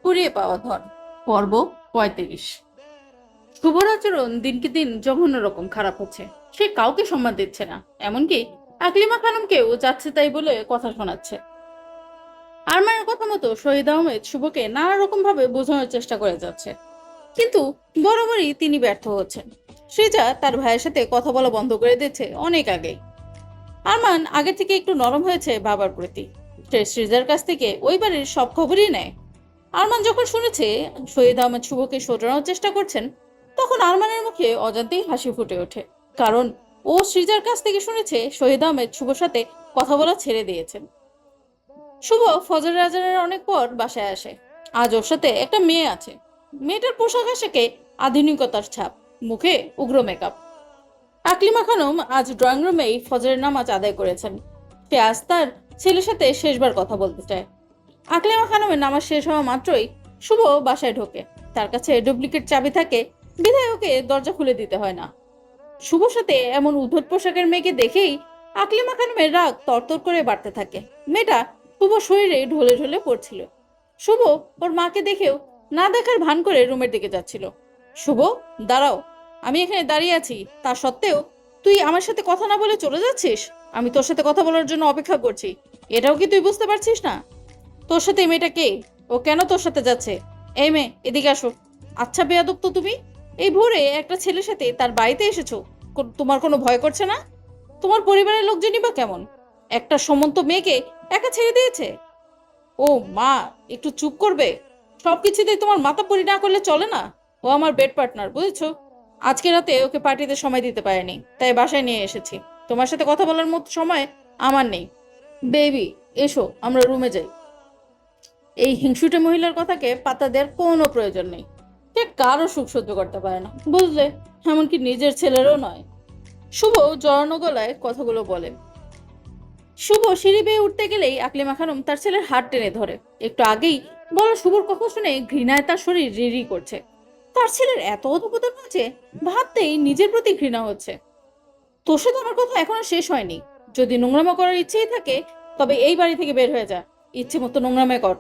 কুড়িয়ে পাওয়া ধন। পর্ব ৩৫। শুভর আচরণ দিনকে দিন জঘন্য রকম খারাপ হচ্ছে। সে কাউকে সম্মান দিচ্ছে না, এমনকি আকলিমা খানমকেও যাচ্ছে তাই বলে কথা শোনাচ্ছে। আরমানের কথা মতো শহীদ আহমেদ শুভকে নানা রকম ভাবে বোঝানোর চেষ্টা করে যাচ্ছে, কিন্তু বরাবরই তিনি ব্যর্থ হচ্ছেন। সৃজা তার ভাইয়ের সাথে কথা বলা বন্ধ করে দিয়েছে অনেক আগেই। আরমান আগে থেকে একটু নরম হয়েছে বাবার প্রতি। সে সৃজার কাছ থেকে ওই বাড়ির সব খবরই নেয়। আরমান যখন শুনেছে শহীদ আহমেদ শুভকে শোধরানোর চেষ্টা করছেন, তখন আরমানের মুখে অজান্তেই হাসি ফুটে ওঠে। কারণ ও সৃজার কাছ থেকে শুনেছে শহীদ আহমেদ শুভর সাথে কথা বলা ছেড়ে দিয়েছেন। শুভ ফজরের আজানের অনেক পর বাসায় আসে। আজ ওর সাথে একটা মেয়ে আছে। মেয়েটার পোশাক আশাকে আধুনিকতার ছাপ, মুখে উগ্র মেকআপ। আকলিমা খানম আজ ড্রয়িং রুমেই ফজরের নামাজ আদায় করেছেন। সে আজ তার ছেলের সাথে শেষবার কথা বলতে চায়। আকলিমা খানমের নামাজ শেষ হওয়া মাত্রই শুভ বাসায় ঢোকে। তার কাছে ডুপ্লিকেট চাবি থাকে, বিধায় ওকে দরজা খুলে দিতে হয় না। শুভর সাথে এমন উদ্ধত পোশাকের মেয়েকে দেখেই আকলিমা খানমের রাগ তরতর করে বাড়তে থাকে। মেয়েটা শুভ শরীরে ঢলে ঢলে পড়ছিল। শুভ ওর মাকে দেখেও না দেখার ভান করে রুমের দিকে যাচ্ছিল। শুভ, দাঁড়াও, আমি এখানে দাঁড়িয়ে আছি, তা সত্ত্বেও তুই আমার সাথে কথা না বলে চলে যাচ্ছিস। আমি তোর সাথে কথা বলার জন্য অপেক্ষা করছি, এটাও কি তুই বুঝতে পারছিস না? তোর সাথে এই মেয়েটা কে? ও কেন তোর সাথে যাচ্ছে? এই মেয়ে, এদিকে আসো। আচ্ছা বেয়াদব তো তুমি, এই ভোরে একটা ছেলের সাথে তার বাড়িতে এসেছো। তোমার কোনো ভয় করছে না? তোমার পরিবারের লোকজনই বা কেমন? একটা সমন্ত মেয়েকে একা ছেড়ে দিয়েছে। ও মা, একটু চুপ করবে? সবকিছুতেই তোমার মাথা পরি না করলে চলে না। ও আমার বেড পার্টনার, বুঝেছো? আজকে রাতে ওকে পার্টিতে সময় দিতে পারেনি, তাই বাসায় নিয়ে এসেছি। তোমার সাথে কথা বলার মতো সময় আমার নেই। বেবি, এসো আমরা রুমে যাই। এই হিংসুটে মহিলার কথাকে পাত্তা দেওয়ার কোনো প্রয়োজন নেই। সে কারো সুখ সহ্য করতে পারে না, বুঝলে, এমনকি নিজের ছেলেরও নয়। শুভ জড়ানো গলায় কথাগুলো বলে। শুভ সিঁড়ি বেয়ে উঠতে গেলেই আকলিমা খানম তার ছেলের হাত টেনে ধরে। একটু আগেই বলা শুভর কথা শুনে ঘৃণায় তার শরীর রিরি করছে। তার ছেলের এত অধপতন হচ্ছে, ভাবতেই নিজের প্রতি ঘৃণা হচ্ছে। তোর সাথে আমার কথা এখনো শেষ হয়নি। যদি নোংরামো করার ইচ্ছেই থাকে, তবে এই বাড়ি থেকে বের হয়ে যা। ইচ্ছে মতো নোংরামে কর,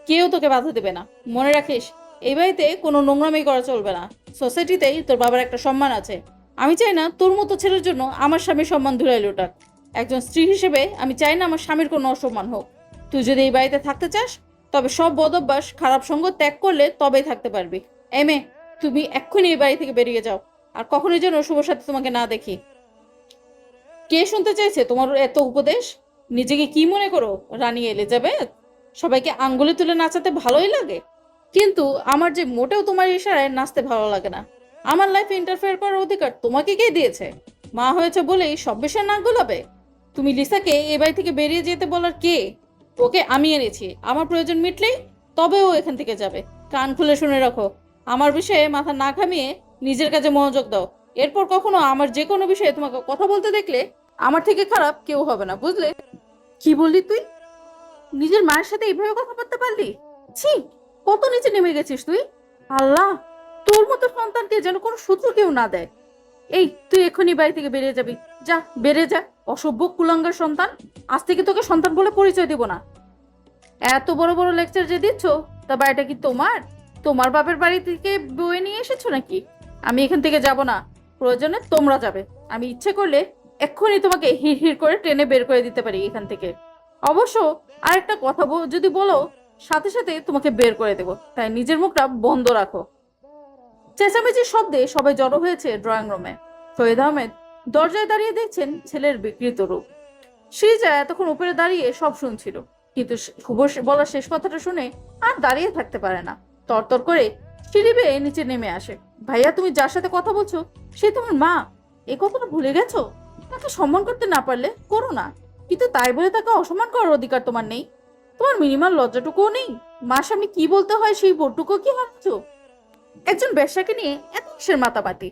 কেউ তোকে বাধা দেবে না। মনে রাখিস, এই বাড়িতে কোনো নোংরামি করা চলবে না। সোসাইটিতেই তোর বাবার একটা সম্মান আছে। আমি চাই না তোর মতো ছেলের জন্য আমার স্বামীর সম্মান ধুলাই লোটাক। একজন স্ত্রী হিসেবে আমি চাই না আমার স্বামীর কোনো অসম্মান হোক। তুই যদি এই বাড়িতে থাকতে চাস, তবে সব বদ অভ্যাস, খারাপ সঙ্গ ত্যাগ করলে তবেই থাকতে পারবি। এমএ, তুমি এক্ষুনি এই বাড়ি থেকে বেরিয়ে যাও। আর কখনোই যেন শুভর সাথে তোমাকে না দেখি। কে শুনতে চাইছে তোমার এত উপদেশ? নিজেকে কি মনে করো, রানী এলিজাবেথ? সবাইকে আঙ্গুলে তুলে নাচাতে ভালোই লাগে, কিন্তু আমার যে মোটেও তোমার ইশারায় নাচতে ভালো লাগে না। আমার লাইফে ইন্টারফেয়ার করার অধিকার তোমাকে কে দিয়েছে? মা হয়েছে বলেই সব বিষয়ে নাক গলাবে? তুমি লিসাকে এ বাড়ি থেকে বেরিয়ে যেতে বলার কে? ওকে আমি এনেছি, আমার প্রয়োজন মিটলেই তবে ও এখান থেকে যাবে। কান খুলে শুনে রাখো, আমার বিষয়ে মাথা না ঘামিয়ে নিজের কাজে মনোযোগ দাও। এরপর কখনো আমার যে কোনো বিষয়ে তোমাকে কথা বলতে দেখলে আমার থেকে খারাপ কেউ হবে না, বুঝলে? কি বললি তুই? নিজের মায়ের সাথে এইভাবে কথা বলতে পারলি? ছি, কত নিচে নেমে গেছিস তুই। আল্লাহ, তোর মতো সন্তানকে যেন কোনো শত্রু কেউ না দেয়। এই, তুই এক্ষুনি বাড়ি থেকে বেরিয়ে যাবি। যা, বেরিয়ে যা, অসভ্য কুলাঙ্গার সন্তান। আজ থেকে তোকে সন্তান বলে পরিচয় দিব না। এত বড় বড় লেকচার যে দিচ্ছ, তা বাড়িটা কি তোমার? তোমার বাপের বাড়ি থেকে বয়ে নিয়ে এসেছো নাকি? আমি এখান থেকে যাব না। প্রয়োজনে তোমরা যাবে। আমি ইচ্ছে করলে এক্ষুনি তোমাকে হিড় হিড় করে টেনে বের করে দিতে পারি এখান থেকে। অবশ্য আরেকটা কথা যদি বলো, সাথে সাথে তোমাকে বের করে দেবো, তাই নিজের মুখটা বন্ধ রাখো। চেঁচামেচির শব্দে সবাই জড়ো হয়েছে ড্রয়িং রুমে। শহীদ আহমেদ দরজায় দাঁড়িয়ে দেখছেন ছেলের বিকৃত রূপ। শ্রীজা এতক্ষণ উপরে দাঁড়িয়ে সব শুনছিল, কিন্তু শুভ বলার শেষ কথাটা শুনে আর দাঁড়িয়ে থাকতে পারে না। তরতর করে সিঁড়ি বেয়ে নিচে নেমে আসে। ভাইয়া, তুমি যার সাথে কথা বলছো সে তোমার মা। এ কথাটা ভুলে গেছো? তাকে সম্মান করতে না পারলে করো না, কিন্তু তাই বলে তাকে অসম্মান করার অধিকার তোমার নেই। তোমার মিনিমাল লজ্জাটুকুও নেই? মার সামনে কি বলতে হয় সেই বোধটুকু কি হারাচ্ছো? একজন বেশ্যাকে নিয়ে এত কিসের মাতামাতি?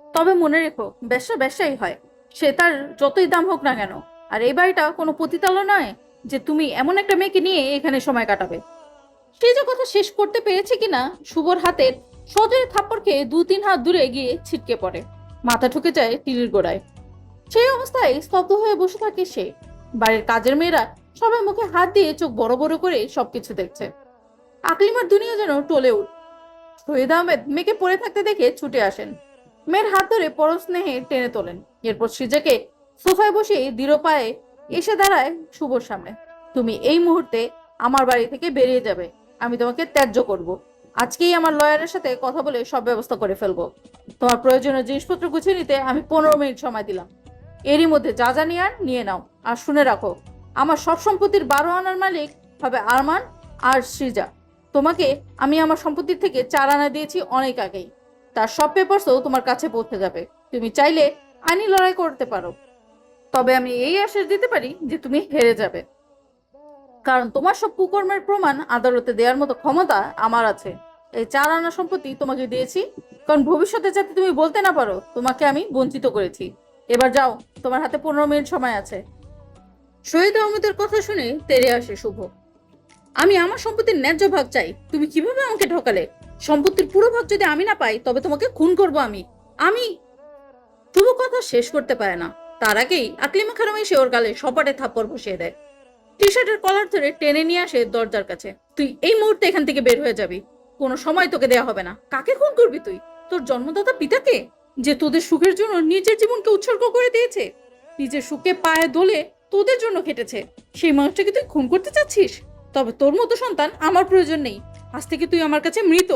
তবে মনে রেখো, বেশ্যা বেশ্যাই হয়, সে তার যতই দাম হোক না কেন। আর এই বাড়িটা কোনো পতিতালয় নয় যে তুমি এমন একটা মেয়েকে নিয়ে এখানে সময় কাটাবে। সে যে কথা শেষ করতে পেরেছে কিনা, শুভর হাতের সজোরে থাপ্পড় খেয়ে 2-3 হাত দূরে গিয়ে ছিটকে পড়ে। মাথা ঠুকে যায় টিলির গোড়ায়। সেই অবস্থায় স্তব্ধ হয়ে বসে থাকে সে। বাড়ির কাজের মেয়েরা সবাই মুখে হাত দিয়ে চোখ বড় বড় করে সবকিছু দেখছে। আকলিমার দুনিয়া যেন টলে উঠ। শহীদ আহমেদ মেয়েকে পড়ে থাকতে দেখে ছুটে আসেন, মেয়ের হাত ধরে পরম স্নেহে টেনে তোলেন। এরপর সৃজাকে সোফায় বসিয়ে দৃঢ় পায়ে এসে দাঁড়ায় শুভর সামনে। তুমি এই মুহূর্তে আমার বাড়ি থেকে বেরিয়ে যাবে, আমি তোমাকে ত্যায্য করব। আজকেই আমার লয়ারের সাথে কথা বলে সব ব্যবস্থা করে ফেলবো। তোমার প্রয়োজনীয় জিনিসপত্র গুছিয়ে নিতে আমি 15 মিনিট সময় দিলাম। এরই মধ্যে যা যা নিয়ে নিয়ে নাও। আর শুনে রাখো, আমার সব সম্পত্তির 12 আনার মালিক হবে আরমান আর সৃজা। তোমাকে আমি আমার সম্পত্তির থেকে 4 আনা দিয়েছি অনেক আগেই, তার সব পেপারসও তোমার কাছে পৌঁছে যাবে। তুমি চাইলে আইনি লড়াই করতে পারো, তবে আমি এই আশ্বাস দিতে পারি যে তুমি হেরে যাবে, কারণ তোমার সব কুকর্মের প্রমাণ আদালতে দেওয়ার মতো ক্ষমতা আমার আছে। এই 4 আনা সম্পত্তি তোমাকে দিয়েছি কারণ ভবিষ্যতে যাতে তুমি বলতে না পারো তোমাকে আমি বঞ্চিত করেছি। এবার যাও, তোমার হাতে 15 মিনিট সময় আছে। শহীদ আহমেদের কথা শুনে তেরে আসে শুভ। আমি আমার সম্পত্তির ন্যায্য ভাগ চাই। তুমি কিভাবে আমাকে ঠকালে? সম্পত্তির পুরো ভাগ যদি আমি না পাই তবে তোমাকে খুন করব আমি। আমি শুভ কথা শেষ করতে পারে না, তার আগেই আকলিমা খানম এসে ওর গালে সপাটে থাপ্পড় বসিয়ে দেয়। টি শার্টের কলার ধরে টেনে নিয়ে আসে দরজার কাছে। তুই এই মুহূর্তে এখান থেকে বের হয়ে যাবি, কোনো সময় তোকে দেয়া হবে না। কাকে খুন করবি তুই? তোর জন্মদাতা পিতাকে, যে তোদের সুখের জন্য নিজের জীবনকে উৎসর্গ করে দিয়েছে, নিজের সুখে পায়ে দোলে তোদের জন্য খেটেছে। সেই মানুষটাকে তুই খুন করতে চাচ্ছিস? তবে তোর মতো সন্তান আমার প্রয়োজন নেই। আজ থেকে তুই আমার কাছে মৃত,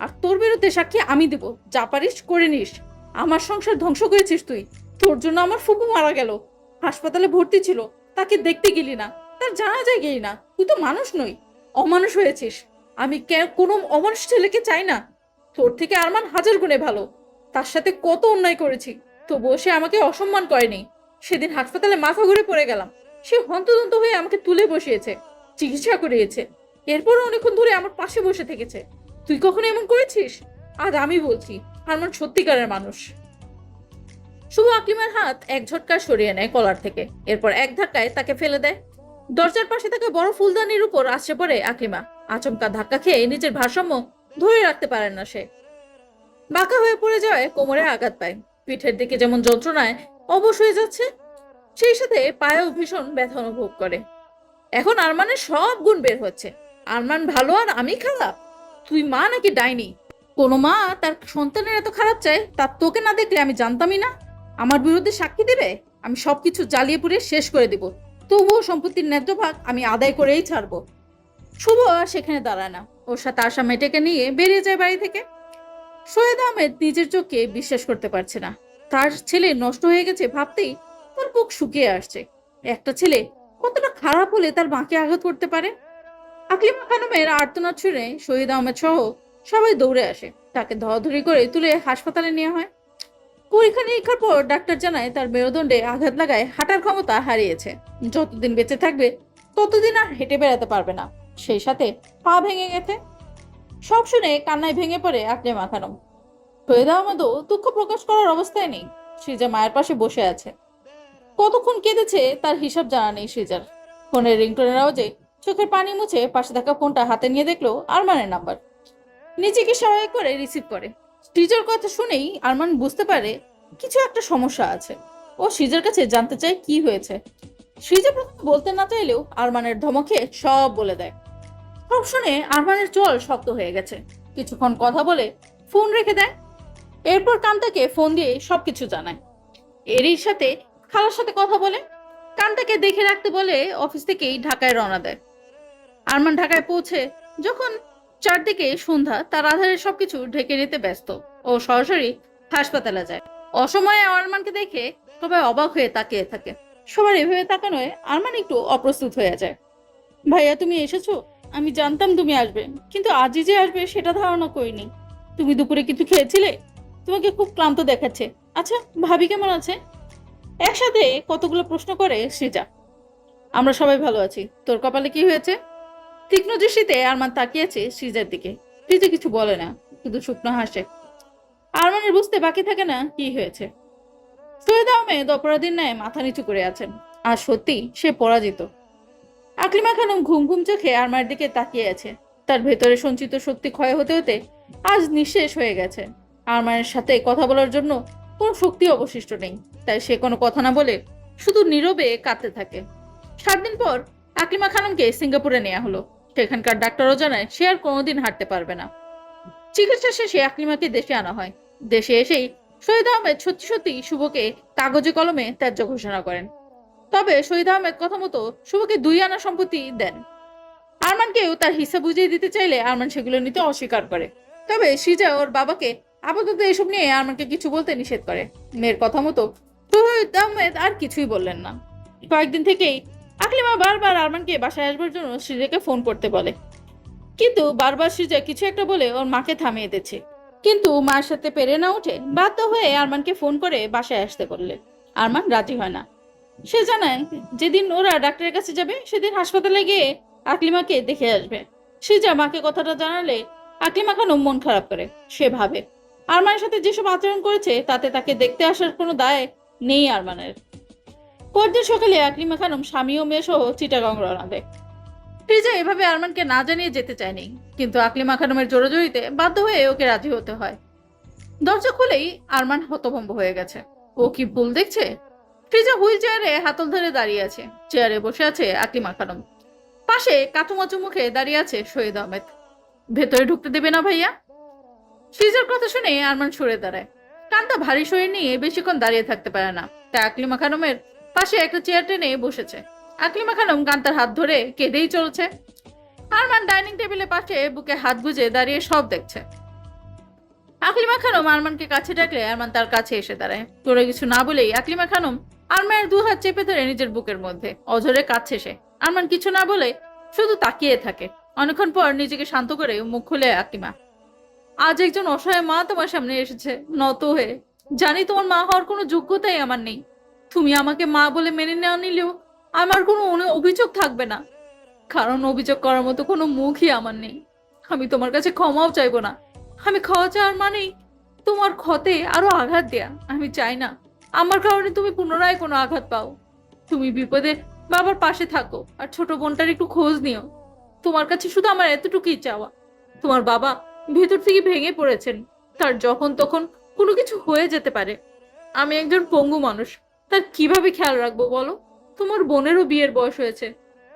আর তোর বিরুদ্ধে সাক্ষী আমি দেব। যা পারিস করে নিস। আমার সংসার ধ্বংস করেছিস তুই। তোর জন্য আমার ফুপু মারা গেল, হাসপাতালে ভর্তি ছিল, তাকে দেখতে গেলি না, তার জানাজায় গেলি না। তুই তো মানুষ নই, অমানুষ হয়েছিস। আমি কোনো অমানুষ ছেলেকে চাই না। তোর থেকে আরমান 1000 গুণে ভালো। তার সাথে কত অন্যায় করেছি, তবুও সে আমাকে অসম্মান করেনি। সেদিন হাসপাতালে মাথা ঘুরে পড়ে গেলাম, সে হন্তদন্ত হয়ে আমাকে তুলে বসিয়েছে, চিকিৎসা করিয়েছে। এরপরও অনেকক্ষণ ধরে আমার পাশে বসে থেকেছে। তুই কখনো এমন করেছিস? আজ আমি বলছি, আরমান সত্যিকারের মানুষ। শুভ আকলিমার হাত এক ঝটকা সরিয়ে নেয় কলার থেকে, এরপর এক ধাক্কায় তাকে ফেলে দেয়। দরজার পাশে থাকা বড় ফুলদানির উপর আছড়ে পড়ে আকলিমা। আচমকা ধাক্কা খেয়ে নিজের ভারসাম্য ধরে রাখতে পারেন না সে। বাঁকা হয়ে পড়ে যাওয়ায় কোমরে আঘাত পায়। পিঠের দিকে যেমন যন্ত্রণায় অবশ হয়ে যাচ্ছে, সেই সাথে পায়েও ভীষণ ব্যথা অনুভব করে। এখন আরমানের সব গুণ বের হচ্ছে। আরমান ভালো আর আমি খারাপ? তুই মা নাকি ডাইনি? কোনো মা তার সন্তানের এত খারাপ চায়, তার তোকে না দেখলে আমি জানতামই না। আমার বিরুদ্ধে সাক্ষী দিবে? আমি সবকিছু জ্বালিয়ে পুড়িয়ে শেষ করে দিব, তবুও সম্পত্তির ন্যায্য ভাগ আমি আদায় করেই ছাড়বো। শুভ আর সেখানে দাঁড়ায় না, ওর সাথে আশা মেয়েটাকে নিয়ে বেরিয়ে যায় বাড়ি থেকে। শহীদ আহমেদ নিজের চোখকে বিশ্বাস করতে পারছে না। তার ছেলে নষ্ট হয়ে গেছে ভাবতেই তার বুক শুকিয়ে আসছে। একটা ছেলে কতটা খারাপ হলে তার মাকে আঘাত করতে পারে? আকলিমা খানমের আর্তনাদ শুনে শহীদ আহমেদ সহ সবাই দৌড়ে আসে, তাকে ধরাধরি করে তুলে হাসপাতালে নেওয়া হয়। পরীক্ষা নিরীক্ষার পর ডাক্তার জানায় তার মেরুদণ্ডে আঘাত লাগায় হাঁটার ক্ষমতা হারিয়েছে। যতদিন বেঁচে থাকবে ততদিন আর হেঁটে বেড়াতে পারবে না, সেই সাথে পা ভেঙে গেছে। সব শুনে কান্নায় ভেঙে পড়ে আকলিমা খানম। শহীদ আহমেদও দুঃখ প্রকাশ করার অবস্থায় নেই। সৃজা মায়ের পাশে বসে আছে। কতক্ষণ কেঁদেছে তার হিসাব জানা নেই সৃজার। ফোনের রিংটোনের আওয়াজে চোখের পানি মুছে পাশে থাকা ফোনটা হাতে নিয়ে দেখলো আরমানের নাম্বার। নিজেকে সহায় করে রিসিভ করে। সৃজার কথা শুনেই আরমান বুঝতে পারে কিছু একটা সমস্যা আছে। ও সৃজার কাছে জানতে চায় কি হয়েছে। সৃজা প্রথমে বলতে না চাইলেও আরমানের ধমকে সব বলে দেয়। সব শুনে আরমানের চল শক্ত হয়ে গেছে। কিছুক্ষণ কথা বলে ফোন রেখে দেয়। এরপর কান্তাকে ফোন দিয়ে সবকিছু জানায়। এরই সাথে খালার সাথে কথা বলে, কান্তাকে দেখে রাখতে বলে অফিস থেকেই ঢাকায় রওনা দেয়। আরমান ঢাকায় পৌঁছে যখন চারদিকে সন্ধ্যা, তার আধারে সবকিছু ঢেকে নিতে ব্যস্ত। ও সরাসরি হাসপাতালে যায়। অসময়ে আরমানকে দেখে সবাই অবাক হয়ে তাকিয়ে থাকে। সবার এভাবে তাকানোয় আরমান একটু অপ্রস্তুত হয়ে যায়। ভাইয়া তুমি এসেছো? আমি জানতাম তুমি আসবে, কিন্তু আজই যে আসবে সেটা ধারণা করিনি। তুমি দুপুরে কিছু খেয়েছিলে? তোমাকে খুব ক্লান্ত দেখাচ্ছে। আচ্ছা, ভাবি কেমন আছে? একসাথে কতগুলো প্রশ্ন করে সৃজা। আমরা সবাই ভালো আছি। তোর কপালে কি হয়েছে? তীক্ষ্ণ দৃষ্টিতে আরমান তাকিয়েছে সৃজার দিকে। সৃজা কিছু বলে না, শুধু শুকনো হাসে। আরমানের বুঝতে বাকি থাকে না কি হয়েছে। সৈয়দ আহমেদ অপরাধীর ন্যায় মাথা নিচু করে আছেন, আর সত্যি সে পরাজিত। আকলিমা খানম ঘুম ঘুম চোখে আরমার দিকে তাকিয়ে আছে। তার ভেতরে সঞ্চিত শক্তি ক্ষয় হতে হতে আজ নিঃশেষ হয়ে গেছে। আরমানের সাথে কথা বলার জন্য কোনো শক্তি অবশিষ্ট নেই। তাই সে কোনো কথা না বলে শুধু নীরবে কাঁদতে থাকে। 7 দিন পর আকলিমা খানমকে সিঙ্গাপুরে নেওয়া হলো। সেখানকার ডাক্তারও জানায় সে আর কোনোদিন হাঁটতে পারবে না। চিকিৎসা শেষে আকলিমাকে দেশে আনা হয়। দেশে এসেই শহীদ আহমেদ সত্যি সত্যি শুভকে কাগজে কলমে ত্যায্য ঘোষণা করেন। তবে শহীদ আহমেদ কথা মতো শুভকে 2 আনা সম্পত্তি দেন। আরমানকেও তার হিসাব বুঝিয়ে দিতে চাইলে আরমান সেগুলো নিতে অস্বীকার করে। তবে সৃজা ওর বাবাকে আপাতত এসব নিয়ে আরমানকে কিছু বলতে নিষেধ করে। মেয়ের কথা মতো শহীদ আহমেদ আর কিছুই বললেন না। কয়েকদিন থেকেই আকলিমা বারবার আরমানকে বাসায় আসবার জন্য সৃজাকে ফোন করতে বলে, কিন্তু বারবার সৃজা কিছু একটা বলে ওর মাকে থামিয়ে দিচ্ছে। কিন্তু মার সাথে পেরে না উঠে বাধ্য হয়ে আরমানকে ফোন করে বাসায় আসতে বললে আরমান রাজি হয় না। সে জানায় যেদিন ওরা ডাক্তারের কাছে যাবে সেদিন হাসপাতালে গিয়ে আকলিমাকে দেখে আসবে। সৃজা মাকে কথাটা জানালে আকলিমা খানম মন খারাপ করে। সে ভাবে আরমানের সাথে যেসব আচরণ করেছে তাতে তাকে দেখতে আসার কোনো দায় নেই আরমানের। পরদিন সকালে আকলিমা খানম স্বামী ও মেয়ে সহ চিটাগাং রওনা দেয়। সৃজা এভাবে আরমানকে না জানিয়ে যেতে চায়নি, কিন্তু আকলিমা খানমের জোরাজুরিতে বাধ্য হয়ে ওকে রাজি হতে হয়। দরজা খুলেই আরমান হতভম্ব হয়ে গেছে। ও কি ভুল দেখছে? সৃজা হুইল চেয়ারে হাতল ধরে দাঁড়িয়ে আছে। চেয়ারে বসে আছে আকলিমা খানম। পাশে কাচুমাচু মুখে দাঁড়িয়ে আছে শহীদ আহমেদ। ভেতরে ঢুকতে দেবে না ভাইয়া? সৃজার কথা শুনে আরমান সরে দাঁড়ায়। কান্তা ভারী শরীর নিয়ে বেশিক্ষণ দাঁড়িয়ে থাকতে পারে না, তাই আকলিমা খানমের পাশে একটা চেয়ার টেনে বসেছে। আকলিমা খানম কান্তার হাত ধরে কেঁদেই চলছে। আরমান ডাইনিং টেবিলের পাশে বুকে হাত গুজে দাঁড়িয়ে সব দেখছে। আকলিমা খানম আরমানকে কাছে ডাকলে আরমান তার কাছে এসে দাঁড়ায়। তোরে কিছু না বলেই আকলিমা খানম আরমানের 2 হাত চেপে ধরে নিজের বুকের মধ্যে অঝরে কাঁদছে সে। আরমান কিছু না বলে শুধু তাকিয়ে থাকে। অনেকক্ষণ পর নিজেকে শান্ত করে মুখ খুলে আকলিমা, আজ একজন অসহায় মা তোমার সামনে এসেছে নত হয়ে। জানি তোমার মা হওয়ার কোনো যোগ্যতাই আমার নেই। তুমি আমাকে মা বলে মেনে না নিলেও আমার কোনো অভিযোগ থাকবে না, কারণ অভিযোগ করার মতো কোনো মুখই আমার নেই। আমি তোমার কাছে ক্ষমাও চাইবো না। আমি ক্ষমা চাওয়ার মানেই তোমার ক্ষতে আরো আঘাত দেয়া। আমি চাই না আমার কারণে তুমি পুনরায় কোনো আঘাত পাও। তুমি বিপদে বাবার পাশে থাকো আর ছোট বোনটার একটু খোঁজ নিও। তোমার কাছে শুধু আমার এতটুকুই চাওয়া। তোমার বাবা ভেতর থেকে ভেঙে পড়েছেন, তার যখন তখন কোনো কিছু হয়ে যেতে পারে। আমি একজন পঙ্গু মানুষ, তার কিভাবে খেয়াল রাখবো বলো? তোমার বোনেরও বিয়ের বয়স হয়েছে।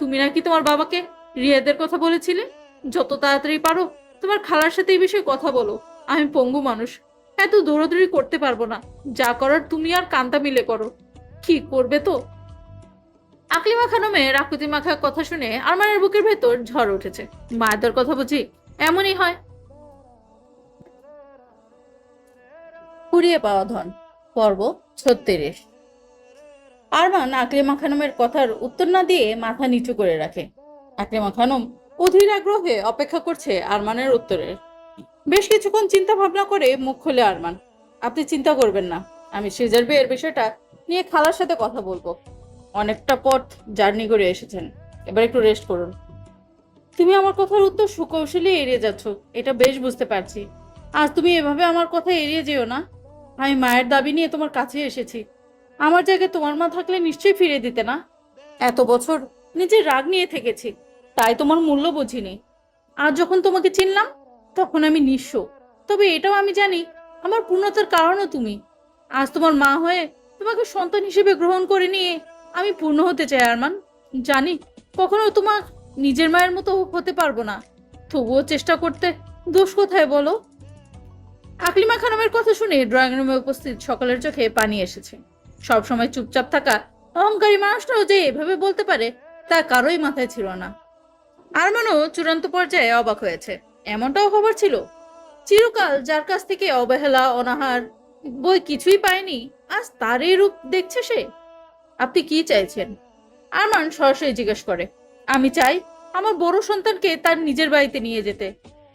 তুমি নাকি তোমার বাবাকে রিয়াদের কথা বলেছিলে। যত তাড়াতাড়ি পারো তোমার খালার সাথে এই বিষয়ে কথা বলো। আমি পঙ্গু মানুষ, এত দৌড়াদৌড়ি করতে পারবো না। যা করার তুমি আর কান্তা মিলে করো। কি করবে তো? আকলিমা খানমের আকুতি মাখা কথা শুনে আরমানের বুকের ভেতর ঝড় উঠেছে। মায়েদের কথা বুঝি এমনই হয়। কুড়িয়ে পাওয়া ধন, পর্ব 36। আরমান আকলিমা খানমের কথার উত্তর না দিয়ে মাথা নিচু করে রাখে। আকলিমা খানম অধীর আগ্রহে অপেক্ষা করছে আরমানের উত্তরের। বেশ কিছুক্ষণ চিন্তা ভাবনা করে মুখ খুলে আরমান, আপনি চিন্তা করবেন না, আমি সৃজার বিয়ের বিষয়টা নিয়ে খালার সাথে কথা বলবো। অনেকটা পথ জার্নি করে এসেছেন, এবার একটু রেস্ট করুন। তুমি আমার কথার উত্তর সুকৌশলী এড়িয়ে যাচ্ছ, এটা বেশ বুঝতে পারছি। আজ তুমি এভাবে আমার কথা এড়িয়ে যেও না। আমি মায়ের দাবি নিয়ে তোমার কাছে এসেছি। আমার জায়গায় তোমার মা থাকলে নিশ্চয়ই ফিরিয়ে দিতে না। এত বছর নিজের রাগ নিয়ে থেকেছি, তাই তোমার মূল্য বুঝিনি। আজ যখন তোমাকে চিনলাম তখন আমি নিঃস্ব। তবে এটাও আমি জানি আমার পূর্ণতার কারণও তুমি। আজ তোমার মা হয়ে তোমাকে সন্তান হিসেবে গ্রহণ করে নিয়ে আমি পূর্ণ হতে চাই আরমান। জানি কখনো তোমার নিজের মায়ের মতো হতে পারবো না, তবুও চেষ্টা করতে দোষ কোথায় বলো? আকলিমা খানমের কথা শুনে ড্রয়িং রুমে উপস্থিত সকলের চোখে পানি এসেছে। সবসময় চুপচাপ থাকা অহংকারী মানুষটাও যে এভাবে বলতে পারে তা কারোই মাথায় ছিল না। আরমানও চূড়ান্ত পর্যায়ে অবাক হয়েছে। এমনটাও খবর ছিল, চিরকাল যার কাছ থেকে অবহেলা অনাহার বই কিছুই পায়নি, আজ তারই রূপ দেখছে সে। আপনি কি চাইছেন? আরমান সরাসরি জিজ্ঞেস করে। আমি চাই আমার বড় সন্তানকে তার নিজের বাড়িতে নিয়ে যেতে।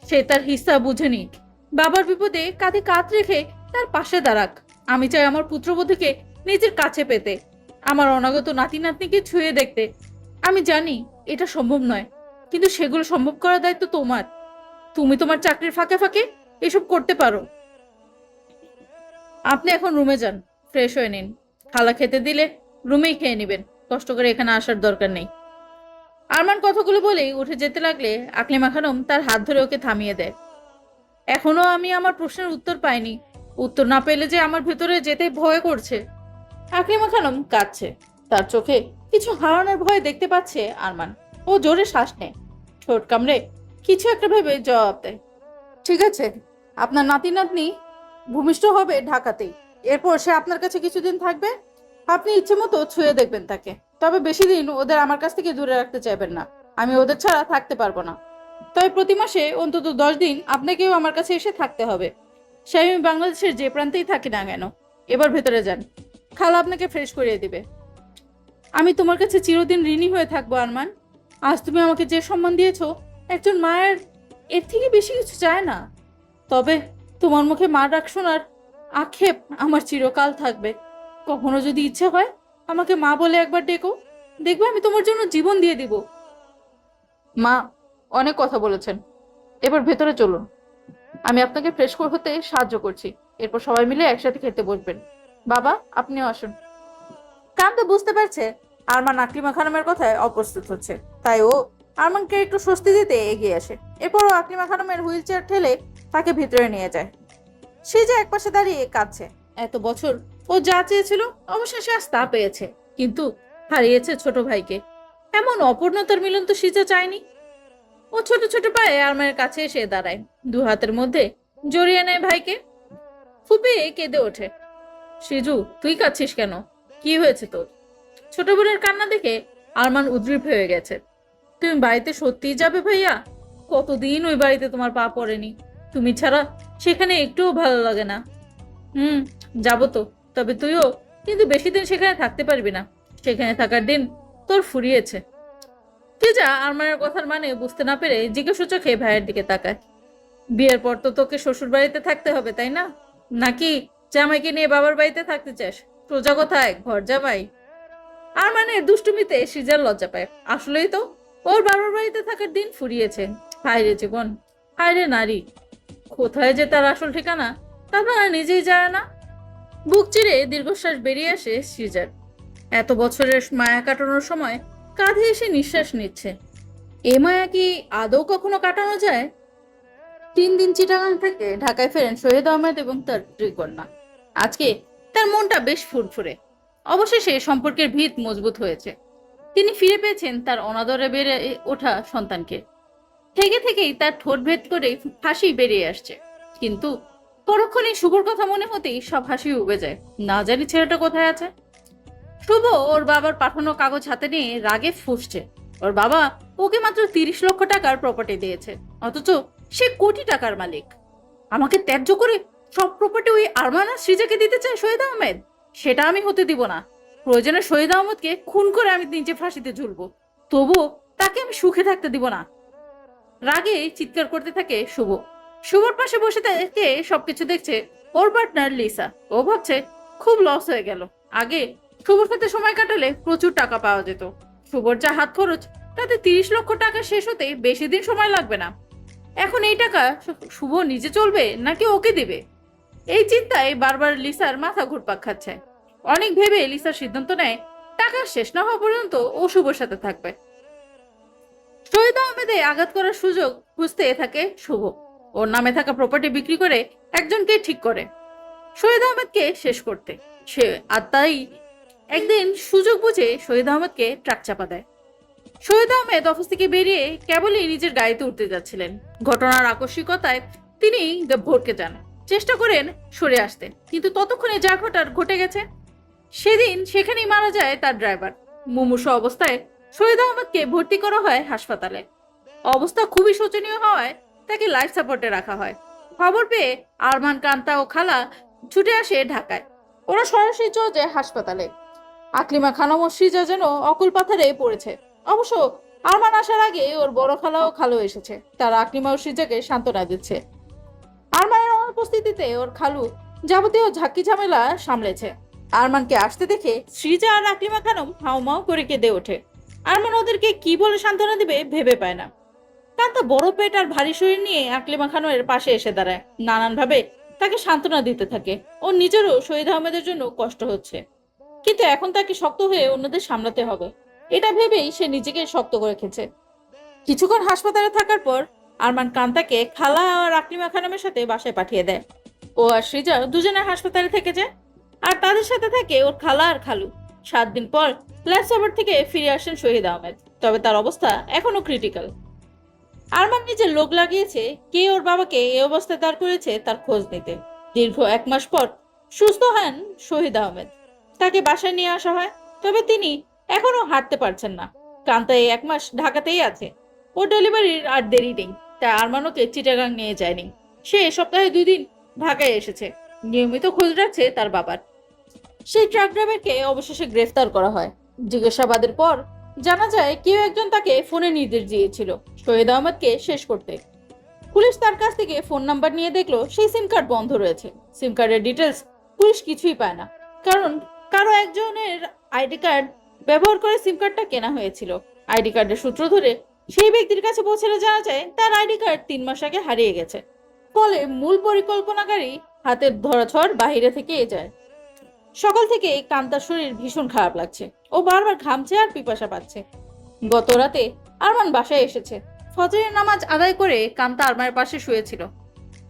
সে তার হিস্সা বুঝে নিক, বাবার বিপদে কাঁধে কাঁধ রেখে তার পাশে দাঁড়াক। আমি চাই আমার পুত্রবধূকে নিজের কাছে পেতে, আমার অনাগত নাতি নাতনিকে ছুঁয়ে দেখতে। আমি জানি এটা সম্ভব নয়, কিন্তু সেগুলো সম্ভব করার দায়িত্ব তোমার। তুমি তোমার চাকরির ফাঁকে ফাঁকে এসব করতে পারো। আপনি এখন রুমে যান, ফ্রেশ হয়ে নিন। খালা খেতে দিলে রুমেই খেয়ে নিবেন, কষ্ট করে এখানে আসার দরকার নেই। আরমান কথাগুলো বলেই উঠে যেতে লাগলে আকলিমা খানম তার হাত ধরে ওকে থামিয়ে দেয়। এখনো আমি আমার প্রশ্নের উত্তর পাইনি। উত্তর না পেলে যে আমার ভেতরে যেতে ভয় করছে। আকলিমা খানম কাঁদছে, তার চোখে কিছু হারানোর ভয় দেখতে পাচ্ছে আরমান। ও জোরে শ্বাস নেয়। ঠোঁট কামড়ে কিছু একটা ভেবে জবাব দেয়, ঠিক আছে, আপনার নাতি নাতনি ভূমিষ্ঠ হবে ঢাকাতেই। এরপর সে আপনার কাছে কিছুদিন থাকবে। আপনি ইচ্ছে মতো ছুঁয়ে দেখবেন তাকে। তবে বেশি দিন ওদের আমার কাছ থেকে দূরে রাখতে চাইবেন না। আমি ওদের ছাড়া থাকতে পারবো না। তবে প্রতি মাসে অন্তত 10 দিন আপনাকেও আমার কাছে এসে থাকতে হবে। সে আমি বাংলাদেশের যে প্রান্তেই থাকি না কেন। এবার ভেতরে যান, খালা আপনাকে ফ্রেশ করিয়ে দিবে। আমি তোমার কাছে চিরদিন ঋণী হয়ে থাকবো আরমান। আজ তুমি আমাকে যে সম্মান দিয়েছো, একজন মায়ের এর থেকে বেশি কিছু চায় না। তবে তোমার মুখে মা ডাক শোনার আক্ষেপ আমার চিরকাল থাকবে। কখনো যদি ইচ্ছে হয় আমাকে মা বলে একবার ডেকো, দেখবে আমি তোমার জন্য জীবন দিয়ে দিব। মা, অনেক কথা বলেছেন, এবার ভেতরে চলুন। আমি আপনাকে ফ্রেশ হতে সাহায্য করছি। এরপর সবাই মিলে একসাথে খেতে বসবেন। বাবা, আপনিও আসুন। কান্ত বুঝতে পারছে আরমান আকলিমা খানমের কথায় অপ্রস্তুত হচ্ছে, তাই ও আরমানকে একটু স্বস্তি দিতে এগিয়ে আসে। এরপর ও আকলিমা খানমের হুইল চেয়ার ঠেলে তাকে ভিতরে নিয়ে যায়। সে যে একপাশে দাঁড়িয়ে কাঁদছে। এত বছর ও যা চেয়েছিল অবশেষে আজ তা পেয়েছে, কিন্তু হারিয়েছে ছোট ভাইকে। এমন অপূর্ণতার মিলন তো সিজা চায়নি। ও ছোট ছোট পায়ে আরমানের কাছে এসে দাঁড়ায়, দু হাতের মধ্যে জড়িয়ে নেয় ভাইকে। ফুপিয়ে কেঁদে ওঠে। সিজু, তুই কাঁদছিস কেন? কি হয়েছে তোর? ছোট বোনের কান্না দেখে আরমান উদ্গ্রীব হয়ে গেছে। তুমি বাড়িতে সত্যিই যাবে ভাইয়া? কতদিন ওই বাড়িতে তোমার পা পড়েনি। তুমি ছাড়া সেখানে একটুও ভালো লাগে না। হুম, যাবো তো। তবে তুইও কিন্তু বেশি দিন সেখানে থাকতে পারবি না। সেখানে থাকার দিন তোর ফুরিয়েছে। তেজা আরমানের কথার মানে বুঝতে না পেরে জিজ্ঞাসা চোখে ভাইয়ের দিকে তাকায়। বিয়ের পর তো তোকে শ্বশুর বাড়িতে থাকতে হবে, তাই না? নাকি জামাইকে নিয়ে বাবার বাড়িতে থাকতে চাস? প্রজা কোথায়, ঘর জামাই? আর মানে দুষ্টুমিতে সিজার লজ্জা পায়। আসলেই তো ওর বাবার বাড়িতে থাকার দিন ফুরিয়েছে। হায়রে জীবন, হায়রে নারী। কোথায় যে তার আসল ঠিকানা তা তারা নিজেই জানে না। বুক চিরে দীর্ঘশ্বাস বেরিয়ে আসে সিজার। এত বছরের মায়া কাটানোর সময় কাঁধে এসে নিঃশ্বাস নিচ্ছে। এ মায়া কি আদৌ কখনো কাটানো যায়? 3 দিন চিটাগাং থেকে ঢাকায় ফেরেন শহীদ আহমেদ এবং তার কন্যা। আজকে তার মনটা বেশ ফুরফুরে। অবশেষে সম্পর্কের ভিত মজবুত হয়েছে। তিনি ফিরে পেয়েছেন তার অনাদরে বেড়ে ওঠা সন্তানকে। থেকে থেকেই তার ঠোঁট ভেদ করে হাসি বেরিয়ে আসছে। কিন্তু পরক্ষণে শুভর কথা মনে হতেই সব হাসি উবে যায়। না জানি ছেলেটা কোথায় আছে। শুভ ওর বাবার পাঠানো কাগজ হাতে নিয়ে রাগে ফুঁসছে। ওর বাবা ওকে মাত্র 30 লক্ষ টাকার প্রপার্টি দিয়েছে, অথচ সে কোটি টাকার মালিক। আমাকে ত্যায্য করে সব প্রপার্টি ওই আরমানা সৃজাকে দিতে চায় শহীদ আহমেদ। সেটা আমি হতে দিব না। প্রয়োজনে শহীদ আহমেদকে খুন করে আমি নিজে ফাঁসিতে ঝুলবো, তবুও তাকে আমি সুখে থাকতে দিব না। রাগে চিৎকার করতে থাকে শুভ। শুভর পাশে বসে থেকে সবকিছু দেখছে ওর পার্টনার লিসা। ও ভাবছে খুব লস হয়ে গেল। আগে শুভর সাথে সময় কাটালে প্রচুর টাকা পাওয়া যেত। শুভর যা হাত খরচ, তাতে 30 লক্ষ টাকা শেষ হতে বেশি দিন সময় লাগবে না। এখন এই টাকা শুভ নিজে চলবে নাকি ওকে দেবে? এই চিন্তায় বারবার লিসার মাথা ঘুরপাক খাচ্ছে। অনেক ভেবে লিসার সিদ্ধান্ত নেয় টাকা শেষ না হওয়া পর্যন্ত ও শুভর সাথে থাকবে। শহীদ আহমেদে আঘাত করার সুযোগ খুঁজতে থাকে শুভ। ওর নামে থাকা প্রপার্টি বিক্রি করে একজনকে ঠিক করে শহীদ আহমেদকে শেষ করতে। সে আর তাই একদিন সুযোগ বুঝে শহীদ আহমেদকে ট্রাক চাপা দেয়। শহীদ আহমেদ অফিস থেকে বেরিয়ে কেবলই নিজের গাড়িতে উঠতে যাচ্ছিলেন। ঘটনার আকস্মিকতায় তিনি ভড়কে যান। চেষ্টা করেন সরে আসতে, কিন্তু ততক্ষণে যা ঘটার ঘটে গেছে। সেদিন সেখানেই মারা যায় তার ড্রাইভার। মুমূর্ষু অবস্থায় শহীদ আহমেদকে ভর্তি করা হয় হাসপাতালে। অবস্থা খুবই শোচনীয় হওয়ায় তাকে লাইফ সাপোর্টে রাখা হয়। খবর পেয়ে আরমান, কান্তা ও খালা ছুটে আসে ঢাকায়। ওরা সরাসরি চলে যায় হাসপাতালে। আকলিমা খানম ও সৃজা যেন অকুল পাথারে পড়েছে। অবশ্য আরমান আসার আগে ওর বড় খালা ও খালু এসেছে। তারা আকলিমা ও সৃজাকে সান্ত্বনা দিচ্ছে। আরমানের অনুপস্থিতিতে ওর খালু যাবতীয় ঝাঁকি ঝামেলা সামলেছে। আরমানকে আসতে দেখে সৃজা আর আকলিমা খানম হাউমাউ করে কেঁদে ওঠে। আরমান ওদেরকে কি বলে সান্ত্বনা দিবে ভেবে পায় না। কান্তা বড় পেট আর ভারী শরীর নিয়ে আকলিমা খানমের পাশে এসে দাঁড়ায়। নানান ভাবে তাকে সান্ত্বনা দিতে থাকে। ও নিজেরও শহীদ আহমেদের জন্য কষ্ট হচ্ছে, কিন্তু এখন তাকে শক্ত হয়ে অন্যদের সামলাতে হবে। এটা ভেবেই সে নিজেকে শক্ত করে রেখেছে। কিছুক্ষণ হাসপাতালে থাকার পর আরমান কান্তাকে খালা আর আকলিমা খানমের সাথে বাসায় পাঠিয়ে দেয়। ও আর সৃজা দুজনে হাসপাতালে থেকে যায়, আর তাদের সাথে থাকে ওর খালা আর খালু। 7 দিন পর লাইফ সাপোর্ট থেকে ফিরে আসেন শহীদ আহমেদ। তবে তার অবস্থা এখনো ক্রিটিক্যাল। আরমান নিজের লোক লাগিয়েছে কে ওর বাবাকে এই অবস্থায় দাঁড় করেছে তার খোঁজ নিতে। দীর্ঘ 1 মাস পর সুস্থ হন শহীদ আহমেদ। তাকে বাসায় নিয়ে আসা হয়, তবে তিনি এখনো হাঁটতে পারছেন না। কান্তা এই 1 মাস ঢাকাতেই আছে। ওর ডেলিভারির আর দেরি নেই, তাই আরমান ওকে চিটাগাং নিয়ে যায়নি। সে সপ্তাহে 2 দিন ঢাকায় এসেছে, নিয়মিত খোঁজ রাখছে তার বাবার। সেই ট্রাক ড্রাইভারকে অবশেষে গ্রেফতার করা হয়। জিজ্ঞাসাবাদের পর জানা যায় কেউ একজন তাকে ফোনে নির্দেশ দিয়েছিল শহীদ আহমদকে শেষ করতে। পুলিশ তার কাছ থেকে ফোন নাম্বার নিয়ে দেখলো সেই সিম কার্ড বন্ধ রয়েছে। সিম কার্ডের ডিটেলস পুলিশ কিছুই পায় না, কারণ কারো একজনের আইডি কার্ড ব্যবহার করে সিম কার্ডটা কেনা হয়েছিল। আইডি কার্ডের সূত্র ধরে সেই ব্যক্তির কাছে পৌঁছালে জানা যায় তার আইডি কার্ড 3 মাস আগে হারিয়ে গেছে। ফলে মূল পরিকল্পনাকারী হাতের ধরাছোঁয়ার বাইরে থেকে যায়। সকাল থেকে কান্তার শরীর ভীষণ খারাপ লাগছে। ও বারবার ঘামছে আর পিপাসা পাচ্ছে। গত রাতে আরমান বাসায় এসেছে। ফজরের নামাজ আদায় করে কান্তা আরমানের পাশে শুয়েছিল।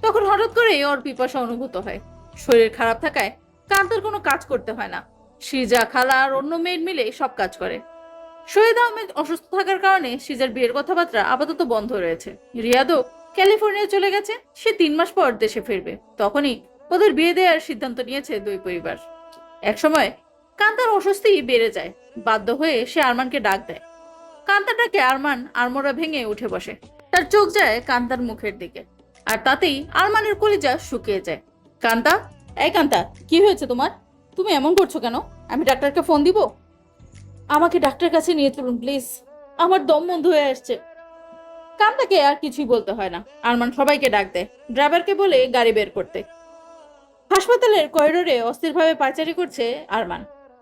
তখন হঠাৎ করে ওর পিপাসা অনুভূত হয়। শরীর খারাপ থাকায় কান্তার কোনো কাজ করতে হয় না। সিজা, খালা আর অন্য মেয়ের মিলে সব কাজ করে। শহীদ আহমেদ অসুস্থ থাকার কারণে সিজার বিয়ের কথাবার্তা আপাতত বন্ধ রয়েছে। রিয়াদও ক্যালিফোর্নিয়া চলে গেছে। সে 3 মাস পর দেশে ফিরবে। তখনই ওদের বিয়ে দেওয়ার সিদ্ধান্ত নিয়েছে দুই পরিবার। একসময় কান্তার অস্বস্তি বেড়ে যায়। বাধ্য হয়ে সে আরমানকে ডাক দেয়। কান্তাটাকে আরমান আড়মোড়া ভেঙে উঠে বসে। তার চোখ যায় কান্তার মুখের দিকে, আর তাতেই আরমানের কলিজা শুকিয়ে যায়। কান্তা, এই কান্তা, কি হয়েছে তোমার? তুমি এমন করছো কেন? আমি ডাক্তারকে ফোন দিব? আমাকে ডাক্তার কাছে নিয়ে চলুন প্লিজ, আমার দম বন্ধ হয়ে আসছে। কান্তাকে আর কিছুই বলতে হয় না। আরমান সবাইকে ডাক দেয়, ড্রাইভারকে বলে গাড়ি বের করতে। হাসপাতালের করিডোরে অস্থিরভাবে পায়চারি করছে আরমান।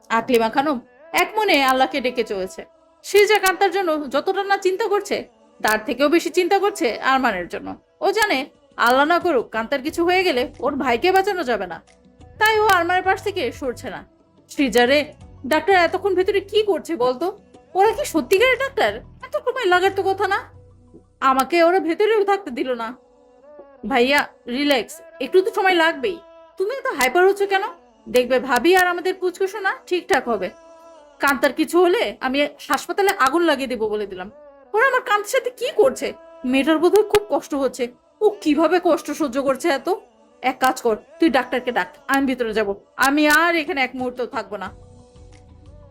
আকলিমা খানম এক মনে আল্লাহকে ডেকে চলেছে। সে যা কান্তার জন্য যতটা না চিন্তা করছে, তার থেকেও বেশি চিন্তা করছে আরমানের জন্য। ও জানে আল্লাহ না করুক কান্তার কিছু হয়ে গেলে ওর ভাইকে বাঁচানো যাবে না, তাই ও আরমানের পাশ থেকে সরছে না। শ্রীজারে, ডাক্তার এতক্ষণ ভেতরে কি করছে বলতো? ওরা কি সত্যিকারের ডাক্তার? এত সময় লাগার তো কথা না। আমাকে ওরা ভেতরেও থাকতে দিল না। ভাইয়া রিল্যাক্স, একটু তো সময় লাগবেই। তুমি তো হাইপার হচ্ছ কেন? দেখবে ভাবি আর আমাদের পুচকুশোনা ঠিকঠাক হবে। কান্তার কিছু হলে আমি হাসপাতালে আগুন লাগিয়ে দেবো বলে দিলাম। ওরা আমার কান্তার সাথে কি করছে? মেয়েটার বোধহয় খুব কষ্ট হচ্ছে। ও কিভাবে কষ্ট সহ্য করছে এত? এক কাজ কর, তুই ডাক্তারকে ডাক, আমি ভিতরে যাব। আমি আর এখানে এক মুহূর্ত থাকবো না।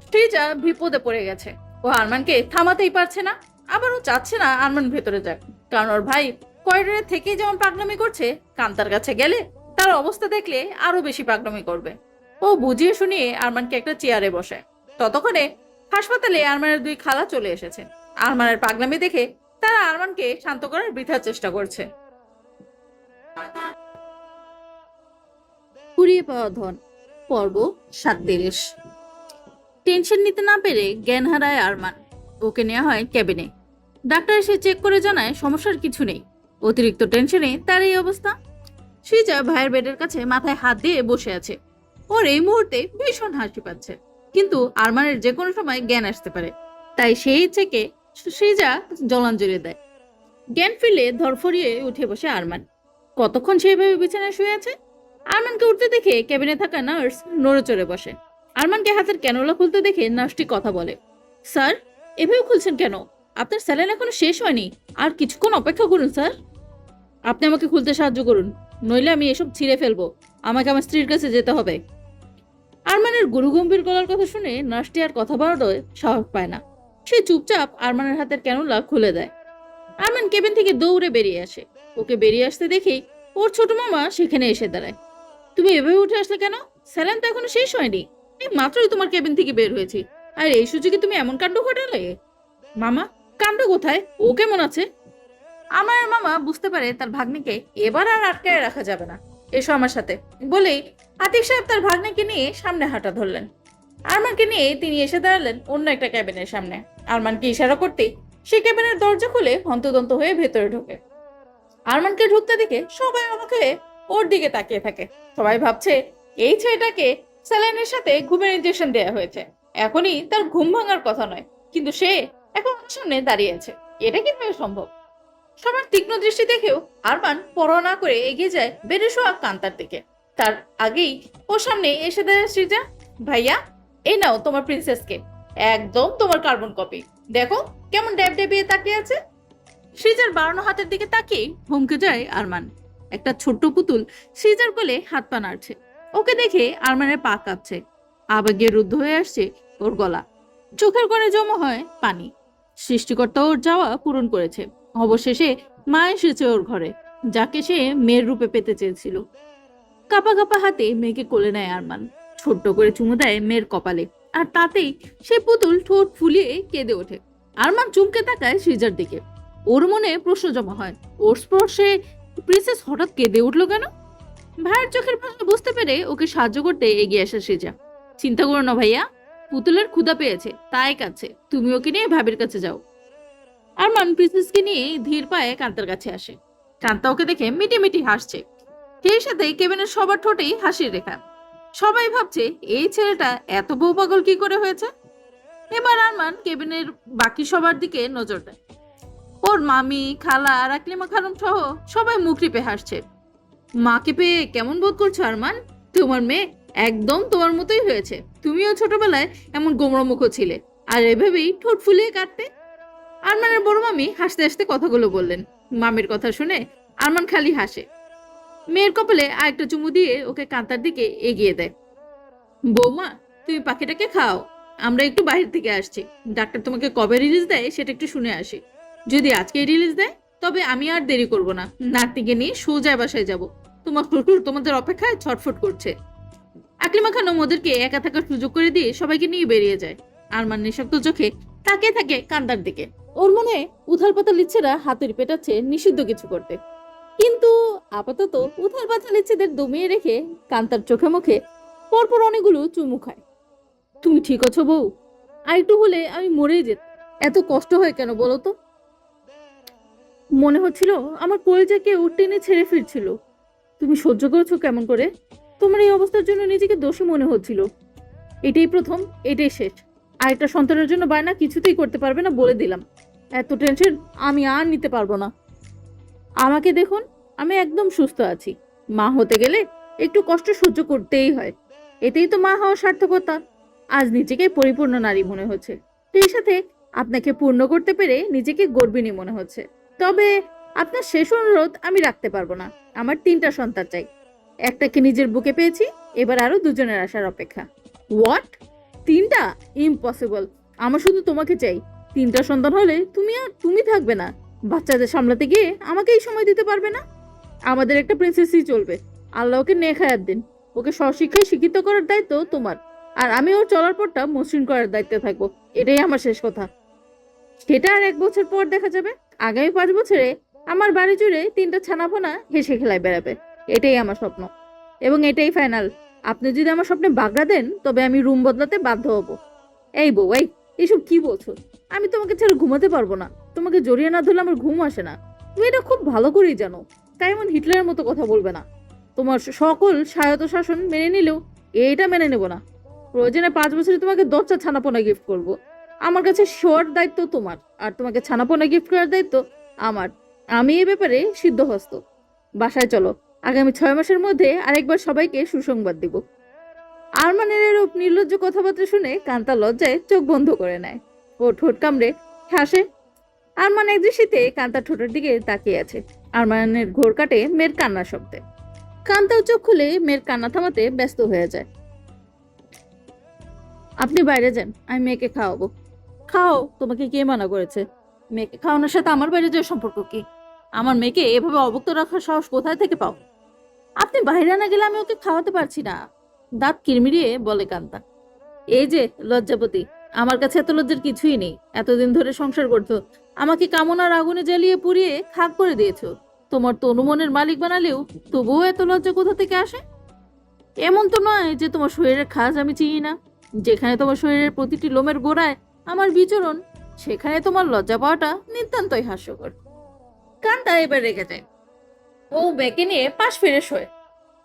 শ্রীজা বিপদে পড়ে গেছে। ও আরমানকে থামাতেই পারছে না, আবার ও চাচ্ছে না আরমান ভেতরে যাক। কারণ ওর ভাই করিডোরে থেকেই যেমন পাগলামি করছে, কান্তার কাছে গেলে তার অবস্থা দেখলে আরো বেশি পাগলামি করবে। ও বুঝিয়ে শুনিয়ে আরমানকে একটা চেয়ারে বসায়। ততক্ষণে হাসপাতালে আরমানের দুই খালা চলে এসেছে। আরমানের পাগলামি দেখে তারা আরমানকে শান্ত করার বৃথা চেষ্টা করছে। কুড়িয়ে পাওয়া ধন, পর্ব 37। টেনশন নিতে না পেরে জ্ঞান হারায় আরমান। ওকে নেওয়া হয় ক্যাবিনে। ডাক্তার এসে চেক করে জানায় সমস্যার কিছু নেই। অতিরিক্ত টেনশনে তার এই অবস্থা। শ্রীজা ভাইয়ের বেডের কাছে মাথায় হাত দিয়ে বসে আছে। ওর এই মুহূর্তে ভীষণ হাসি পাচ্ছে, কিন্তু আরমানের যে কোনো সময় জ্ঞান আসতে পারে, তাই সেই ইচ্ছেকে শ্রীজা জলাঞ্জলি দেয়। জ্ঞান ফিরলে ধরফরিয়ে উঠে বসে আরমান। কতক্ষণ সেইভাবে বিছানায় শুয়ে আছে। আরমানকে উঠতে দেখে ক্যাবিনে থাকা নার্স নড়ে চড়ে বসে। আরমানকে হাতের ক্যানোলা খুলতে দেখে নার্সটি কথা বলে, স্যার এভাবে খুলছেন কেন? আপনার স্যালাইন এখনো শেষ হয়নি, আর কিছুক্ষণ অপেক্ষা করুন স্যার। আপনি আমাকে খুলতে সাহায্য করুন, নইলে আমি এসব ছিঁড়ে ফেলবো। আমাকে আমার স্ত্রীর কাছে যেতে হবে। আরমানের গুরুগম্ভীর গলার কথা শুনে নার্সটি আর কথা বাড়ানোর সাহস পায় না। সে চুপচাপ আরমানের হাতের ক্যানোলা খুলে দেয়। আরমান কেবিন থেকে দৌড়ে বেরিয়ে আসে। ওকে বেরিয়ে আসতে দেখেই ওর ছোট মামা সেখানে এসে দাঁড়ায়। তুমি এভাবে উঠে আসলে কেন? স্যালাইন তো এখনো শেষ হয়নি। এই মাত্রই তোমার কেবিন থেকে বের হয়েছি, আর এই সুযোগে তুমি এমন কাণ্ড ঘটালে। মামা, কাণ্ড কোথায়? ও কেমন আছে? আমার মামা বুঝতে পারে তার ভাগ্নিকে এবার আর আটকায় রাখা যাবে না। এসো আমার সাথে বলেই আতিক সাহেব তার ভাগ্নিকে নিয়ে সামনে হাঁটা ধরলেন। আরমানকে নিয়ে তিনি এসে দাঁড়ালেন অন্য একটা ক্যাবিনের সামনে। আরমানকে ইশারা করতেই সে ক্যাবিনের দরজা খুলে হন্তদন্ত হয়ে ভেতরে ঢোকে। আরমানকে ঢুকতে দেখে সবাই অবাক হয়ে ওর দিকে তাকিয়ে থাকে। সবাই ভাবছে এই ছেলেটাকে স্যালাইনের সাথে ঘুমের ইনজেকশন দেওয়া হয়েছে, এখনই তার ঘুম ভাঙার কথা নয়, কিন্তু সে এখন ওর সামনে দাঁড়িয়ে আছে। এটা কিভাবে সম্ভব? সবার তীক্ষ্ণ দৃষ্টি দেখেও আরমান পরোয়া না করে এগিয়ে যায় বেডে শোয়া কান্তার দিকে। তার আগেই ওর সামনে এসে দেয় শ্রীজা। ভাইয়া, এই নাও তোমার প্রিন্সেসকে, একদম তোমার কার্বন কপি। দেখো কেমন ড্যাব ড্যাবিয়ে তাকিয়ে আছে। সৃজার বাড়ানো হাতের দিকে তাকিয়ে হুমকে যায় আরমান। একটা ছোট্ট পুতুল সৃজার কোলে হাত পা নাড়ছে। ওকে দেখে আরমানের পা কাঁপছে, আবেগে রুদ্ধ হয়ে আসছে ওর গলা, চোখের কোণে জমা হয় পানি। সৃষ্টিকর্তা ওর যাওয়া পূরণ করেছে। অবশেষে মা এসেছে ওর ঘরে, যাকে সে মেয়ের রূপে পেতে চেয়েছিল। কাপা কাপা হাতে মেয়েকে কোলে নেয় আরমান, ছোট্ট করে চুমু দেয় মেয়ের কপালে, আর তাতেই সে পুতুল ঠোঁট ফুলিয়ে কেঁদে ওঠে। আরমান চুমকে তাকায় সৃজার দিকে। ওর মনে প্রশ্ন জমা হয়, ওর স্পর্শে প্রিন্সেস হঠাৎ কেঁদে উঠলো কেন? ভাইয়ের চোখের ভাষা বুঝতে পেরে ওকে সাহায্য করতে এগিয়ে আসে সৃজা। চিন্তা করো না ভাইয়া, পুতুলের ক্ষুধা পেয়েছে তাই কাছে, তুমি ওকে নিয়ে ভাবির কাছে যাও। আরমান প্রিন্সেসকে নিয়ে ধীর পায়ে কান্তার কাছে আসে। কান্তা ওকে দেখে মিটি মিটি হাসছে। সেই সাথে কেবিনের সবার ঠোঁটেই হাসির রেখা। সবাই ভাবছে এই ছেলেটা এত বউ পাগল কি করে হয়েছে। এবার আরমান কেবিনের বাকি সবার দিকে নজর দেয়। ওর মামি, খালা আর আকলিমা খানম সহ সবাই মুখ টিপে হাসছে। মাকে পেয়ে কেমন বোধ করছো আরমান? তোমার মেয়ে একদম তোমার মতোই হয়েছে। তুমিও ছোটবেলায় এমন গোমড়া মুখ ছিলে, আর এভাবেই ঠোঁট ফুলিয়ে কাটতে। আরমানের বড় মামি হাসতে হাসতে কথাগুলো বললেন। মামির কথা শুনে আরমান খালি হাসে। মেয়ের কপালে আরেকটা চুমু দিয়ে ওকে কান্তার দিকে এগিয়ে দেয়। বৌমা, তুমি পাখিটাকে খাও, আমরা একটু বাইরে থেকে আসছি। ডাক্তার তোমাকে কবে রিলিজ দেয় সেটা একটু শুনে আসি। যদি আজকেই রিলিজ দেয় তবে আমি আর দেরি করব না, নাতনিকে নিয়ে সোজা বাসায় যাব। তোমার শ্বশুর তোমাদের অপেক্ষায় ছটফট করছে। আকলিমা খানম ওদেরকে একা থাকার সুযোগ করে দিয়ে সবাইকে নিয়ে বেরিয়ে যায়। আরমান নিঃশব্দ চোখে তাকিয়ে থাকে কান্তার দিকে। ওর মনে উথাল পাতাল ইচ্ছেরা হাতের পেটাচ্ছে নিষিদ্ধ কিছু করতে, কিন্তু আপাতত উথাল পাতাল ইচ্ছেদের দমিয়ে রেখে কান্তার চোখে মুখে পরপর অনেকগুলো চুমু খায়। তুমি ঠিক আছো বউ? আর একটু হলে আমি মরেই যেত। এত কষ্ট হয় কেন বলো তো? মনে হচ্ছিল আমার কলেজে কেউ টেনে ছেড়ে ফিরছিল। তুমি সহ্য করেছো কেমন করে? তোমার এই অবস্থার জন্য নিজেকে দোষী মনে হচ্ছিল। এটাই প্রথম, এটাই শেষ। আরেকটা সন্তানের জন্য বায়না কিছুতেই করতে পারবে না বলে দিলাম। এত টেনশন আমি আর নিতে পারবো না। আমাকে দেখুন, আমি একদম সুস্থ আছি। মা হতে গেলে একটু কষ্ট সহ্য করতেই হয়। এতেই তো মা হওয়ার সার্থকতা। আজ নিজেকে পরিপূর্ণ নারী মনে হচ্ছে। সেই সাথে আপনাকে পূর্ণ করতে পেরে নিজেকে গর্বিণী মনে হচ্ছে। তবে আপনার শেষ অনুরোধ আমি রাখতে পারবো না। আমার 3টা সন্তান চাই। একটাকে নিজের বুকে পেয়েছি, এবার আরো 2জনের আসার অপেক্ষা। হোয়াট? 3টা? ইম্পসিবল। আমার শুধু তোমাকে চাই। 3টা সন্তান হলে তুমি থাকবে না। বাচ্চাদের সামলাতে গিয়ে আমাকেই সময় দিতে পারবে না। আমাদের একটা প্রিন্সেসই চলবে। আল্লাহ ওকে নেখায়াত দিন। ওকে স্বশিক্ষায় শিক্ষিত করার দায়িত্ব তোমার, আর আমি ওর চলার পথটা মসৃণ করার দায়িত্বে থাকবো। এটাই আমার শেষ কথা। সেটা আর 1 বছর পর দেখা যাবে। আগামী 5 বছরে আমার বাড়ি জুড়ে 3টা ছানাপোনা হেসে খেলায় বেড়াবে। এটাই আমার স্বপ্ন, এবং এটাই ফাইনাল। আপনি যদি আমার স্বপ্নে বাগড়া দেন তবে আমি রুম বদলাতে বাধ্য হব। এই বউ, এসব কি বলছো? আমি তোমাকে ছেড়ে ঘুমাতে পারবো না। তোমাকে জড়িয়ে না ধরলে আমার ঘুম আসে না। তুমি এটা খুব ভালো করেই জানো। তাই এমন হিটলারের মতো কথা বলবে না। তোমার সকল স্বায়ত্ত শাসন মেনে নিলেও এইটা মেনে নেব না। প্রয়োজনে 5 বছরে তোমাকে 10টা ছানাপোনা গিফট করব। আমার কাছে শোয়ার দায়িত্ব তোমার, আর তোমাকে ছানাপোনা গিফট করার দায়িত্ব আমার। আমি এ ব্যাপারে সিদ্ধহস্ত। বাসায় চলো। আগামী 6 মাসের মধ্যে আরেকবার সবাইকে সুসংবাদ দিব। আরমানের এরূপ নির্লজ্জ কথাবার্তা শুনে কান্তা লজ্জায় চোখ বন্ধ করে নেয়। ও ঠোঁট কামড়ে হাসে। আরমান এক দৃষ্টিতে কান্তার ঠোঁটের দিকে তাকিয়ে আছে। আরমানের ঘোর কাটে মেয়ের কান্নার শব্দে। কান্তাও চোখ খুলে মেয়ের কান্না থামাতে ব্যস্ত হয়ে যায়। আপনি বাইরে যান, আমি মেয়েকে খাওয়াবো। খাও, তোমাকে কে মানা করেছে? মেয়েকে খাওয়ানোর সাথে আমার বাইরে যাওয়ার সম্পর্ক কি? আমার মেয়েকে এভাবে অবক্ত রাখার সাহস কোথায় থেকে পাও? আপনি বাইরে না গেলে আমি ওকে খাওয়াতে পারছি না, দাঁত কিরমিরিয়ে বলে কান্তা। এই যে লজ্জাপতি, আমার কাছে এত লজ্জার কিছুই নেই। এতদিন ধরে সংসার করতো, আমাকে কামনার আগুনে জ্বালিয়ে পুড়িয়ে খাক করে দিয়েছো। তোমার তো অনুমনের মালিক বানালেও তবুও এত লজ্জা কোথা থেকে আসে? এমন তো নয় যে তোমার শরীরের খাজ আমি চিনি না। যেখানে তোমার শরীরের প্রতিটি লোমের গোড়ায় আমার বিচরণ, সেখানে তোমার লজ্জা পাওয়াটা নিতান্তই হাস্যকর। কান্তা এবার রেগে যায়। ও বেঁকে নিয়ে পাশ ফিরে শোয়।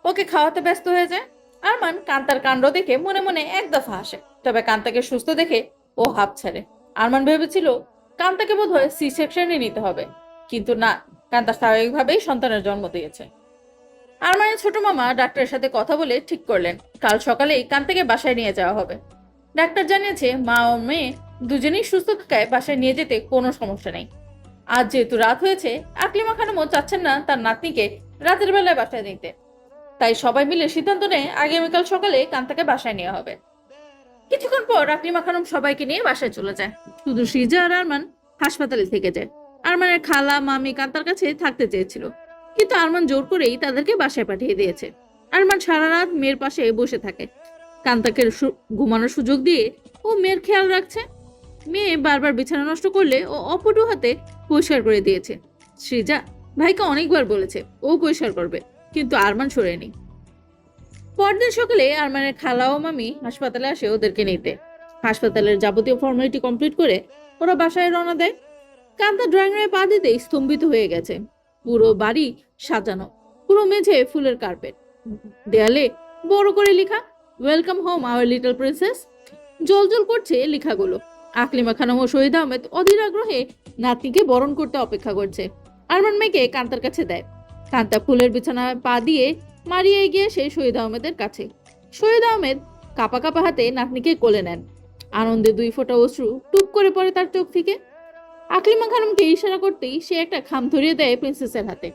ওকে খাওয়াতে ব্যস্ত হয়ে যায়। আরমান কান্তার কাণ্ড দেখে মনে মনে এক দফা হাসে। তবে কান্তাকে সুস্থ দেখে ও হাঁপ ছাড়ে। আরমান ভেবেছিল কান্তাকে বোধহয় সি সেকশনে নিতে হবে, কিন্তু না, কান্তা স্বাভাবিকভাবেই সন্তানের জন্ম দিয়েছে। আরমানের ছোট মামা ডাক্তারের সাথে কথা বলে ঠিক করলেন কাল সকালেই কান্তাকে বাসায় নিয়ে যাওয়া হবে। ডাক্তার জানিয়েছে মা ও মেয়ে দুজনেই সুস্থ থাকায় বাসায় নিয়ে যেতে কোনো সমস্যা নেই। আজ যেহেতু রাত হয়েছে, আকলিমা খানমও চাচ্ছেন না তার নাতনিকে রাতের বেলায় বাসায় নিতে। তাই সবাই মিলে সিদ্ধান্ত নেয় আগামীকাল সকালে কান্তাকে বাসায় নেওয়া হবে। কিছুক্ষণ পর আকলিমা খানম সবাইকে নিয়ে বাসায় চলে যায়। শুধু সৃজা আর আরমান হাসপাতালে থেকে যায়। আরমানের খালা মামি কান্তার কাছে থাকতে চেয়েছিল, কিন্তু আরমান জোর করেই তাদেরকে বাসায় পাঠিয়ে দিয়েছে। আরমান সারা রাত মেয়ের পাশে বসে থাকে। কান্তাকে ঘুমানোর সুযোগ দিয়ে ও মেয়ের খেয়াল রাখছে। মেয়ে বারবার বিছানা নষ্ট করলে ও অপটু হাতে পরিষ্কার করে দিয়েছে। সৃজা ভাইকে অনেকবার বলেছে ও পরিষ্কার করবে, কিন্তু আরমান সরেনি। পরদিন সকালে আরমানের খালা ও মামি হাসপাতালে আসে ওদেরকে নিতে। হাসপাতালের যাবতীয় ফর্মালিটি কমপ্লিট করে ওরা বাসায় রওনা দেয়। কান্তা ড্রয়িং রুমে পা দিতেই স্তম্ভিত হয়ে গেছে। পুরো বাড়ি সাজানো, পুরো মেঝে ফুলের কার্পেট, দেয়ালে বড় করে লেখা welcome home hour little princess. জল করছে লেখাগুলো। আকলিমা খানম ও শহীদ আহমেদ অধীর আগ্রহে নাতনিকে বরণ করতে অপেক্ষা করছে। আরমান মেয়েকে কান্তার কাছে দেয়। কান্তা ফুলের বিছানায় পা দিয়ে মারিয়ে গিয়ে সেই শহীদ আহমেদের কাছে। শহীদ আহমেদ কাপা কাপা হাতে নাতনিকে কোলে নেন। আনন্দে 2 ফোঁটা অশ্রু টুপ করে পড়ে তার চোখ থেকে। আকলিমা খানমকে ইশারা করতেই সে একটা খাম ধরিয়ে দেয় প্রিন্সেসের হাতে।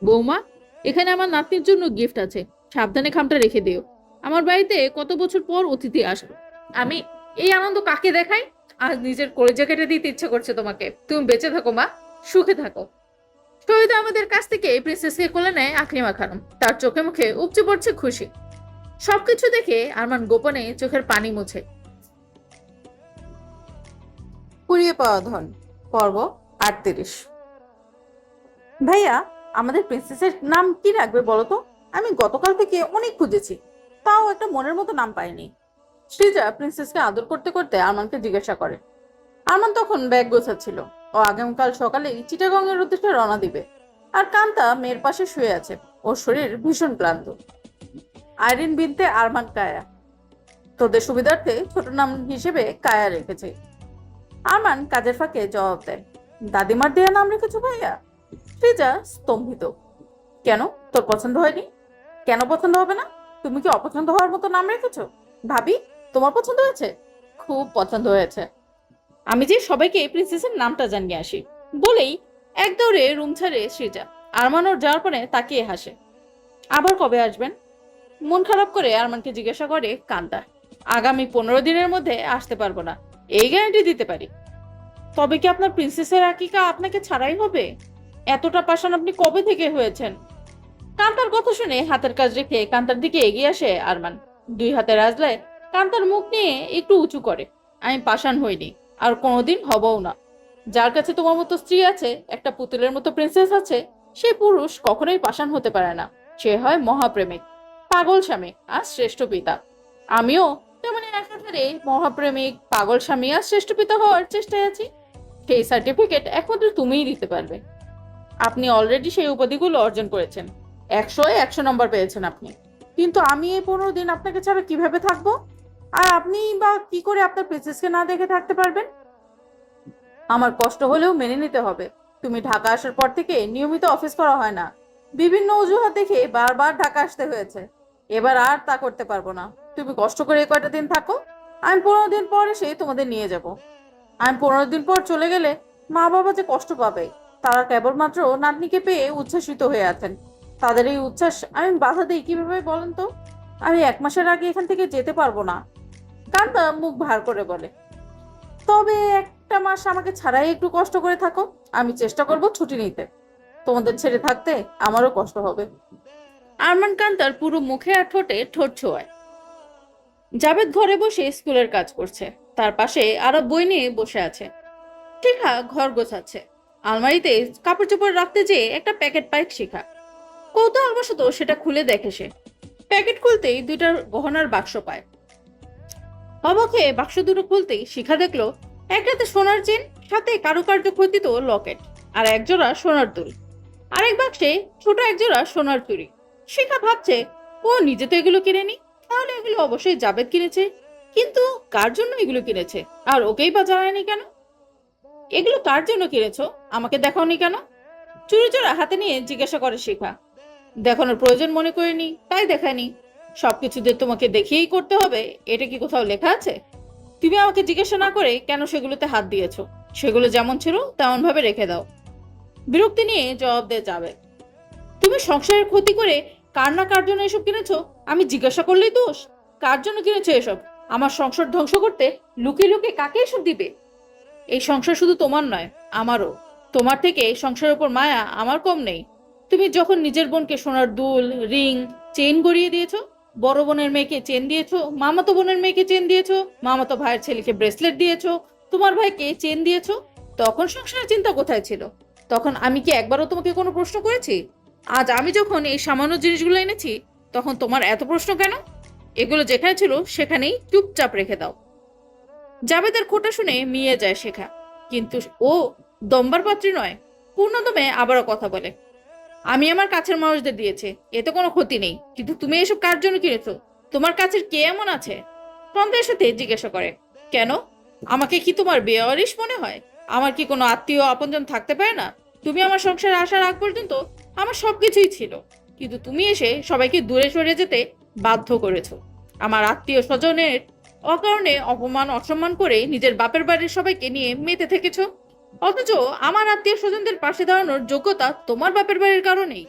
বৌমা, এখানে আমার নাতনির জন্য গিফট আছে, সাবধানে খামটা রেখে দিও। আমার বাড়িতে কত বছর পর অতিথি আসলো, আমি এই আনন্দ কাকে দেখাই? আজ নিজের কলেজা কেটে দিতে ইচ্ছে করছে তোমাকে। তুমি বেঁচে থাকো মা, সুখে থাকো। শহীদ আমাদের কাছ থেকে প্রিন্সেসকে কোলে নেয় আকলিমা খানম। তার চোখে মুখে উপচে পড়ছে খুশি। সবকিছু দেখে আরমান গোপনে চোখের পানি মুছে। কুড়িয়ে পাওয়া ধন, পর্ব 38। ভাইয়া, আমাদের প্রিন্সেসের নাম কি রাখবে বলো তো? আমি গতকাল থেকে অনেক খুঁজেছি, তাও একটা মনের মতো নাম পাইনি। সৃজা প্রিন্সেসকে আদর করতে করতে আরমানকে জিজ্ঞাসা করে। আরমান তখন ব্যাগ গোছাচ্ছিল। ও আগামীকাল সকালেই চিটাগং এর উদ্দেশ্যে রওনা দিবে। আর কান্তা মেয়ের পাশে শুয়ে আছে। ওর শরীর ভীষণ ক্লান্ত। আইরিন বিনতে আরমান কায়া, তোদের সুবিধার্থে ছোট নাম হিসেবে কায়া রেখেছে। আরমান কাজের ফাঁকে জবাব দেয়, দাদিমার দেয়া নাম রেখেছো ভাইয়া? সৃজা স্তম্ভিত। কেন, তোর পছন্দ হয়নি? কেন পছন্দ হবে না? তুমি কি অপছন্দ হওয়ার মতো নাম রেখেছো? ভাবি, তোমার পছন্দ হয়েছে? খুব পছন্দ হয়েছে। আমি যে সবাইকে প্রিন্সেসের নামটা জানিয়ে আসি বলেই এক দৌড়ে রুম ছাড়ে সৃজা। আরমান ওর যাওয়ার পরে তাকিয়ে হাসে। আবার কবে আসবেন? মন খারাপ করে আরমানকে জিজ্ঞাসা করে কান্তা। আগামী 15 দিনের মধ্যে আসতে পারবো না, এই গ্যারান্টি দিতে পারি। তবে কি আপনার প্রিন্সেসের আকিকা আপনাকে ছাড়াই হবে? এতটা পাষাণ আপনি কবে থেকে হয়েছেন? কান্তার কথা শুনে হাতের কাজ রেখে কান্তার দিকে এগিয়ে আসে আরমান। 2 হাতে রাজলায় কান্তার মুখ নিয়ে একটু উঁচু করে। আমি পাষাণ হইনি, আর কোনোদিন হবও না। যার কাছে তোমার মতো স্ত্রী আছে, একটা পুতুলের মতো প্রিন্সেস আছে, সে পুরুষ কখনোই পাষাণ হতে পারে না। সে হয় মহাপ্রেমিক, পাগল স্বামী আর শ্রেষ্ঠ পিতা। আমিও তেমনি একাধারে মহাপ্রেমিক, পাগল স্বামী আর শ্রেষ্ঠ পিতা হওয়ার চেষ্টায় আছি। সেই সার্টিফিকেট একমাত্র তুমিই দিতে পারবে। আপনি অলরেডি সেই উপাধিগুলো অর্জন করেছেন। 100-100 নম্বর পেয়েছেন আপনি। কিন্তু আমি এই 15 দিন আপনাকে ছাড়া কিভাবে থাকবো? আর আপনি বা কি করে আপনার প্রিন্সেসকে না দেখে থাকতে পারবেন? আমার কষ্ট হলেও মেনে নিতে হবে। তুমি ঢাকা আসার পর থেকে নিয়মিত অফিস করা হয় না। বিভিন্ন অজুহাত দেখে বারবার ঢাকা আসতে হয়েছে। এবার আর তা করতে পারবো না। তুমি কষ্ট করে কয়টা দিন থাকো, আমি 15 দিন পর এসে তোমাদের নিয়ে যাব। আমি 15 দিন পর চলে গেলে মা বাবা যে কষ্ট পাবে। তারা কেবলমাত্র নাতনিকে পেয়ে উচ্ছ্বাসিত হয়ে আছেন। তাদের এই উচ্ছ্বাস আমি বাধা দিই কিভাবে বলেন তো? আমি 1 মাসের আগে এখান থেকে যেতে পারবো না। কান্তা মুখ ভার করে বলে, তবে একটা মাস আমাকে ছাড়াই একটু কষ্ট করে থাকো। আমি চেষ্টা করব ছুটি নিতে। তোমাদের ছেড়ে থাকতে আমারও কষ্ট হবে। আরমান কান্তার পুরো মুখে আর ঠোঁটে ঠোঁট ছোঁয়ায়। জাবেদ ঘরে বসে স্কুলের কাজ করছে। তার পাশে আরো বই নিয়ে বসে আছে। শিখা ঘর গোছাচ্ছে। আলমারিতে কাপড় চোপড় রাখতে যেয়ে একটা প্যাকেট পায় শিখা। কৌতূহলবশত সেটা খুলে দেখে সে। প্যাকেট খুলতেই 2টা গহনার বাক্স পায়। অবাক হয়ে বাক্স দুটো খুলতেই শিখা দেখলো একটাতে সোনার চেন, সাথে কারুকার্য খচিত লকেট, আর একজোড়া সোনার দুল। আরেক বাক্সে ছোট একজোড়া সোনার চুড়ি। শিখা ভাবছে, ও নিজে তো এগুলো কিনেনি, তাহলে এগুলো অবশ্যই জাবেদ কিনেছে। কিন্তু কার জন্য এগুলো কিনেছে, আর ওকেই বা জানায়নি কেন? এগুলো কার জন্য কিনেছো, আমাকে দেখাওনি কেন? চুরি চোরা হাতে নিয়ে জিজ্ঞাসা করে শিখা। দেখানোর প্রয়োজন মনে করিনি, তাই দেখায়নি। সবকিছু যে তোমাকে দেখিয়েই করতে হবে, এটা কি কোথাও লেখা আছে? তুমি আমাকে জিজ্ঞাসা না করে কেন সেগুলোতে হাত দিয়েছো? সেগুলো যেমন ছিল তেমন ভাবে রেখে দাও। বিরক্তি নিয়ে জবাব দিয়ে যাবে। তুমি সংসারের ক্ষতি করে কার না কার জন্য এসব কিনেছো? আমি জিজ্ঞাসা করলেই দোষ? কার জন্য কিনেছো এসব? আমার সংসার ধ্বংস করতে লুকিয়ে লুকিয়ে কাকে এসব দিবে? এই সংসার শুধু তোমার নয়, আমারও। তোমার থেকে এই সংসারের উপর মায়া আমার কম নেই। তুমি যখন নিজের বোনকে সোনার দুল, রিং, চেইন গড়িয়ে দিয়েছো, বড় বোনের মেয়েকে চেন দিয়েছো, মামাতো বোনের মেয়েকে চেন দিয়েছো, মামাতো ভাইয়ের ছেলেকে ব্রেসলেট দিয়েছো, তোমার ভাইকে চেন দিয়েছো, তখন সংসারের চিন্তা কোথায় ছিল? তখন আমি কি একবারও তোমাকে কোনো প্রশ্ন করেছি? আজ আমি যখন এই সামান্য জিনিসগুলো এনেছি, তখন তোমার এত প্রশ্ন কেন? এগুলো যেখানে ছিল সেখানেই চুপচাপ রেখে দাও। জাবেদের খোঁটা শুনে মিয়ে যায় শেখা, কিন্তু ও দম্বার পাত্রী নয়। পূর্ণদমে আবারও কথা বলে, আমি আমার কাছের মানুষদের দিয়েছি, এতে কোনো ক্ষতি নেই, কিন্তু তুমি এসব কার জন্য কিনেছো? তোমার কাছের কে এমন আছে? সন্দেহের সাথে জিজ্ঞাসা করে, কেন? আমাকে কি তোমার বেওয়ারিশ মনে হয়? আমার কি কোনো আত্মীয় আপনজন থাকতে পারে না? তুমি আমার সংসারে আসার আগ পর্যন্ত আমার সবকিছুই ছিল, কিন্তু তুমি এসে সবাইকে দূরে সরে যেতে বাধ্য করেছো। আমার আত্মীয় স্বজনের অকারণে অপমান অসম্মান করে নিজের বাপের বাড়ির সবাইকে নিয়ে মেতে থেকেছো, অথচ আমার আত্মীয় স্বজনদের পাশে দাঁড়ানোর যোগ্যতা তোমার বাপের বাড়ির কারণেই।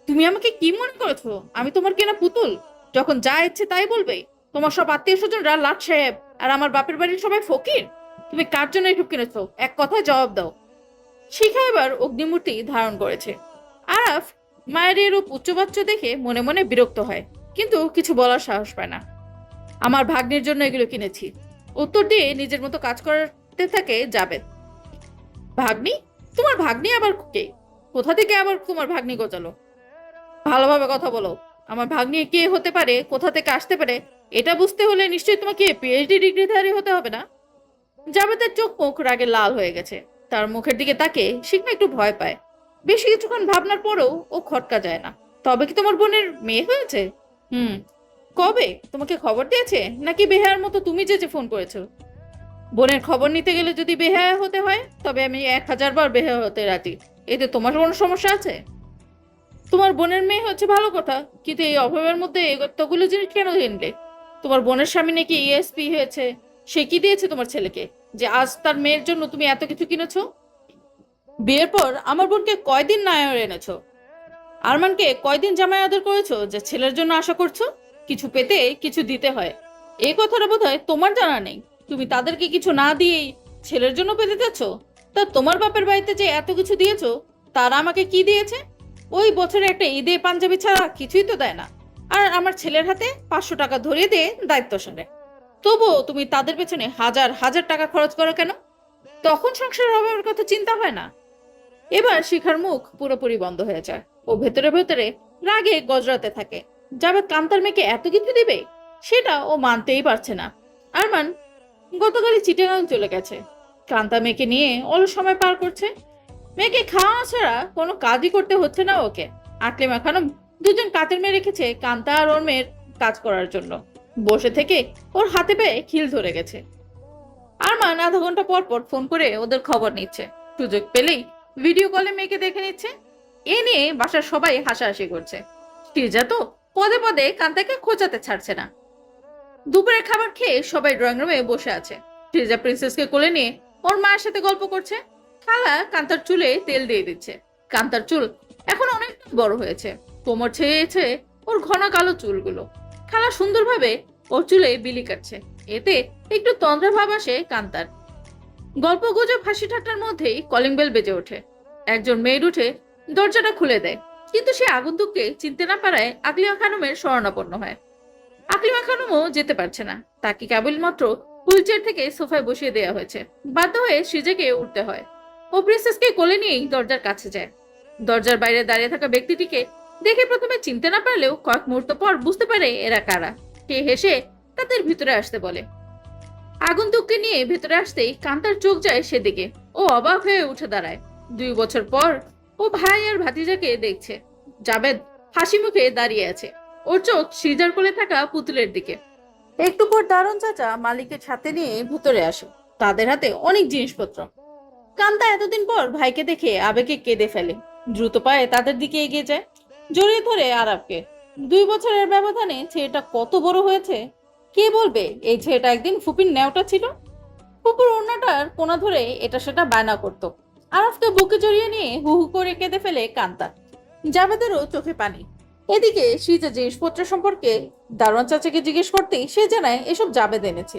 তুমি আমাকে কি মনে করেছো? আমি তোমার কেনা পুতুল, যখন যা ইচ্ছে তাই বলবে? তোমার সব আত্মীয় স্বজনরা লাট সাহেব, আর আমার বাপের বাড়ির সবাই ফকির। তুমি কার জন্য এসব কিনেছো? এক কথায় জবাব দাও। শিখা এবার অগ্নিমূর্তি ধারণ করেছে। আরাফ মায়ের এরূপ উচ্চবাচ্য দেখে মনে মনে বিরক্ত হয়, কিন্তু কিছু বলার সাহস পায় না। আমার ভাগ্নির জন্য এগুলো কিনেছি, উত্তর দিয়ে নিজের মতো কাজ করতে থাকে জাবেদ। ভাগ্নি? তোমার ভাগ্নি আবার কে? কোথা থেকে আবার তোমার ভাগ্নি গোচালো? ভালোভাবে কথা বলো। আমার ভাগ্নি কে হতে পারে, কোথা থেকে আসতে পারে, এটা বুঝতে হলে নিশ্চয়ই তোমাকে পিএইচডি ডিগ্রিধারী হতে হবে না? জাবেদের চোখ মুখ রাগে লাল হয়ে গেছে। তার মুখের দিকে তাকে শিখা একটু ভয় পায়। বেশ কিছুক্ষণ ভাবনার পরেও ও খটকা যায় না। তবে কি তোমার বোনের মেয়ে হয়েছে? হুম। কবে? তোমাকে খবর দিয়েছে, নাকি বেহায়ার মতো তুমি যে ফোন করেছো? বোনের খবর নিতে গেলে যদি বেহায়া হতে হয়, তবে আমি 1000 বার বেহায়া হতে রাজি। এতে তোমার কোনো সমস্যা আছে? তোমার বোনের মেয়ে হচ্ছে ভালো কথা, কিন্তু এই অভাবের মধ্যে এতগুলো জিনিস কেন কিনলে? তোমার বোনের স্বামী নাকি ইএসপি হয়েছে, সে কি দিয়েছে তোমার ছেলেকে যে আজ তার মেয়ের জন্য তুমি এত কিছু কিনেছো? বিয়ের পর আমার বোনকে কয়দিন নায়র এনেছো? আরমানকে কয়দিন জামাই আদর করেছো যে ছেলের জন্য আশা করছো? কিছু পেতে কিছু দিতে হয়, এই কথাটা বোধহয় তোমার জানা নেই। তুমি তাদেরকে কিছু না দিয়েই ছেলের জন্য পেতে যাচ্ছ। তা তোমার বাপের বাড়িতে যে এত কিছু দিয়েছো, তারা আমাকে কি দিয়েছে? ওই বছরে একটা ঈদে পাঞ্জাবি ছাড়া কিছুই তো দেয় না। আর আমার ছেলের হাতে 500 টাকা ধরিয়ে দিয়ে দায়িত্ব সারে। তবুও তুমি তাদের পেছনে হাজার হাজার টাকা খরচ করো কেন? তখন সংসারের অভাবের কথা চিন্তা হয় না? এবার শিখার মুখ পুরোপুরি বন্ধ হয়ে যায়। ও ভেতরে ভেতরে রাগে গজরাতে থাকে। জাবেদ কান্তার মেয়েকে এত কিছু দিবে, সেটা ও মানতেই পারছে না। আরমান গতকালই চিটাগাং চলে গেছে। কান্তা মেয়েকে নিয়ে অলস সময় পার করছে। মেয়েকে খাওয়া ছাড়া কোনো কাজই করতে হচ্ছে না ওকে। আকলিমা খানম দুজন কাতের মেয়ে রেখেছে কান্তা আর ওর মেয়ের কাজ করার জন্য। বসে থেকে ওর হাতে পায়ে খিল ধরে গেছে। আরমান আধা ঘন্টা পর পর ফোন করে ওদের খবর নিচ্ছে। সুযোগ পেলেই ভিডিও কলে মেয়েকে দেখে নিচ্ছে। এ নিয়ে বাসার সবাই হাসাহাসি করছে। শ্রীজা তো পদে পদে কান্তাকে খোঁচাতে ছাড়ছে না। দুপুরের খাবার খেয়ে সবাই ড্রয়িং রুমে বসে আছে। শ্রীজা প্রিন্সেসকে কোলে নিয়ে ওর মায়ের সাথে গল্প করছে। খালা কান্তার চুলে তেল দিয়ে দিচ্ছে। কান্তার চুল এখন অনেক বড় হয়েছে, কোমর ছেয়েছে ওর ঘন কালো চুলগুলো। খালা সুন্দরভাবে ওর চুলে বিলি কাটছে, এতে একটু তন্দ্রা ভাব আসে কান্তার। গল্প গুজব হাসি ঠাট্টার মধ্যেই কলিং বেল বেজে ওঠে। একজন মেয়েড উঠে দরজাটা খুলে দেয়, কিন্তু সে আগন্তুককে চিনতে না পারায় আকলিমা খানমের শরণাপন্ন হয়। আকলিমা খানমও যেতে পারছে না, তাকে কেবলমাত্র হুইলচেয়ার থেকে সোফায় বসিয়ে দেওয়া হয়েছে। বাধ্য হয়ে সিজেকে উঠতে হয়। ও প্রিন্সেসকে কোলে নিয়েই দরজার কাছে যায়। দরজার বাইরে দাঁড়িয়ে থাকা ব্যক্তিটিকে দেখে প্রথমে চিনতে না পারলেও কয়েক মুহূর্ত পর বুঝতে পারে এরা কারা। সে হেসে তাদের ভিতরে আসতে বলে। আগন্তুককে নিয়ে ভেতরে আসতেই কান্তার চোখ যায় সেদিকে। ও অবাক হয়ে উঠে দাঁড়ায়। 2 বছর পর ও ভাই আর ভাতিজাকে দেখছে। জাবেদ হাসি মুখে দাঁড়িয়ে আছে, ওর চোখ সিজার কোলে থাকা পুতুলের দিকে। একটু পর দারুণ চাচা মালিকের সাথে নিয়ে ভেতরে আসে। তাদের হাতে অনেক জিনিসপত্র। কান্তা এতদিন পর ভাইকে দেখে আবেগে কেঁদে ফেলে। দ্রুত পায়ে তাদের দিকে এগিয়ে যায়, জড়িয়ে ধরে আরাবকে। 2 বছরের ব্যবধানে ছেলেটা কত বড় হয়েছে। কে বলবে এই ছেলেটা একদিন ফুপির ন্যাওটা ছিল? ফুপুর ওড়নাটার কোনা ধরে এটা সেটা বায়না করতো। আরাফকে বুকে জড়িয়ে নিয়ে হু হু করে কেঁদে ফেলে কান্তা। জাবেদেরও চোখে পানি। এদিকে সৃজা জিনিসপত্র সম্পর্কে দারোয়ান চাচাকে জিজ্ঞেস করতেই সে জানায় এসব জাবেদ এনেছে।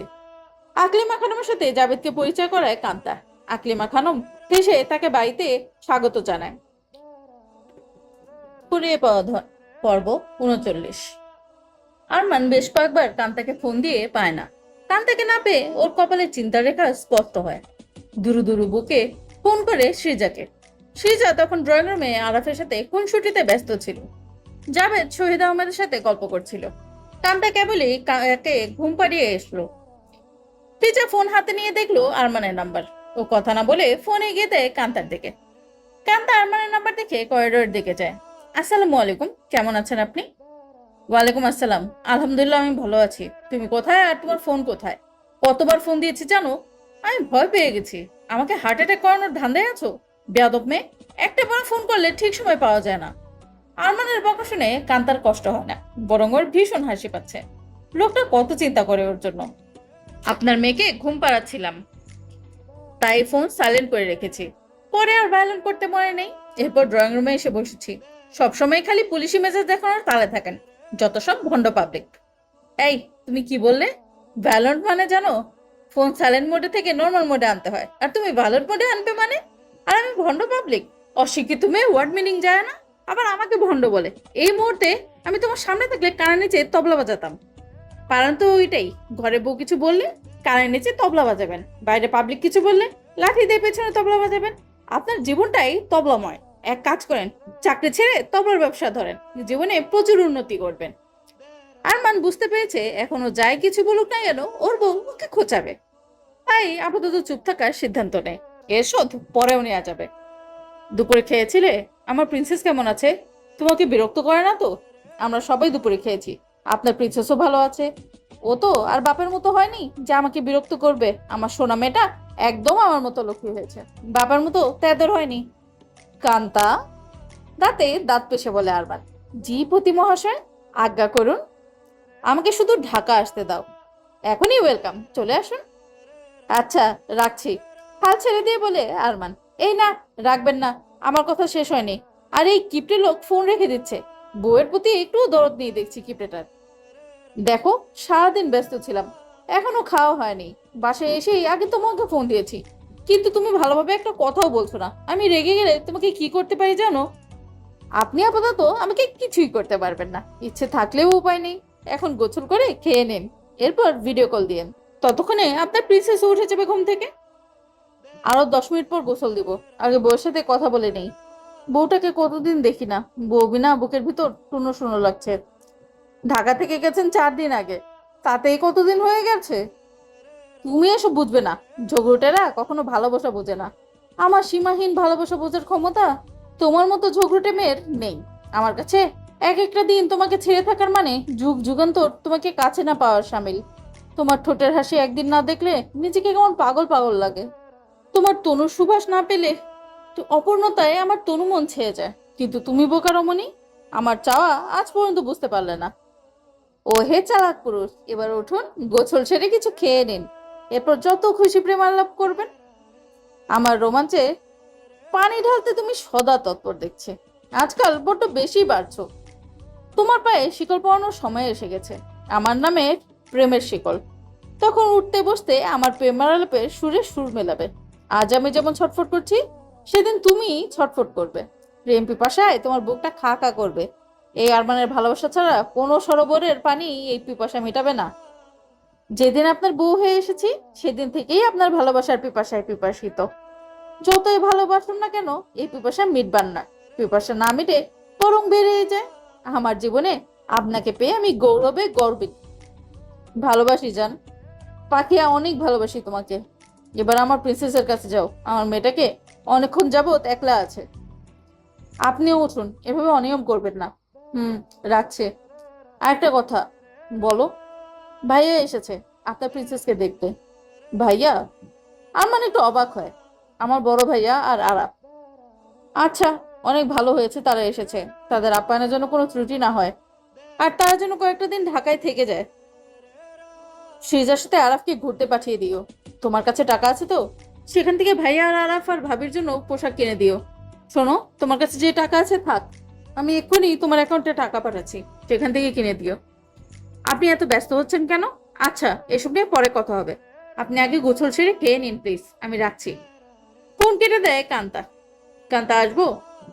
আকলিমা খানমের সাথে জাবেদকে পরিচয় করায় কান্তা। আকলিমা খানম হেসে তাকে বাড়িতে স্বাগত জানায়। কুড়িয়ে পাওয়া পর্ব 39। আরমান বেশ কয়েকবার কান্তাকে ফোন দিয়ে পায় না। কান্তাকে না পেয়ে ওর কপালে চিন্তার রেখা স্পষ্ট হয়। দুরু দুরু বুকে ফোন করে সৃজাকে। সৃজা তখন ড্রয়িং রুমে আরাফের সাথে খুনসুটিতে ব্যস্ত ছিল। জাভেদ শহীদ আহমেদের সাথে গল্প করছিল। কান্তা কেবলই একে ঘুম পাড়িয়ে এসলো। সৃজা ফোন হাতে নিয়ে দেখলো আরমানের নাম্বার। ও কথা না বলে ফোন এগিয়ে দেয় কান্তার দিকে। কান্তা আরমানের নাম্বার দেখে করিডোরের দিকে যায়। আসসালামু আলাইকুম, কেমন আছেন আপনি? ওয়ালাইকুম আসসালাম, আলহামদুলিল্লাহ আমি ভালো আছি। তুমি কোথায় আর তোমার ফোন কোথায়? কতবার ফোন দিয়েছি জানো? আমি ভয় পেয়ে গেছি। আমাকে হার্ট অ্যাটাক করানোর ধান্দায় আছো? বেয়াদব মেয়ে, একটা বার ফোন করলে ঠিক সময় পাওয়া যায় না। আরমানের বকা শুনে কান্তার কষ্ট হয় না, বরং ওর ভীষণ হাসি পাচ্ছে। লোকটা কত চিন্তা করে ওর জন্য। আপনার মেয়েকে ঘুম পাড়াচ্ছিলাম, তাই ফোন সাইলেন্ট করে রেখেছি। পরে আর ভায়োলেন্ট করতে মনে নেই। এরপর ড্রয়িং রুমে এসে বসেছি। সবসময় খালি পুলিশি মেজাজ দেখানোর তালে থাকেন, যত সব ভণ্ড পাবলিক। এই, তুমি কি বললে? ভায়োলেন্ট মানে জানো? ফোন সাইলেন্ট মোডে থেকে নর্মাল মোডে আনতে হয়, আর তুমি ভায়োলেন্ট মোডে আনবে মানে? আর আমি ভণ্ড পাবলিক? অশিক্ষিত মেয়ে, ওয়ার্ড মিনিং যায় না, আবার আমাকে ভণ্ড বলে। এই মুহূর্তে আমি তোমার সামনে থাকলে কানের নিচে তবলা বাজাতাম। পারেন তো ওইটাই, ঘরে বউ কিছু বললে কানের নিচে তবলা বাজাবেন, বাইরে পাবলিক কিছু বললে লাঠি দিয়ে পেছনে তবলা বাজাবেন। আপনার জীবনটাই তবলাময়। এক কাজ করেন, চাকরি ছেড়ে তবলার ব্যবসা ধরেন, জীবনে প্রচুর উন্নতি করবেন। আরমান বুঝতে পেরেছে এখনো যাই কিছু বলুক না কেন ওর বউ ওকে খোঁচাবে, তাই আপাতত চুপ থাকার সিদ্ধান্ত নেয়। এর শোধ পরেও নেওয়া যাবে। দুপুরে খেয়েছিলে? আমার প্রিন্সেস কেমন আছে? তোমাকে বিরক্ত করে না তো? আমরা সবাই দুপুরে খেয়েছি। আপনার প্রিন্সেসও ভালো আছে। ও তো আর বাপের মতো হয়নি যে আমাকে বিরক্ত করবে। আমার সোনা মেয়েটা একদম আমার মতো লক্ষ্মী হয়েছে, বাবার মতো তেদর হয়নি। কান্তা দাঁতে দাঁত পেশে বলে আরমান। জি পতি মহাশয়, আজ্ঞা করুন। আমাকে শুধু ঢাকা আসতে দাও, এখনই ওয়েলকাম, চলে আসুন। আচ্ছা, রাখছি, হাল ছেড়ে দিয়ে বলে আরমান। এই না, রাখবেন না, আমার কথা শেষ হয়নি। আর এই কিপটে লোক ফোন রেখে দিচ্ছে। বউয়ের প্রতি একটু দরদ নিয়ে দেখছি কিপটেটার। দেখো, সারাদিন ব্যস্ত ছিলাম, এখনো খাওয়া হয়নি। বাসায় এসেই আগে তোমাকে ফোন দিয়েছি, কিন্তু তুমি ভালোভাবে একটা কথাও বলছো না। আমি রেগে গেলে তোমাকে কি করতে পারি জানো? আপনি আপাতত আমাকে কিছুই করতে পারবেন না, ইচ্ছে থাকলেও উপায় নেই। এখন গোসল করে খেয়ে নিন, এরপর ভিডিও কল দিয়েন। ততক্ষণে আপনার প্রিন্সেস উঠে যাবে ঘুম থেকে। আরো 10 মিনিট পর গোসল দিব, আগে বউয়ের সাথে কথা বলে নেই। বউটাকে কতদিন দেখি না, বউ বিনা বুকের ভিতর শূন্য শূন্য লাগছে। ঢাকা থেকে গেছেন 4 দিন আগে, তাতেই কতদিন হয়ে গেছে। তুমি এসব বুঝবে না, ঝগড়ুটেরা কখনো ভালোবাসা বোঝে না। আমার সীমাহীন ভালোবাসা বোঝার ক্ষমতা তোমার মতো ঝগড়ুটে মেয়ের নেই। আমার কাছে এক একটা দিন তোমাকে ছেড়ে থাকার মানে যুগ যুগান্তর তোমাকে কাছে না পাওয়ার শামিল। তোমার ঠোঁটের হাসি একদিন না দেখলে নিজেকে কেমন পাগল পাগল লাগে। তোমার তনুর সুবাস না পেলে তো অপূর্ণতায় আমার তনু মন ছেয়ে যায়। কিন্তু তুমি বোকা রমণী, আমার চাওয়া আজ পর্যন্ত বুঝতে পারলে না। ও হে চালাক পুরুষ, এবার উঠুন, গোছল সেরে কিছু খেয়ে নিন, এরপর যত খুশি প্রেম আলাপ করবেন। আমার রোমাঞ্চে পানি ঢালতে তুমি সদা তৎপর দেখছে। আজকাল বড্ড বেশি বাড়ছো। তোমার পায়ে শিকল পরানোর সময় এসে গেছে, আমার নামে প্রেমের শিকল। তখন উঠতে বসতে আমার প্রেমের আলাপের সুরে সুর মেলাবে। আজ আমি যেমন ছটফট করছি, সেদিন তুমি ছটফট করবে। প্রেম পিপাসায় তোমার বুকটা খা খা করবে। এই আরমানের ভালোবাসা ছাড়া কোনো সরোবরের পানি এই পিপাসা মেটাবে না। যেদিন আপনার বউ হয়ে এসেছি, সেদিন থেকেই আপনার ভালোবাসার পিপাসায় পিপাসিত। যতই ভালোবাসুন না কেন, এই পিপাসা মিটবার না। পিপাসা না মিটে বরং বেড়ে যায়। আমার জীবনে আপনাকে পেয়ে আমি গৌরবে গর্বিত। ভালোবাসি জান, পাখিয়া, অনেক ভালোবাসি তোমাকে। এবার আমার প্রিন্সেসের কাছে যাও, আমার মেয়েটাকে অনেকক্ষণ যাবত একলা আছে। আপনিও উঠুন, এভাবে অনিয়ম করবেন না। রাখছে। আরেকটা কথা। বলো। ভাইয়া এসেছে আপনার প্রিন্সেসকে দেখতে। ভাইয়া? আমার একটু অবাক হয়। আমার বড় ভাইয়া আর আরাপ। আচ্ছা, অনেক ভালো হয়েছে তারা এসেছে। তাদের আপ্যায়নের জন্য কোনো ত্রুটি না হয়, আর তারা যেন কয়েকটা দিন ঢাকায় থেকে যায়। সৃজার সাথে আরাফকে ঘুরতে পাঠিয়ে দিও। তোমার কাছে টাকা আছে তো? সেখান থেকে ভাইয়া আর আরাফ আর ভাবির জন্য পোশাক কিনে দিও। শোনো, তোমার কাছে যে টাকা আছে থাক, আমি এক্ষুনি তোমার অ্যাকাউন্টে টাকা পাঠাচ্ছি, সেখান থেকে কিনে দিও। আপনি এত ব্যস্ত হচ্ছেন কেন? আচ্ছা, এসব নিয়ে পরে কথা হবে। আপনি আগে গোসল সেরে খেয়ে নিন প্লিজ, আমি রাখছি। ফোন কেটে দেয় কান্তা। কান্তা, আসবো?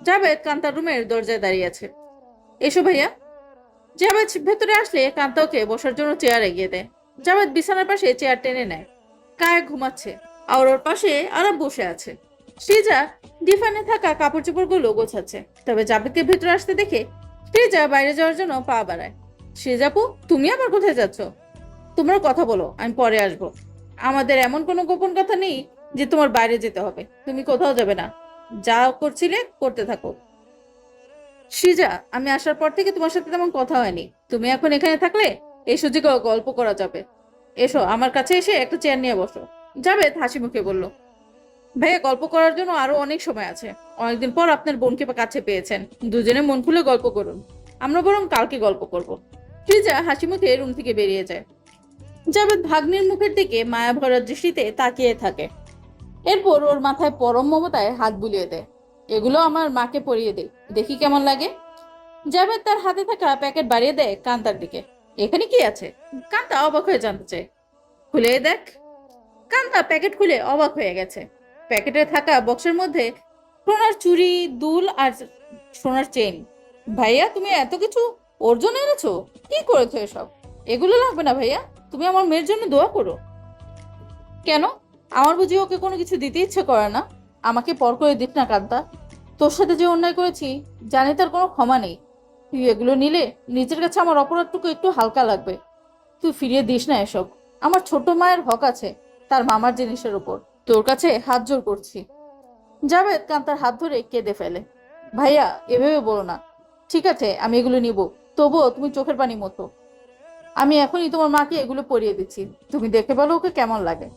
জাভেদ কান্তার রুমের দরজায় দাঁড়িয়ে আছে। এসো ভাইয়া। জাভেদ ভেতরে আসলে কান্তা ওকে বসার জন্য চেয়ার এগিয়ে দেয়। জাভেদ বিছানার পাশে চেয়ার টেনে নেয়। কায়া ঘুমাচ্ছে আর ওর পাশে আরাম বসে আছে। শ্রীজা ডিফানে থাকা কাপড় চোপড় গুলো গোছাচ্ছে। তবে জাভেদকে ভেতরে আসতে দেখে শ্রীজা বাইরে যাওয়ার জন্য পা বাড়ায়। শ্রীজাপু, তুমি আবার কোথায় যাচ্ছ? তোমরা কথা বলো, আমি পরে আসবো। আমাদের এমন কোনো গোপন কথা নেই যে তোমার বাইরে যেতে হবে। তুমি কোথাও যাবে না, যা করছিলে করতে থাকো। সৃজা, আমি আসার পর থেকে তোমার সাথে তেমন কথা হয়নি। তুমি এখন এখানে থাকলে এই সুযোগে গল্প করা যাবে। এসো, আমার কাছে এসে একটা চেয়ার নিয়ে বসো। জাভেদ হাসি মুখে বলল, ভাইয়া, গল্প করার জন্য আরো অনেক সময় আছে। অনেকদিন পর আপনার বোনকে কাছে পেয়েছেন, দুজনে মন খুলে গল্প করুন। আমরা বরং কালকে গল্প করব। সৃজা হাসি মুখে রুম থেকে বেরিয়ে যায়। জাভেদ ভাগ্নির মুখের দিকে মায়া ভরা দৃষ্টিতে তাকিয়ে থাকে। এরপর ওর মাথায় পরম মমতায় হাত বুলিয়ে দেয়। এগুলো আমার মাকে পরিয়ে দে, দেখি কেমন লাগে। জাভেদ তার হাতে থাকা প্যাকেট বাড়িয়ে দেয় কান্তার দিকে। এখানে কি আছে? কান্তা অবাক হয়ে জানতে চায়। খুলে দেখ। কান্তা প্যাকেট খুলে অবাক হয়ে গেছে। প্যাকেটে থাকা বক্সের মধ্যে সোনার চুড়ি, দুল আর সোনার চেইন। ভাইয়া, তুমি এত কিছু ওর জন্য এনেছো? কি করেছো এসব? এগুলো লাগবে না ভাইয়া, তুমি আমার মেয়ের জন্য দোয়া করো। কেন? আমার বুঝি ওকে কোনো কিছু দিতে ইচ্ছে করে না? আমাকে পর করে দিস না কান্তা। তোর সাথে যে অন্যায় করেছি জানি তার কোনো ক্ষমা নেই। তুই এগুলো নিলে নিজের কাছে আমার অপরাধটুকু একটু হালকা লাগবে। তুই ফিরিয়ে দিস না এসব। আমার ছোট মায়ের হক আছে তার মামার জিনিসের উপর। তোর কাছে হাত জোর করছি। জাভেদ কান্তার হাত ধরে কেঁদে ফেলে। ভাইয়া, এভাবে বলো না। ঠিক আছে, আমি এগুলো নিব, তবুও তুমি চোখের পানি মতো। আমি এখনই তোমার মাকে এগুলো পরিয়ে দিচ্ছি, তুমি দেখে বলো ওকে কেমন লাগে।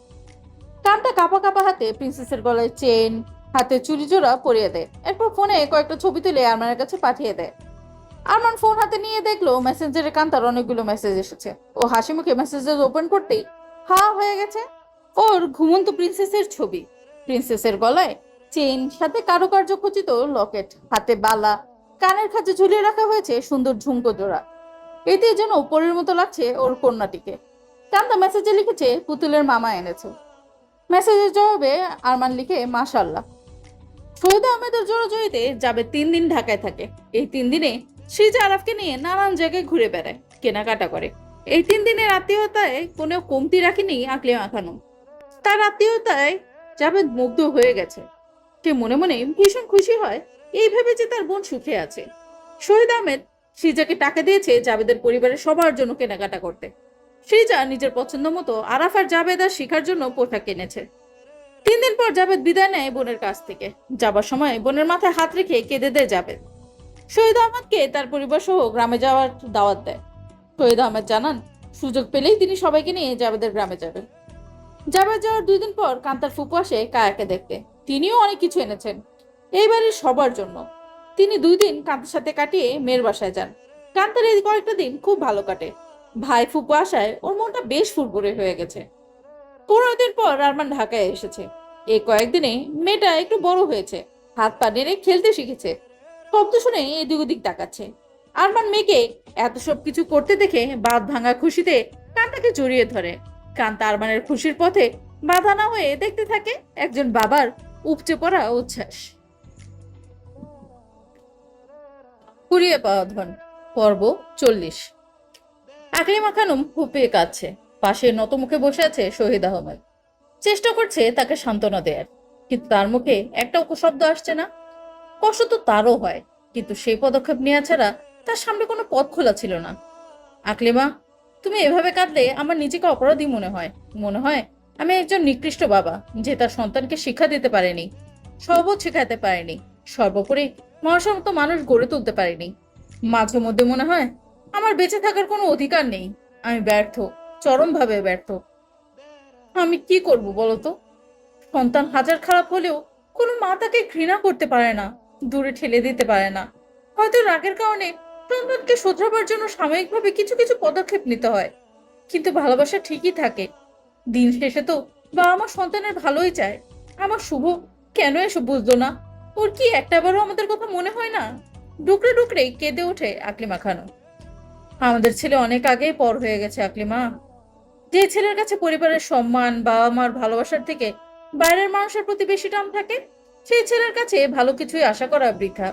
কানটা কাঁপা কাঁপা হাতে প্রিন্সেসের গলায় চেন, হাতে চুড়ি জোড়া পরিয়ে দেয়। এরপর ফোনে কয়েকটা ছবি তুলে আরমানের কাছে পাঠিয়ে দেয়। আরমান ফোন হাতে নিয়ে দেখলো মেসেঞ্জারে কান্তার অনেকগুলো মেসেজ এসেছে। ও হাসি মুখে মেসেজ ওপেন করতেই হা হয়ে গেছে। ওর ঘুমন্ত প্রিন্সেসের ছবি, প্রিন্সেসের গলায় চেইন, সাথে কারুকার্য খচিত লকেট, হাতে বালা, কানের কাছে ঝুলিয়ে রাখা হয়েছে সুন্দর ঝুমকো জোড়া। এতে যেন পরীর মতো লাগছে ওর কন্যাটিকে। কান্তা মেসেজে লিখেছে পুতুলের মামা এনেছে। মেসেজের জবাবে আরমান লিখে মাশাল্লাহ। শহীদ আহমেদের জোড়াজড়িতে যাবে 3 দিন ঢাকায় থাকে। এই 3 দিনে সৃজা আরাফকে নিয়ে নানান জায়গায় ঘুরে বেড়ায়, কেনাকাটা করে। এই 3 দিনের আত্মীয়তায় কোনো কমতি রাখেনি আকলিমা খানম। তার আত্মীয়তায় জাভেদ মুগ্ধ হয়ে গেছে। সে মনে মনে ভীষণ খুশি হয় এই ভেবে যে তার বোন সুখে আছে। শহীদ আহমেদ সৃজাকে টাকা দিয়েছে জাভেদের পরিবারের সবার জন্য কেনাকাটা করতে। সৃজা নিজের পছন্দ মতো আরাফ আর জাভেদ আর শিখার জন্য পোশাক কিনেছে। 3 দিন পর জাভেদ বিদায় নেয় বোনের কাছ থেকে। যাবার সময় বোনের মাথায় হাত রেখে কেঁদে দেয় জাভেদ। শহীদ আহমেদকে তার পরিবার সহ গ্রামে যাওয়ার দাওয়াত দেয়। শহীদ আহমেদ জানান সুযোগ পেলেই তিনি সবাইকে নিয়ে জাভেদের গ্রামে যাবেন। জাভেদ যাওয়ার 2 দিন পর কান্তার ফুপু আসে কায়াকে দেখতে। তিনিও অনেক কিছু এনেছেন এই বাড়ির সবার জন্য। তিনি 2 দিন কান্তার সাথে কাটিয়ে মেয়ের বাসায় যান। কান্তার এই কয়েকটা দিন খুব ভালো কাটে। ভাই ফুপু আসায় ওর মনটা বেশ ফুরফুরে হয়ে গেছে। 15 দিন পর আরমান ঢাকায় এসেছে। এই কয়েকদিনে মেয়েটা একটু বড় হয়েছে, হাত পা নেড়ে খেলতে শিখেছে। শব্দ শুনে এদিক ওদিক তাকাচ্ছে। আরমান মেয়েকে এত সব কিছু করতে দেখে বাঁধ ভাঙা খুশিতে কান্তাকে জড়িয়ে ধরে। কান্তা আরমানের খুশির পথে বাধা না হয়ে দেখতে থাকে একজন বাবার উপচে পড়া উচ্ছ্বাস। কুড়িয়ে পাওয়া ধন, পর্ব 40। আকলিমা খানম ফুপিয়ে কাঁদছে। পাশে নত মুখে বসে আছে শহীদ আহমেদ। চেষ্টা করছে তাকে সান্ত্বনা দেয়ার, কিন্তু তার মুখে একটা উপশব্দ আসছে না। কষ্ট তো তারও হয়, কিন্তু সেই পদক্ষেপ নেওয়া ছাড়া তার সামনে কোনো পথ খোলা ছিল না। আকলিমা, তুমি এভাবে কাঁদলে আমার নিজেকে অপরাধী মনে হয়। মনে হয় আমি একজন নিকৃষ্ট বাবা, যে তার সন্তানকে শিক্ষা দিতে পারেনি, সবও শেখাতে পারেনি, সর্বোপরি মানুষের মতো মানুষ গড়ে তুলতে পারেনি। মাঝে মধ্যে মনে হয় আমার বেঁচে থাকার কোনো অধিকার নেই। আমি ব্যর্থ, চরমভাবে ব্যর্থ। আমি কি করব বলতো? সন্তান হাজার খারাপ হলেও কোনো মা তাকে ঘৃণা করতে পারে না, দূরে ঠেলে দিতে পারে না। হয়তো রাগের কারণে সন্তানকে শোধরাবার জন্য সাময়িকভাবে কিছু কিছু পদক্ষেপ নিতে হয়, কিন্তু ভালোবাসা ঠিকই থাকে। দিন শেষে তো বাবা মা সন্তানের ভালোই চায়। আমার শুভ কেন এসব বুঝলো না? ওর কি একটাবারও আমাদের কথা মনে হয় না? ডুকরে ডুকরে কেঁদে ওঠে আকলিমা খানম। আমাদের ছেলে অনেক আগেই পর হয়ে গেছে আকলিমা। যে ছেলের কাছে পরিবারের সম্মান, বাবা মার ভালোবাসার থেকে বাইরের মানুষের প্রতি বেশি টান থাকে, সেই ছেলের কাছে ভালো কিছুই আশা করা বৃথা।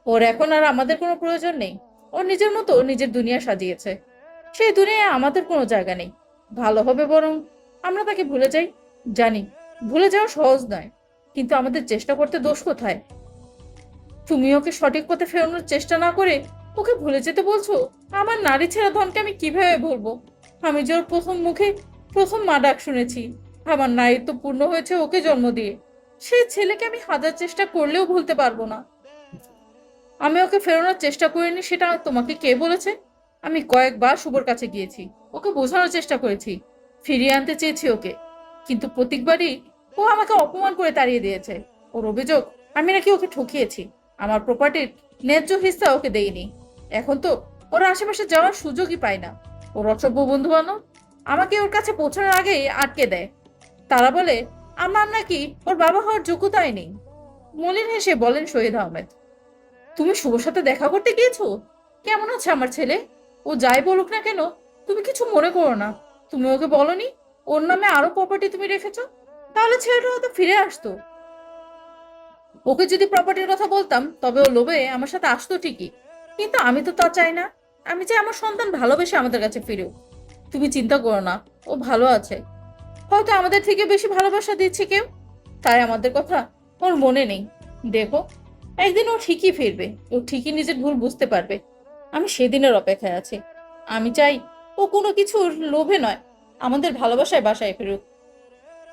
ওর এখন আর আমাদের কোনো প্রয়োজন নেই। ও নিজের মতো নিজের দুনিয়া সাজিয়েছে। সেই দুনিয়ায় আমাদের কোনো জায়গা নেই। ভালো হবে বরং আমরা তাকে ভুলে যাই। জানি ভুলে যাওয়া সহজ নয়, কিন্তু আমাদের চেষ্টা করতে দোষ কোথায়? তুমি ওকে সঠিক পথে ফেরানোর চেষ্টা না করে ওকে ভুলে যেতে বলছো? আমার নারী ছেঁড়া ধনকে আমি কিভাবে ভুলবো? আমি যে ওর প্রথম মা ডাক শুনেছি। আমার নারীত্ব পূর্ণ হয়েছে ওকে জন্ম দিয়ে। সেই ছেলেকে আমি হাজার চেষ্টা করলেও ভুলতে পারবো না। আমি ওকে ফেরানোর চেষ্টা করিনি সেটা তোমাকে কে বলেছে? আমি কয়েকবার শুভর কাছে গিয়েছি, ওকে বোঝানোর চেষ্টা করেছি, ফিরিয়ে আনতে চেয়েছি ওকে, কিন্তু প্রত্যেকবারই ও আমাকে অপমান করে তাড়িয়ে দিয়েছে। ওর অভিযোগ আমি নাকি ওকে ঠকিয়েছি, আমার প্রপার্টির ন্যায্য হিস্সা ওকে দেইনি। এখন তো ওরা আশেপাশে যাওয়ার সুযোগই পায় না। ওর অসভ্য বন্ধু বান্ধব আমাকে ওর কাছে পৌঁছানোর আগেই আটকে দেয়। তারা বলে আমার নাকি ওর বাবা হওয়ার যোগ্যতাই নেই। মলিন হেসে বলেন শহীদ আহমেদ। তুমি শুভর সাথে দেখা করতে গিয়েছো? কেমন আছে আমার ছেলে? ও যাই বলুক না কেন, তুমি কিছু মনে করো না। তুমি ওকে বলনি ওর নামে আরো প্রপার্টি তুমি রেখেছো? তাহলে ছেলেটা হয়তো ফিরে আসতো। ওকে যদি প্রপার্টির কথা বলতাম তবে ও লোভে আমার সাথে আসতো ঠিকই, কিন্তু আমি তো তা চাই না। আমি চাই আমার সন্তান ভালোবেসে আমাদের কাছে ফিরেও। তুমি চিন্তা করো না, ও ভালো আছে। হয়তো আমাদের থেকে বেশি ভালোবাসা দিচ্ছে কেউ, তাই আমাদের কথা ওর মনে নেই। দেখো, একদিন ও ঠিকই ফিরবে, ও ঠিকই নিজের ভুল বুঝতে পারবে। আমি সেদিনের অপেক্ষায় আছি। আমি চাই ও কোনো কিছুর লোভে নয়, আমাদের ভালোবাসায় বাসায় ফিরুক।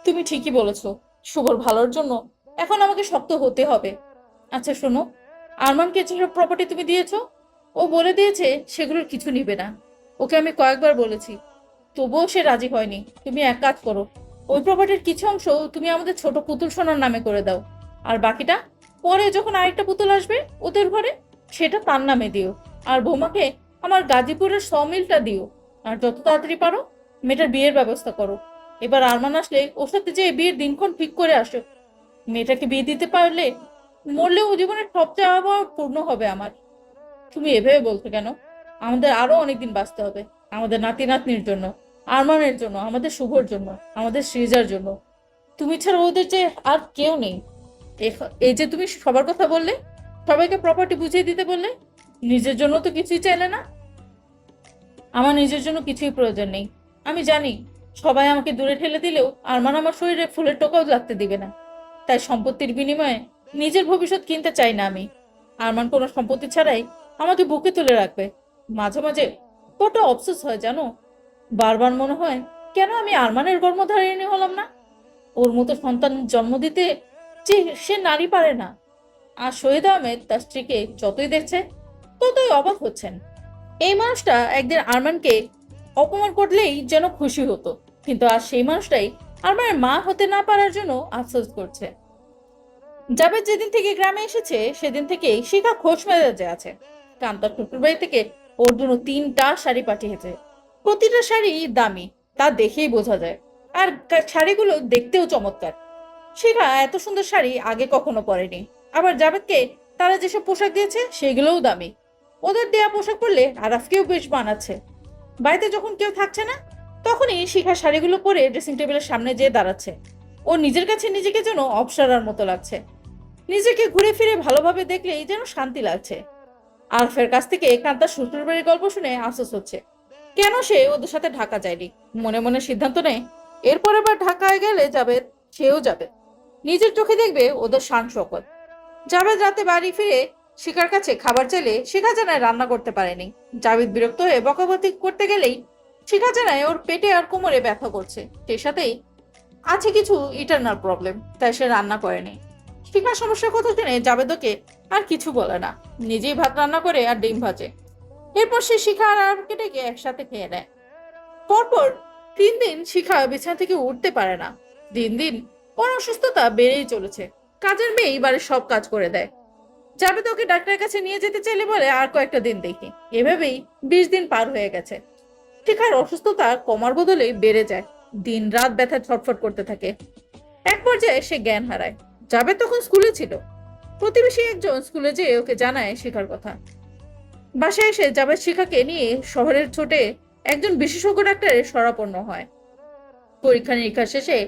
তুমি ঠিকই বলেছো, শুভর ভালোর জন্য এখন আমাকে শক্ত হতে হবে। আচ্ছা শোনো, আরমানকে যেসব প্রপার্টি তুমি দিয়েছো, ও বলে দিয়েছে সেগুলোর কিছু নিবে না। ওকে আমি কয়েকবার বলেছি, তবুও সে রাজি হয়নি। তুমি এক কাজ করো, ওই প্রপার্টির কিছু অংশ তুমি আমাদের ছোট পুতুল সোনার নামে করে দাও, আর বাকিটা পরে যখন আরেকটা পুতুল আসবে ওদের ঘরে, সেটা তার নামে দিও। আর বৌমাকে আমার গাজীপুরের সমিলটা দিও। আর যত তাড়াতাড়ি পারো মেয়েটার বিয়ের ব্যবস্থা করো। এবার আরমান আসলে ওর সাথে যে বিয়ের দিনক্ষণ ঠিক করে আসো। মেয়েটাকে বিয়ে দিতে পারলে মরলেও জীবনের সব চাওয়া পূর্ণ হবে আমার। তুমি এভাবে বলছো কেন? আমাদের আরো অনেকদিন বাঁচতে হবে, আমাদের নাতি নাতনির জন্য, আরমানের জন্য, আমাদের শুভর জন্য, আমাদের সৃজার জন্য। তুমি ছাড়া ওদের যে আর কেউ নেই। এই যে তুমি সবার কথা বললে, সবাইকে প্রপার্টি বুঝিয়ে দিতে বললে, নিজের জন্য তো কিছুই চাইলে না। আমার নিজের জন্য কিছুই প্রয়োজন নেই। আমি জানি সবাই আমাকে দূরে ঠেলে দিলেও আরমান আমার শরীরে ফুলের টোকাও লাগতে দিবে না। তাই সম্পত্তির বিনিময়ে নিজের ভবিষ্যৎ কিনতে চাই না আমি। আরমান কোনো সম্পত্তি ছাড়াই আমাকে বুকে তুলে রাখবে। মাঝে মাঝে বড্ড অফসোস হয় জানো, বারবার মনে হয় কেন আমি আরমানের গর্ভধারিণী হলাম না। ওর মতো সন্তান জন্ম দিতে যে সে নারী পারে না। আর শহীদ আহমেদ তার স্ত্রীকে যতই দেখছে ততই অবাক হচ্ছেন। এই মানুষটা একদিন আরমানকে অপমান করলেই যেন খুশি হতো, কিন্তু আর সেই মানুষটাই আরমানের মা হতে না পারার জন্য আফসোস করছে। জাবেদ যেদিন থেকে গ্রামে এসেছে সেদিন থেকেই শিখা খোশ মেজাজে আছে। কান্তার শ্বশুরবাড়ি থেকে ওর জন্য 3টা শাড়ি পাঠিয়েছে। প্রতিটা শাড়ি দামি, তা দেখেই বোঝা যায়। আর শাড়িগুলো দেখতেও চমৎকার। শিখা এত সুন্দর শাড়ি আগে কখনো পরেনি। আবার জাবেদকে তারা যেসব পোশাক দিয়েছে সেগুলোও দামি। ওদের দেয়া পোশাক পরলে আরাফকেও বেশ মানাচ্ছে। বাড়িতে যখন কেউ থাকছে না তখনই শিখা শাড়িগুলো পরে ড্রেসিং টেবিলের সামনে যেয়ে দাঁড়াচ্ছে। ও নিজের কাছে নিজেকে যেন অপসরার মতো লাগছে। নিজেকে ঘুরে ফিরে ভালোভাবে দেখলেই যেন শান্তি লাগছে। আরফের কাছ থেকে কান্তার শ্বশুরবাড়ির গল্প শুনে আফসোস হচ্ছে কেন সে ওদের সাথে ঢাকা যায়নি। মনে মনে সিদ্ধান্ত নেয় এরপর এবার ঢাকায় গেলে যাবে, সেও যাবে, নিজের চোখে দেখবে ওদের শান শকত। জাভেদ রাতে বাড়ি ফিরে শিখার কাছে খাবার চাইলে শিখা জানায় রান্না করতে পারেনি। জাভেদ বিরক্ত হয়ে বকাবকি করতে গেলেই শিখা জানায় ওর পেটে আর কোমরে ব্যথা করছে, সেই সাথেই আছে কিছু ইন্টারনাল প্রবলেম, তাই সে রান্না করেনি। শিখার সমস্যার কথা জেনে জাভেদ ওকে আর কিছু বলে না, নিজেই ভাত রান্না করে আর ডিম ভাজে। এরপর সে শিখা আর আরবকে ডেকে একসাথে খেয়ে নেয়। পরপর 3 দিন শিখা বিছানা থেকে উঠতে পারে না। দিন দিন ওর অসুস্থতা বেড়েই চলেছে। কাজের মেয়ে এবারে সব কাজ করে দেয়। জাবেদ ওকে ডাক্তারের কাছে নিয়ে যেতে চাইলে বলে আর কয়েকটা দিন দেখি। এভাবেই 20 দিন পার হয়ে গেছে। শিখার অসুস্থতা কমার বদলে বেড়ে যায়, দিন রাত ব্যথা ছটফট করতে থাকে। এক পর্যায়ে সে জ্ঞান হারায়। জাবেদ তখন স্কুলে ছিল। প্রতিবেশী একজন স্কুলে যেয়ে ওকে জানায় শিখার কথা। বাসায় এসে জাবেদ শিখাকে নিয়ে শহরের ছোটে একজন বিশেষজ্ঞ ডাক্তারের শরণাপন্ন হয়। পরীক্ষা নিরীক্ষা শেষে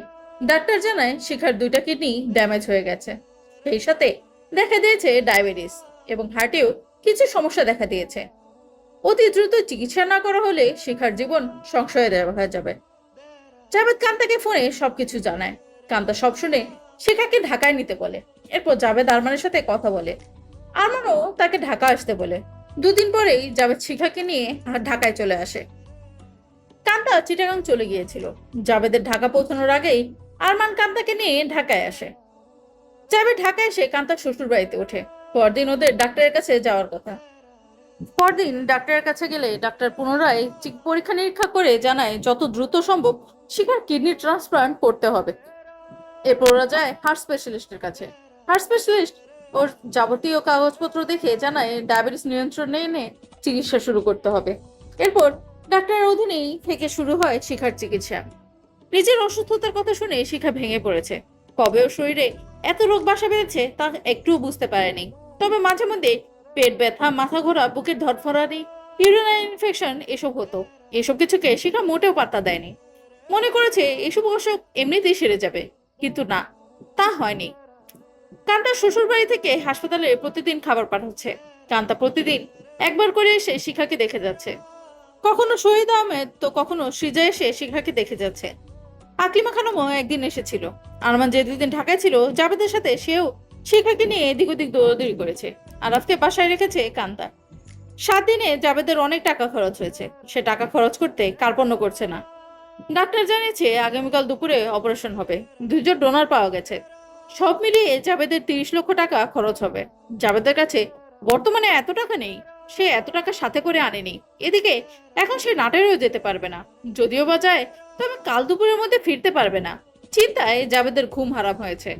ডাক্তার জানায় শিখার 2টা কিডনি ড্যামেজ হয়ে গেছে। সেই সাথে দেখা দিয়েছে ডায়াবেটিস এবং হার্টেও কিছু সমস্যা দেখা দিয়েছে। অতি দ্রুত চিকিৎসা না করা হলে শিখার জীবন সংশয়ে দেখা যাবে। জাবেদ কান্তাকে ফোনে সবকিছু জানায়। কান্তা সব শুনে শিখাকে ঢাকায় নিতে বলে। এরপর জাবেদ আরমানের সাথে কথা বলে। আরমানও তাকে ঢাকা আসতে বলে। 2 দিন পরেই জাবেদ শিখাকে নিয়ে ঢাকায় চলে আসে। কান্তা চিটাগাং চলে গিয়েছিল। জাবেদের ঢাকা পৌঁছানোর আগেই আরমান কান্তাকে নিয়ে ঢাকায় আসে। জাবেদ ঢাকায় এসে কান্তার শ্বশুর বাড়িতে ওঠে। পরদিন ওদের ডাক্তারের কাছে যাওয়ার কথা। পরদিন ডাক্তারের কাছে গেলে ডাক্তার পুনরায় পরীক্ষা নিরীক্ষা করে জানায় যত দ্রুত সম্ভব শিখার কিডনি ট্রান্সপ্লান্ট করতে হবে। এরপর ওরা যায় হার্ট স্পেশালিস্টের কাছে। হার্ট স্পেশালিস্ট ওর যাবতীয় কাগজপত্র দেখে জানায় ডায়াবেটিস নিয়ন্ত্রণে এনে চিকিৎসা শুরু করতে হবে। এরপর ডাক্তারের অধীনেই থেকে শুরু হয় শিখার চিকিৎসা। নিজের অসুস্থতার কথা শুনে শিখা ভেঙে পড়েছে। কবে ওর শরীরে এত রোগ বাসা বেঁধেছে তা একটুও বুঝতে পারেনি। তবে মাঝে মধ্যে পেট ব্যথা, মাথা ঘোরা, বুকের ধড়ফড়ানি, ইউরিনারি ইনফেকশন এসব হতো। এসব কিছুকে শিখা মোটেও পাত্তা দেয়নি। মনে করেছে এসব অসুখ এমনিতেই সেরে যাবে, কিন্তু না, তা হয়নি। কান্তা শ্বশুর বাড়ি থেকে হাসপাতালে প্রতিদিন খাবার পাঠাচ্ছে। কান্তা প্রতিদিন একবার করে এসে শিখাকে দেখে যাচ্ছে। কখনো শহীদ আহমেদ তো কখনো সৃজা এসে শিখাকে দেখে যাচ্ছে। আকলিমা খানমও একদিন এসেছিল। আরমান যে 2 দিন ঢাকায় ছিল, জাবেদের সাথে সেও শিখাকে নিয়ে এদিক ওদিক দৌড়াদৌড়ি করেছে। আরাফকে বাসায় রেখেছে কান্তা। 7 দিনে জাবেদের অনেক টাকা খরচ হয়েছে। সে টাকা খরচ করতে কার্পণ্য করছে না। ডাক্তার জানিয়েছে আগামীকাল দুপুরে অপারেশন হবে। 2জন ডোনার পাওয়া গেছে। সব মিলিয়ে জাবেদের 30 লক্ষ টাকা খরচ হবে। জাবেদের কাছে বর্তমানে এত টাকা নেই। সে এত টাকা সাথে করে আনেনি। এদিকে এখন সে নাটোরেও যেতে পারবে না। যদিও বা যায়, তবে কাল দুপুরের মধ্যে ফিরতে পারবে না। চিন্তায় জাবেদের ঘুম হারাম হয়েছে।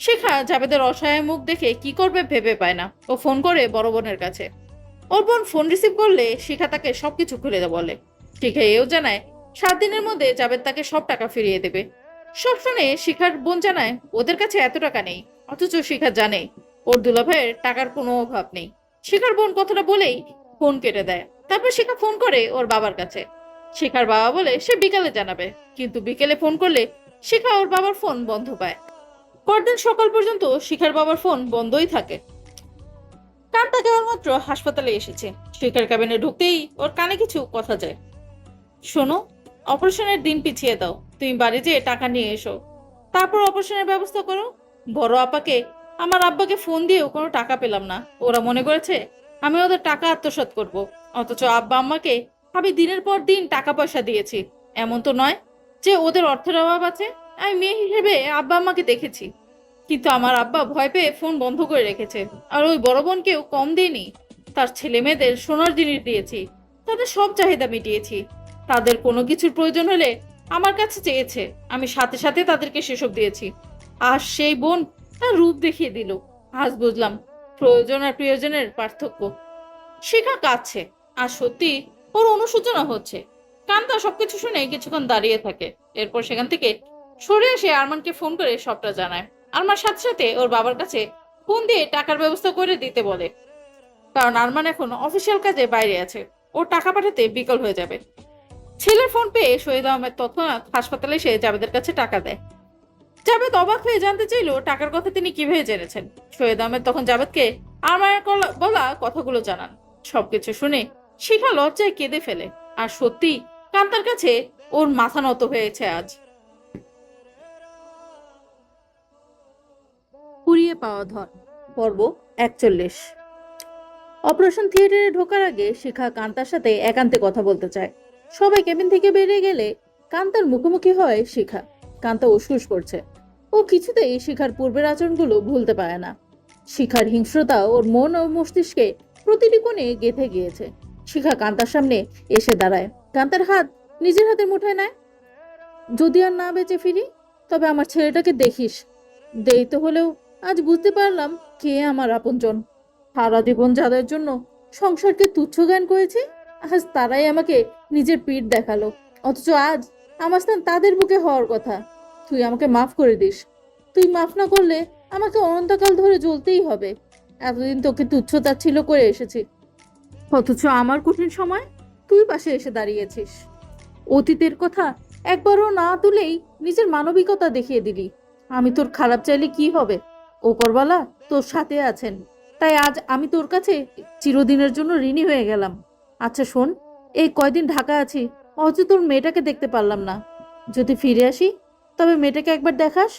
শিখা জাবেদের অসহায় মুখ দেখে কি করবে ভেবে পায় না। ও ফোন করে বড় বোনের কাছে। ওর বোন ফোন রিসিভ করলে শিখা তাকে সবকিছু খুলে বলে। শিখা এও জানায় 7 দিনের মধ্যে জাবেদ তাকে সব টাকা ফিরিয়ে দেবে। সব শুনে শিখার বোন জানায় ওদের কাছে এত টাকা নেই। অথচ শিখা জানে ওর দুলাভাইয়ের টাকার কোনো অভাব নেই। শিখার বোন কথাটা বলেই ফোন কেটে দেয়। তারপর শিখা ফোন করে ওর বাবার কাছে। শিখার বাবা বলে সে বিকালে জানাবে, কিন্তু বিকেলে ফোন করলে শিখা ওর বাবার ফোন বন্ধ পায়। পরদিন সকাল পর্যন্ত শিখার বাবার ফোন বন্ধই থাকে। কান্তা কেবলমাত্র হাসপাতালে এসেছে। শিখার ক্যাবিনে ঢুকতেই ওর কানে কিছু কথা যায়। শোনো, অপারেশনের দিন পিছিয়ে দাও। তুমি বাড়ি যেয়ে টাকা নিয়ে এসো। তারপর অপারেশনের ব্যবস্থা করো। বড় আপাকে, আমার আব্বাকে ফোন দিয়েও কোনো টাকা পেলাম না। ওরা মনে করেছে আমি ওদের টাকা আত্মসাৎ করব। অথচ আব্বা আম্মাকে আমি দিনের পর দিন টাকা পয়সা দিয়েছি। এমন তো নয় যে ওদের অর্থের অভাব আছে। আমি মেয়ে হিসেবে আব্বা আম্মাকে দেখেছি, কিন্তু আমার আব্বা ভয় পেয়ে ফোন বন্ধ করে রেখেছে। আর ওই বড় বোনকেও কম দিইনি। তার ছেলে মেয়েদের সোনার জিনিস দিয়েছি। তাদের সব চাহিদা মিটিয়েছি। তাদের কোনো কিছুর প্রয়োজন হলে আমার কাছে চেয়েছে, আমি সাথে সাথে তাদেরকে সেসব দিয়েছি। আর সেই বোন তার রূপ দেখিয়ে দিল। আজ বুঝলাম প্রয়োজন আর প্রিয়জনের পার্থক্য। শিখা কাঁদছে, আর সত্যি ওর অনুশোচনা হচ্ছে। কান্তা সবকিছু শুনে কিছুক্ষণ দাঁড়িয়ে থাকে। এরপর সেখান থেকে সরে এসে আরমানকে ফোন করে সবটা জানায়। আরমান সাথে সাথে ওর বাবার কাছে ফোন দিয়ে টাকার ব্যবস্থা করে দিতে বলে, কারণ আরমান এখন অফিসিয়াল কাজে বাইরে আছে। ওর টাকা পাঠাতে বিকল হয়ে যাবে। ছেলের ফোন পেয়ে শহীদ আহমেদ তৎক্ষণাৎ হাসপাতালে এসে জাবেদের কাছে টাকা দেয়। জাবেদ অবাক হয়ে জানতে চাইল টাকার কথা তিনি কিভাবে জেনেছেন। শহীদ আহমেদ তখন জাবেদকে আরমানের বলা কথাগুলো জানান। সবকিছু শুনে শিখা লজ্জায় কেঁদে ফেলে। আর সত্যি কান্তার কাছে ওর মাথা নত হয়েছে আজ। কুড়িয়ে পাওয়া ধন, পর্ব 41। অপারেশন থিয়েটারে ঢোকার আগে শিখা কান্তার সাথে একান্তে কথা বলতে চায়। সবাই কেবিন থেকে বেরিয়ে গেলে কান্তার মুখোমুখি হয় শিখা। কান্তা উসকুস করছে। ও কিছুতেই শিখার পূর্বের আচরণগুলো ভুলতে পারে না। শিখার হিংস্রতা ওর মন ও মস্তিষ্কে প্রতিটি কোণে গেঁথে গিয়েছে। শিখা কান্তার সামনে এসে দাঁড়ায়। কান্তার হাত নিজের হাতের মুঠোয় নেয়। যদি আর না বেঁচে ফিরি, তবে আমার ছেলেটাকে দেখিস। দেরিতে হলেও আজ বুঝতে পারলাম কে আমার আপনজন। সারা জীবন যাদের জন্য সংসারকে তুচ্ছ জ্ঞান করেছি, আজ তারাই আমাকে নিজের পিঠ দেখালো। অথচ আজ আমার স্থান তাদের বুকে হওয়ার কথা। তুই আমাকে মাফ করে দিস। তুই মাফ না করলে আমাকে অনন্তকাল ধরে জ্বলতেই হবে। এতদিন তোকে তুচ্ছ-তাচ্ছিল্য করে এসেছি, অথচ আমার কঠিন সময় তুই পাশে এসে দাঁড়িয়েছিস। অতীতের কথা একবারও না তুলেই নিজের মানবিকতা দেখিয়ে দিলি। আমি তোর খারাপ চাইলে কি হবে? ওপরওয়ালা তোর সাথে আছেন, তাই আজ আমি তোর কাছে চিরদিনের জন্য ঋণী হয়ে গেলাম। আচ্ছা শোন, এই কয়দিন ঢাকা আছি, অথচ তোর মেয়েটাকে দেখতে পারলাম না। যদি ফিরে আসি তবে মেয়েটাকে একবার দেখাস।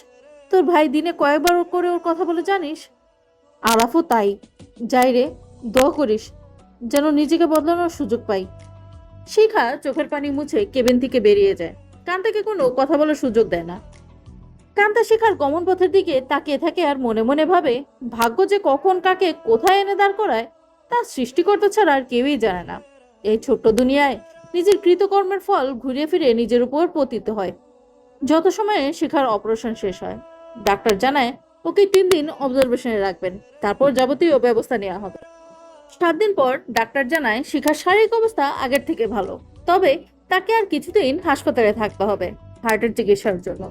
তোর ভাই দিনে কয়েকবার করে ওর কথা বলে জানিস। আরাফও তাই। যাই রে, দোয়া করিস যেন নিজেকে বদলানোর সুযোগ পাই। শিখা চোখের পানি মুছে কেবিন থেকে বেরিয়ে যায়। কান্তাকে কোনো কথা বলার সুযোগ দেয় না। কান্তা শিখার গমন পথের দিকে তাকিয়ে থাকে আর মনে মনে ভাবে, ভাগ্য যে কখন কাকে কোথায় এনে দাঁড় করায় তা সৃষ্টিকর্তা ছাড়া আর কেউই জানে না। এই ছোট্ট দুনিয়ায় নিজের কৃতকর্মের ফল ঘুরিয়ে ফিরে নিজের উপর পতিত হয়। যত সময়ে শিখার অপারেশন শেষ হয়, ডাক্তার জানায় ওকে 3 দিন অবজারভেশনে রাখবেন, তারপর যাবতীয় ব্যবস্থা নেওয়া হবে। 7 দিন পর ডাক্তার জানায় শিখার শারীরিক অবস্থা আগের থেকে ভালো, তবে তাকে আর কিছুদিন হাসপাতালে থাকতে হবে হার্টের চিকিৎসার জন্য।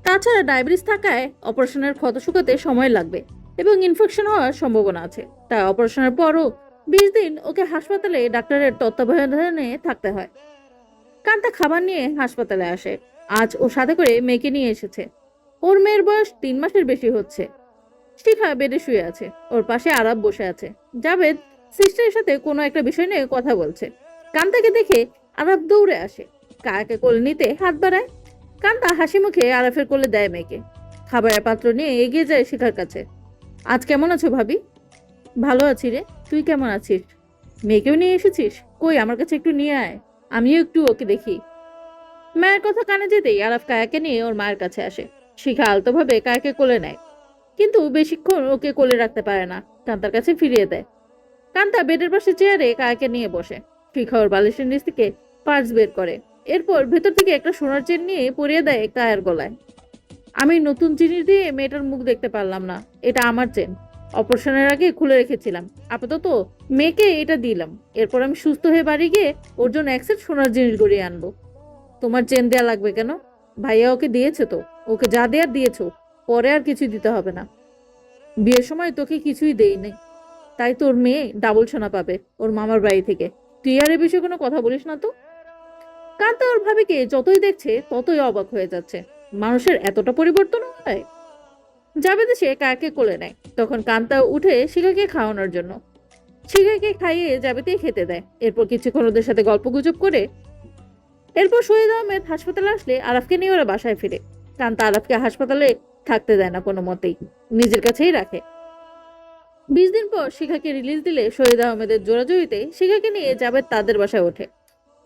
তাছাড়া ডায়াবেটিস থাকায় অপারেশনের ক্ষত শুকাতে সময় লাগবে এবং ইনফেকশন হওয়ার সম্ভাবনা আছে। তাই অপারেশনের পরও 20 দিন ওকে হাসপাতালে ডাক্তারের তত্ত্বাবধানে থাকতে হয়। কান্তা খাবার নিয়ে হাসপাতালে আসে। আজ ও সাথে করে মেয়েকে নিয়ে এসেছে। ওর মেয়ের বয়স 3 মাসের বেশি হচ্ছে। শিখা বেডে শুয়ে আছে, ওর পাশে আরাব বসে আছে। জাভেদ সিস্টারের সাথে কোনো একটা বিষয় নিয়ে কথা বলছে। কান্তাকে দেখে আরাব দৌড়ে আসে, কায়াকে কোলে নিতে হাত বাড়ায়। কান্তা হাসি মুখে আরাফের কোলে দেয় মেয়েকে। খাবারের পাত্র নিয়ে এগিয়ে যায় শিখার কাছে। আজ কেমন আছো ভাবি? ভালো আছি রে, তুই কেমন আছিস? মেয়েকেও নিয়ে এসেছিস? কই আমার কাছে একটু নিয়ে আয়, আমিও একটু ওকে দেখি। মায়ের কথা কানে যেতেই আরাফ কায়াকে নিয়ে ওর মায়ের কাছে আসে। শিখা আলতোভাবে কায়াকে কোলে নেয়, কিন্তু বেশিক্ষণ ওকে কোলে রাখতে পারে না, কান্তার কাছে ফিরিয়ে দেয়। কান্তা বেডের পাশে চেয়ারে কায়াকে নিয়ে বসে। শিখা ওর বালিশের নিচ থেকে পার্স বের করে, এরপর ভেতর থেকে একটা সোনার চেন নিয়ে পরিয়ে দেয় কায়ার গলায়। আমি নতুন জিনিস দিয়ে মেয়েটার মুখ দেখতে পারলাম না, এটা আমার চেন। অপারেশনের আগে খুলে রেখেছিলাম, আপাতত মেয়েকে এটা দিলাম। এরপর আমি সুস্থ হয়ে বাড়ি গিয়ে ওর জন্য এক সেট সোনার জিনিস গড়িয়ে আনবো। তোমার চেন দেয়া লাগবে কেন? ভাইয়া ওকে দিয়েছে তো, ওকে যা দেয়ার দিয়েছো, পরে আর কিছু দিতে হবে না। বিয়ের সময় তোকে কিছুই দেইনি, তাই তোর মেয়ে ডাবল সোনা পাবে ওর মামার বাড়ি থেকে। তুই আর এ বিষয়ে কোনো কথা বলিস না তো। কান্তা ওর ভাবিকে যতই দেখছে ততই অবাক হয়ে যাচ্ছে, মানুষের এতটা পরিবর্তন হয়। জাবেদ এসে কায়াকে কোলে নেয়। তখন কান্তা উঠে শিখাকে খাওয়ানোর জন্য। শিখাকে খাইয়ে জাবেদই খেতে দেয়। এরপর কিছুক্ষণ ওদের সাথে গল্পগুজব করে এরপর শহীদ আহমেদ হাসপাতালে আসলে আরাফকে নিয়ে ওরা বাসায় ফিরে। কান্তা আরাফকে হাসপাতালে থাকতে দেয় না কোনো মতেই, নিজের কাছেই রাখে। 20 দিন পর শিখাকে রিলিজ দিলে শহীদ আহমেদের জোরাজুরিতে শিখাকে নিয়ে জাবেদ তাদের বাসায় ওঠে।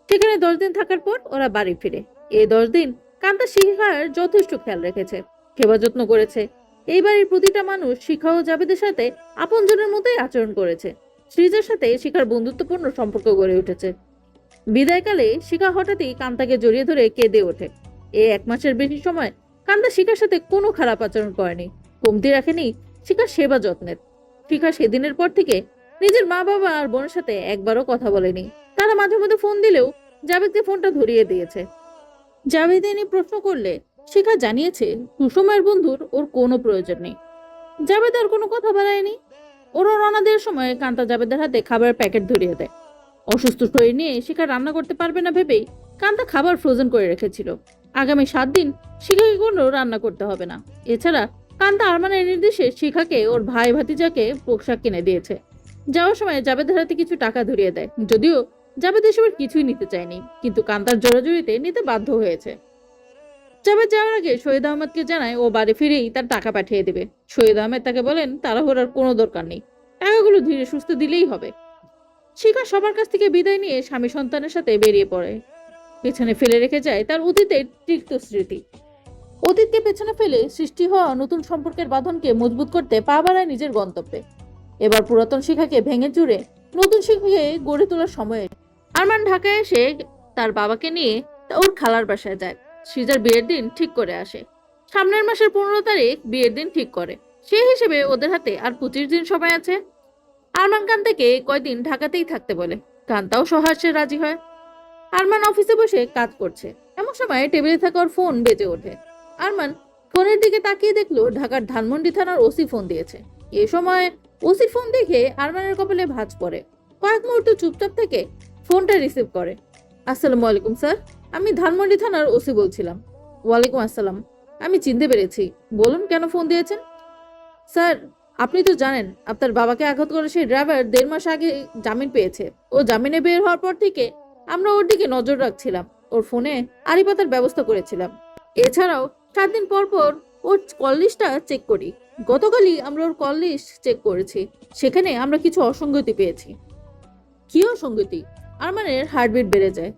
সেখানে 10 দিন থাকার পর ওরা বাড়ি ফিরে। এই 10 দিন কান্তা শিখার যথেষ্ট খেয়াল রেখেছে, সেবা যত্ন করেছে। এই বাড়ির প্রতিটা মানুষ শিখা ও জাবেদের সাথে আপনজনের মতোই আচরণ করেছে। সৃজার সাথে শিখার বন্ধুত্বপূর্ণ সম্পর্ক গড়ে উঠেছে। বিদায়কালে শিখা হঠাৎই কান্তাকে জড়িয়ে ধরে কেঁদে ওঠে। এই 1 মাসের বেশি সময় কান্তা শিখার সাথে কোনো খারাপ আচরণ করেনি, কমতি রাখেনি শিখার সেবা যত্নের। শিখা সেদিনের পর থেকে নিজের মা বাবা আর বোনের সাথে একবারও কথা বলেনি। তারা মাঝে মধ্যে ফোন দিলেও জাবেদকে ফোনটা ধরিয়ে দিয়েছে। জাবেদ এনে প্রশ্ন করলে শিখা জানিয়েছে সুষমার বন্ধুর ওর কোনো প্রয়োজন নেই। জাবেদ আর কোনো কথা বাড়ায়নি। ওরা রওনা দেওয়ার সময় কান্তা জাবেদের হাতে খাবারের প্যাকেট ধরিয়ে দেয়। অসুস্থ শরীর নিয়ে শিখা রান্না করতে পারবে না ভেবেই কান্তা খাবার ফ্রোজেন করে রেখেছিল। আগামী 7 দিন শিখাকে কোনো রান্না করতে হবে না। এছাড়া কান্তা আরমানের নির্দেশে শিখাকে ওর ভাই ভাতিজাকে পোশাক কিনে দিয়েছে। যাওয়ার সময় জাবেদের হাতে কিছু টাকা ধরিয়ে দেয়, যদিও জাবেদ এসবের কিছুই নিতে চায়নি, কিন্তু কান্তার জোরাজুরিতে নিতে বাধ্য হয়েছে। জাবেদ যাওয়ার আগে শহীদ আহমেদকে জানায় ও বাড়ি ফিরেই তার টাকা পাঠিয়ে দেবে। শহীদ আহমেদ তাকে বলেন তাড়াহুড়ার কোনো দরকার নেই, টাকাগুলো ধীরে সুস্থে দিলেই হবে। শিখা সবার কাছ থেকে বিদায় নিয়ে স্বামী সন্তানের সাথে বেরিয়ে পড়ে। পেছনে ফেলে রেখে যায় তার অতীতের তিক্ত স্মৃতি। অতীতকে পেছনে ফেলে সৃষ্টি হওয়া নতুন সম্পর্কের বাঁধনকে মজবুত করতে পা বাড়ায় নিজের গন্তব্যে। এবার পুরাতন শিখাকে ভেঙে চুরে নতুন শিখাকে গড়ে তোলার সময়। আরমান ঢাকায় এসে তার বাবাকে নিয়ে ওর খালার বাসায় যায়। সৃজার বিয়ের দিন ঠিক করে আসে। সামনের মাসের 15 তারিখ বিয়ের দিন ঠিক করে। সেই হিসেবে ওদের হাতে আর 25 দিন সময় আছে। আরমান কান্তাকে কয়দিন ঢাকাতেই থাকতে বলে। কান্তাও সহাস্যে রাজি হয়। আরমান অফিসে বসে কাজ করছে, এমন সময় টেবিলে থাকা ওর ফোন বেজে ওঠে। আরমান ফোনের দিকে তাকিয়ে দেখলো ঢাকার ধানমন্ডি থানার ওসি ফোন দিয়েছে। এ সময় ওসি ফোন দেখে আরমানের কপালে ভাঁজ পড়ে। কয়েক মুহূর্ত চুপচাপ থেকে ফোনটা রিসিভ করে। আসসালামু আলাইকুম স্যার, আমি ধানমন্ডি থানার ওসি বলছিলাম। ওয়ালাইকুম আসসালাম, আমি চিনতে পেরেছি, বলুন কেন ফোন দিয়েছেন? স্যার, আপনি তো জানেন আপনার বাবাকে আঘাত করে সেই ড্রাইভার 1.5 মাস আগে জামিন পেয়েছে। ও জামিনে বের হওয়ার পর থেকে আমরা ওর দিকে নজর রাখছিলাম, ওর ফোনে আড়ি পাতার ব্যবস্থা করেছিলাম। এছাড়াও 7 দিন পর পর ওর কল লিস্টটা চেক করি। গতকালই আমরা ওর কল লিস্ট চেক করেছি, সেখানে আমরা কিছু অসঙ্গতি পেয়েছি। কি অসঙ্গতি? আরমানের হার্টবিট বেড়ে যায়।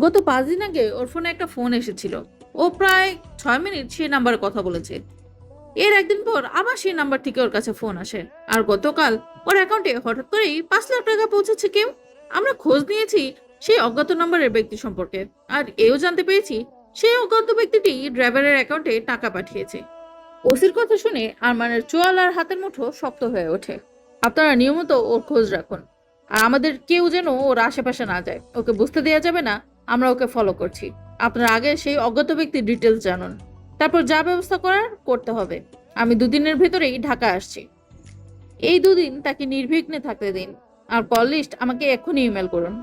গত 5 দিন আগে ওর ফোনে একটা ফোন এসেছিল। ও প্রায় 6 মিনিট সেই নাম্বারে কথা বলেছে। এর একদিন পর আবার সেই নাম্বার থেকে ওর কাছে ফোন আসে। আর গতকাল ওর অ্যাকাউন্টে হঠাৎ করেই 5 লাখ টাকা পৌঁছেছে কেউ। আমরা খোঁজ নিয়েছি সেই অজ্ঞাত নাম্বারের ব্যক্তি সম্পর্কে, আর এও জানতে পেরেছি সেই অজ্ঞাত ব্যক্তিটি ড্রাইভারের অ্যাকাউন্টে টাকা পাঠিয়েছে। ওসির কথা শুনে আরমানের চোয়াল আর হাতের মুঠো শক্ত হয়ে ওঠে। আপনারা নিয়মিত ওর খোঁজ রাখুন, আর আমাদের কেউ যেন ওর আশেপাশে না যায়। ওকে বুঝতে দেওয়া যাবে না আমরা ওকে ফলো করছি। আপনারা আগে সেই অজ্ঞাত ব্যক্তির ডিটেলস জানুন, তারপর যা ব্যবস্থা করার করতে হবে। আমি 2 দিনের ভেতরেই ঢাকা আসছি। এই 2 দিন তাকে নির্বিঘ্নে থাকতে দিন, আর কল লিস্ট আমাকে এখনই ইমেল করুন।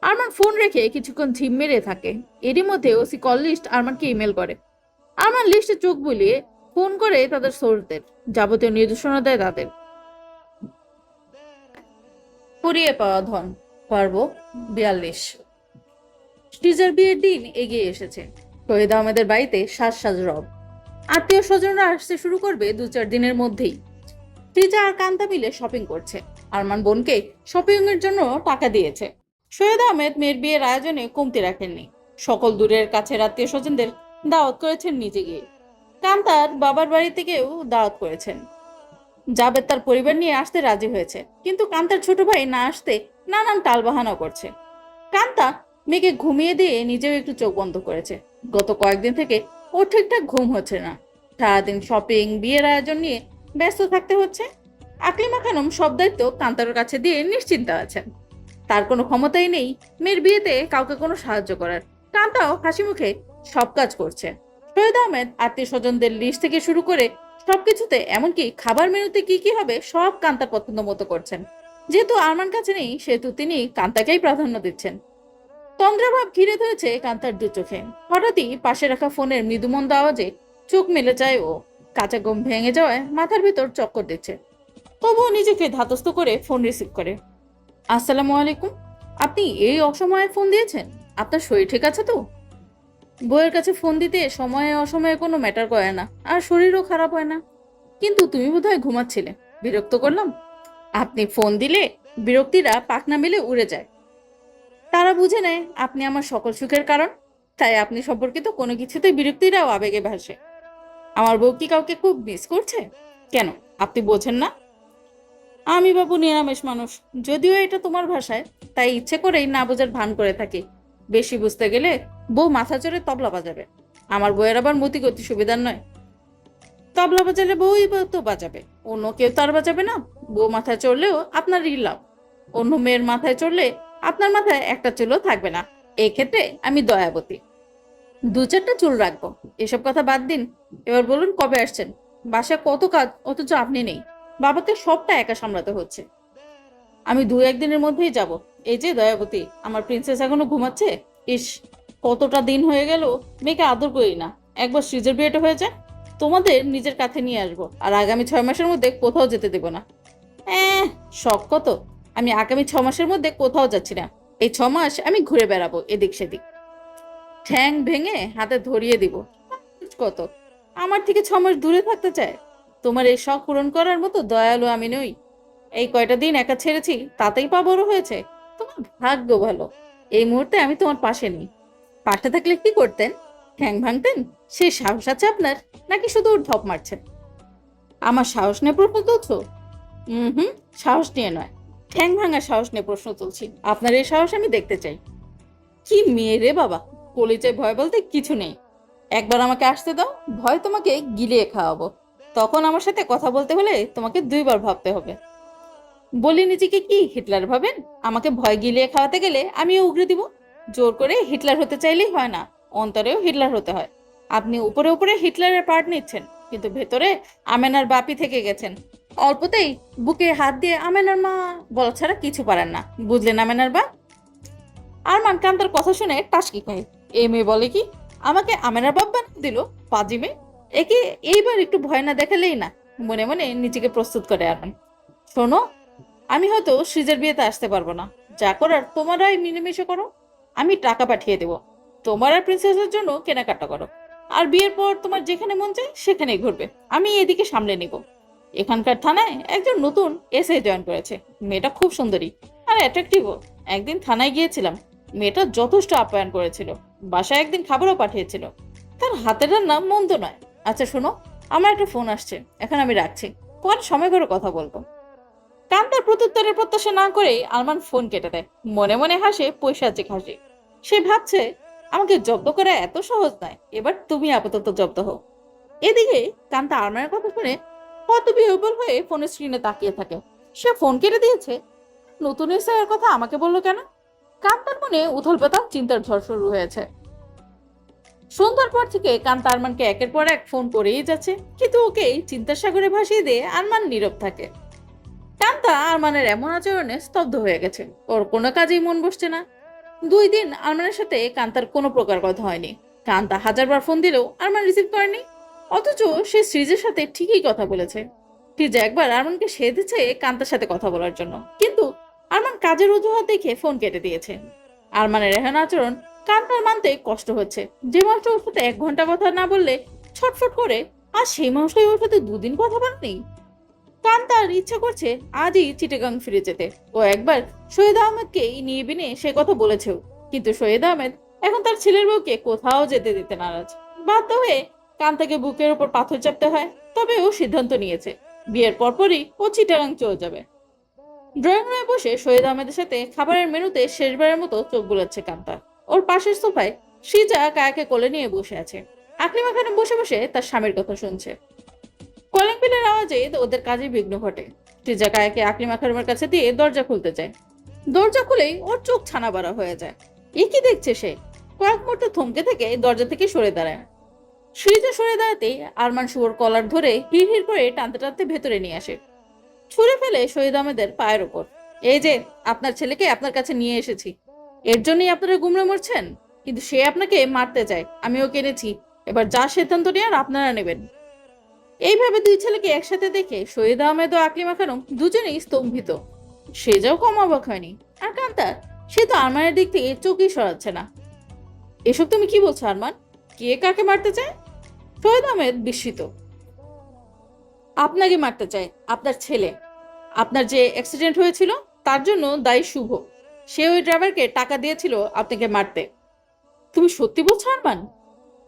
আরমান ফোন রেখে কিছুক্ষণ ঝিম মেরে থাকে। এরই মধ্যে ওসি কল লিস্ট আরমানকে ইমেল করে। আরমান লিস্টে চোখ বুলিয়ে ফোন করে তাদের সোর্সদের, যাবতীয় নির্দেশনা দেয় তাদের। কুড়িয়ে পাওয়া ধন, পর্ব 42। টিজার বিয়ের দিন এগিয়ে এসেছে। শহীদ আহমেদের বাড়িতে সাজ রব। আত্মীয় স্বজনরা আসতে শুরু করবে 2-4 দিনের মধ্যেই। টিজা আর কান্তা মিলে শপিং করছে। আরমান বোনকে শপিং এর জন্য টাকা দিয়েছে। শহীদ আহমেদ মেয়ের বিয়ের আয়োজনে কমতি রাখেননি। সকল দূরের কাছের আত্মীয় স্বজনদের দাওয়াত করেছেন নিজে গিয়ে। কান্তার বাবার বাড়ি থেকেও দাওয়াত করেছেন। জাবেদ তার পরিবার নিয়ে আসতে রাজি হয়েছে, কিন্তু কান্তার ছোট ভাই না আসতে নানান টালবাহানা করছে। কান্তা মেয়েকে ঘুমিয়ে দিয়ে নিজেও একটু চোখ বন্ধ করেছে। গত কয়েকদিন থেকে ওর ঠিকঠাক ঘুম হচ্ছে না। সারাদিন শপিং, বিয়ের আয়োজন নিয়ে ব্যস্ত থাকতে হচ্ছে। আকলিমা খানম সব দায়িত্ব কান্তার কাছে দিয়ে নিশ্চিন্তা আছেন। তার কোনো ক্ষমতাই নেই মেয়ের বিয়েতে কাউকে কোনো সাহায্য করার। কান্তাও হাসি মুখে সব কাজ করছে। শহীদ আহমেদ আত্মীয় স্বজনদের লিস্ট থেকে শুরু করে সবকিছুতে, এমনকি খাবার মেনুতে কি কি হবে সব কান্তার পছন্দ মতো করছেন। যেহেতু আরমান কাছে নেই, সেহেতু তিনি কান্তাকেই প্রাধান্য দিচ্ছেন। তন্দ্রাভাব ঘিরে ধরেছে কান্তার 2 চোখে। হঠাৎই পাশে রাখা ফোনের মৃদুমন্দ আওয়াজে চোখ মেলে যায় ও। কাঁচা ঘুম ভেঙে যাওয়ায় মাথার ভিতর চক্কর দিচ্ছে। তবুও নিজেকে ধাতস্থ করে ফোন রিসিভ করে। আসসালামু আলাইকুম, আপনি এই অসময়ে ফোন দিয়েছেন? আপনার শরীর ঠিক আছে তো? বউয়ের কাছে ফোন দিতে সময়ে অসময়ে কোনো ম্যাটার করে না, আর শরীরও খারাপ হয় না। কিন্তু তুমি বোধহয় ঘুমাচ্ছিলে, বিরক্ত করলাম? আপনি ফোন দিলে বিরক্তিরা পাখনা মেলে উড়ে যায়। তারা বুঝে নেয় আপনি আমার সকল সুখের কারণ। তাই আপনি সম্পর্কিত কোনো কিছুতে বিরক্তিরাও আবেগে ভাসে। আমার বউ কি কাউকে খুব মিস করছে? কেন, আপনি বোঝেন না? আমি বাবু নিরামিষ মানুষ, যদিও এটা তোমার ভাষায়, তাই ইচ্ছে করেই না বোঝার ভান করে থাকি। বেশি বুঝতে গেলে বউ মাথা চড়ে তবলা বাজাবে। আমার বউয়ের আবার মতিগতি সুবিধার নয়। তবলা বাজালে বউই তো বাজাবে, অন্য কেউ তো আর বাজাবে না। বউ মাথায় চড়লেও আপনারই লাভ। অন্য মেয়ের মাথায় চড়লে আপনার মাথায় একটা চুলও থাকবে না। এই ক্ষেত্রে আমি দয়াবতী। 2-4টা চুল রাখবো। এসব কথা বাদ দিন, এবার বলুন কবে আসছেন? বাসায় কত কাজ, অথচ আপনি নেই। বাবাকে সবটা একা সামলাতে হচ্ছে। আমি 2-1 দিনের মধ্যেই যাব। এই যে দয়াবতী, আমার প্রিন্সেস এখনো ঘুমাচ্ছে। ইস, কতটা দিন হয়ে গেল মেয়েকে আদর করি না। একবার সৃজের বিয়েটা হয়ে যায়, তোমাদের নিজের কাছে নিয়ে আসবো, আর আগামী 6 মাসের মধ্যে কোথাও যেতে দেব না। শখ কত! আমি আগামী 6 মাসের মধ্যে কোথাও যাচ্ছি না। এই 6 মাস আমি ঘুরে বেড়াবো এদিক সেদিক। ঠ্যাং ভেঙে হাতে ধরিয়ে দিব। কত আমার থেকে 6 মাস দূরে থাকতে চায়? তোমার এই শখ পূরণ করার মতো দয়ালু আমি নই। এই কয়টা দিন একা ছেড়েছি, তাতেই পা বড় হয়েছে। তোমার ভাগ্য ভালো, এই মুহূর্তে আমি তোমার পাশে নেই। পাশে থাকলে কি করতেন? ঠ্যাং ভাঙতেন? সে সাহস আছে আপনার, নাকি শুধু ঢপ মারছেন? আমার সাহস নিয়ে প্রশ্ন তুলছো? হুম, সাহস নিয়ে নয়, ঠ্যাং ভাঙার সাহস নিয়ে প্রশ্ন তুলছি। আপনার এই সাহস আমি দেখতে চাই। কি মেয়ে রে বাবা, কলিজায় ভয় বলতে কিছু নেই। একবার আমাকে আসতে দাও, ভয় তোমাকে গিলিয়ে খাওয়াবো। তখন আমার সাথে কথা বলতে হলে তোমাকে 2বার ভাবতে হবে। বলি, নিজেকে কি হিটলার ভাবেন? আমাকে ভয় গিলিয়ে খাওয়াতে গেলে আমিও উগরে দিব। জোর করে হিটলার হতে চাইলেই হয় না, অন্তরেও হিটলার হতে হয়। আপনি উপরে উপরে হিটলারের পার্ট নিচ্ছেন, কিন্তু ভেতরে আমেনার বাপি থেকে গেছেন। অল্পতেই বুকে হাত দিয়ে আমেনার মা বলা ছাড়া কিছু পারেন না, বুঝলেন আমেনার বা? আরমান কান্তার কথা শুনে টাসকি খায়। এই মেয়ে বলে কি আমাকে আমেনার বাপ বানিয়ে দিল? পাজি মেয়ে! একে এইবার একটু ভয় না দেখালেই না, মনে মনে নিজেকে প্রস্তুত করে আরমান। শোনো, আমি হয়তো সৃজের বিয়েতে আসতে পারবো না, যা করার তোমরাই মিলেমিশে করো। আমি টাকা পাঠিয়ে দেবো, তোমার আর প্রিন্সেসের জন্য কেনাকাটা করো, আর বিয়ের পর তোমার যেখানে মন চায় সেখানেই ঘুরবে, আমি এদিকে সামলে নিব। এখানকার থানায় একজন নতুন এসআই জয়েন করেছে, মেয়েটা খুব সুন্দরী আর অ্যাট্রাকটিভও। একদিন থানায় গিয়েছিলাম, মেয়েটা যথেষ্ট আপ্যায়ন করেছিল, বাসায় একদিন খাবারও পাঠিয়েছিল। তার হাতের রান্না মন্দ নয়। আচ্ছা শোনো, আমার একটা ফোন আসছে, এখন আমি রাখছি, পরে সময় করে কথা বলবো। কান্তার প্রত্যুত্তরের প্রত্যাশা না করেই আরমান ফোন কেটে দেয়। মনে মনে হাসে পৈশাচিক হাসি। সে ভাবছে আমাকে জব্দ করা এত সহজ নয়, এবার তুমি আপাতত জব্দ হও। এদিকে কান্তা আরমানের কথা শুনে কত বিহ্বল হয়ে ফোনের স্ক্রিনে তাকিয়ে থাকে। সে ফোন কেটে দিয়েছে, নতুন এসআইয়ের কথা আমাকে বললো কেন? কান্তার মনে উথল পাতাল চিন্তার ঝড় শুরু হয়েছে। সন্ধ্যার পর থেকে কান্তা আরমানকে একের পর এক ফোন করেই যাচ্ছে, কিন্তু ওকে চিন্তার সাগরে ভাসিয়ে দিয়ে আরমান নীরব থাকে। কান্তা আরমানের এমন আচরণে স্তব্ধ হয়ে গেছে, ওর কোনো কাজেই মন বসছে না। 2 দিন আরমানের সাথে কান্তার কোনো প্রকার কথা হয়নি। কান্তা হাজারবার ফোন দিলেও আরমান রিসিভ করেনি, অথচ সে সৃজের সাথে ঠিকই কথা বলেছে। সৃজা একবার আরমানকে সেধেছে কান্তার সাথে কথা বলার জন্য, কিন্তু আরমান কাজের অজুহাত দেখে ফোন কেটে দিয়েছে। আরমানের এহেন আচরণ কান্তার মানতে কষ্ট হচ্ছে। যে মানুষটা ওর সাথে 1 ঘন্টা কথা না বললে ছটফট করে, আর সেই মানুষটাই ওর সাথে 2 দিন কথা বলেনি। কান্তার ইচ্ছা করছে আজই চিটাগাং ফিরে যেতে। ও একবার শহীদ আহমেদকে নিয়ে বিনে সে কথা বলেছেও, কিন্তু শহীদ আহমেদ এখন তার ছেলের বউকে কোথাও যেতে দিতে নারাজ। বাধ্য হয়ে কান্তাকে বুকের উপর পাথর চাপতে হয়। তবে ও সিদ্ধান্ত নিয়েছে, বিয়ের পরপরই ও চিটাগাং চলে যাবে। ড্রয়িং রুমে বসে শহীদ আহমেদের সাথে খাবারের মেনুতে শেষবারের মতো চোখ বুলাচ্ছে কান্তা। ওর পাশের সোফায় সৃজা কায়াকে কোলে নিয়ে বসে আছে। আকলিমা খানম বসে বসে তার স্বামীর কথা শুনছে। কলিং বেলের আওয়াজে ওদের কাজে বিঘ্ন ঘটে। সৃজা কায়াকে আকলিমা খানমের কাছে দিয়ে দরজা খুলতে যায়। দরজা খুলেই ওর চোখ ছানা বড়া হয়ে যায়। এ কি দেখছে সে? কয়েক মুহূর্ত থমকে থেকে দরজা থেকে সরে দাঁড়ায়। সৃজা সরে দাঁড়াতেই আরমান শুভর কলার ধরে হিড় হিড় করে টানতে টানতে ভেতরে নিয়ে আসে, ছুঁড়ে ফেলে শহীদ আহমেদের পায়ের ওপর। এই যে, আপনার ছেলেকে আপনার কাছে নিয়ে এসেছি, এর জন্যই আপনারা গুমড়ে মরছেন? কিন্তু সে আপনাকে মারতে চায়, আমি ওকে এনেছি, এবার যা সিদ্ধান্ত নেওয়ার আপনারা নেবেন। এইভাবে 2 ছেলেকে একসাথে দেখে শহীদ আহমেদ ও আকলিমা খানম দুজনেই স্তম্ভিত। সে যাও কম অবাক হয়নি। আর কান্তা, সে তো আরমানের দিক থেকে চোখই সরাচ্ছে না। এসব তুমি কি বলছো আরমান? কে কাকে মারতে চায়? শহীদ আহমেদ বিস্মিত। আপনাকে মারতে চায় আপনার ছেলে। আপনার যে অ্যাক্সিডেন্ট হয়েছিল তার জন্য দায়ী শুভ। সে ওই ড্রাইভারকে টাকা দিয়েছিল আপনাকে মারতে। তুমি সত্যি বলছো আরমান?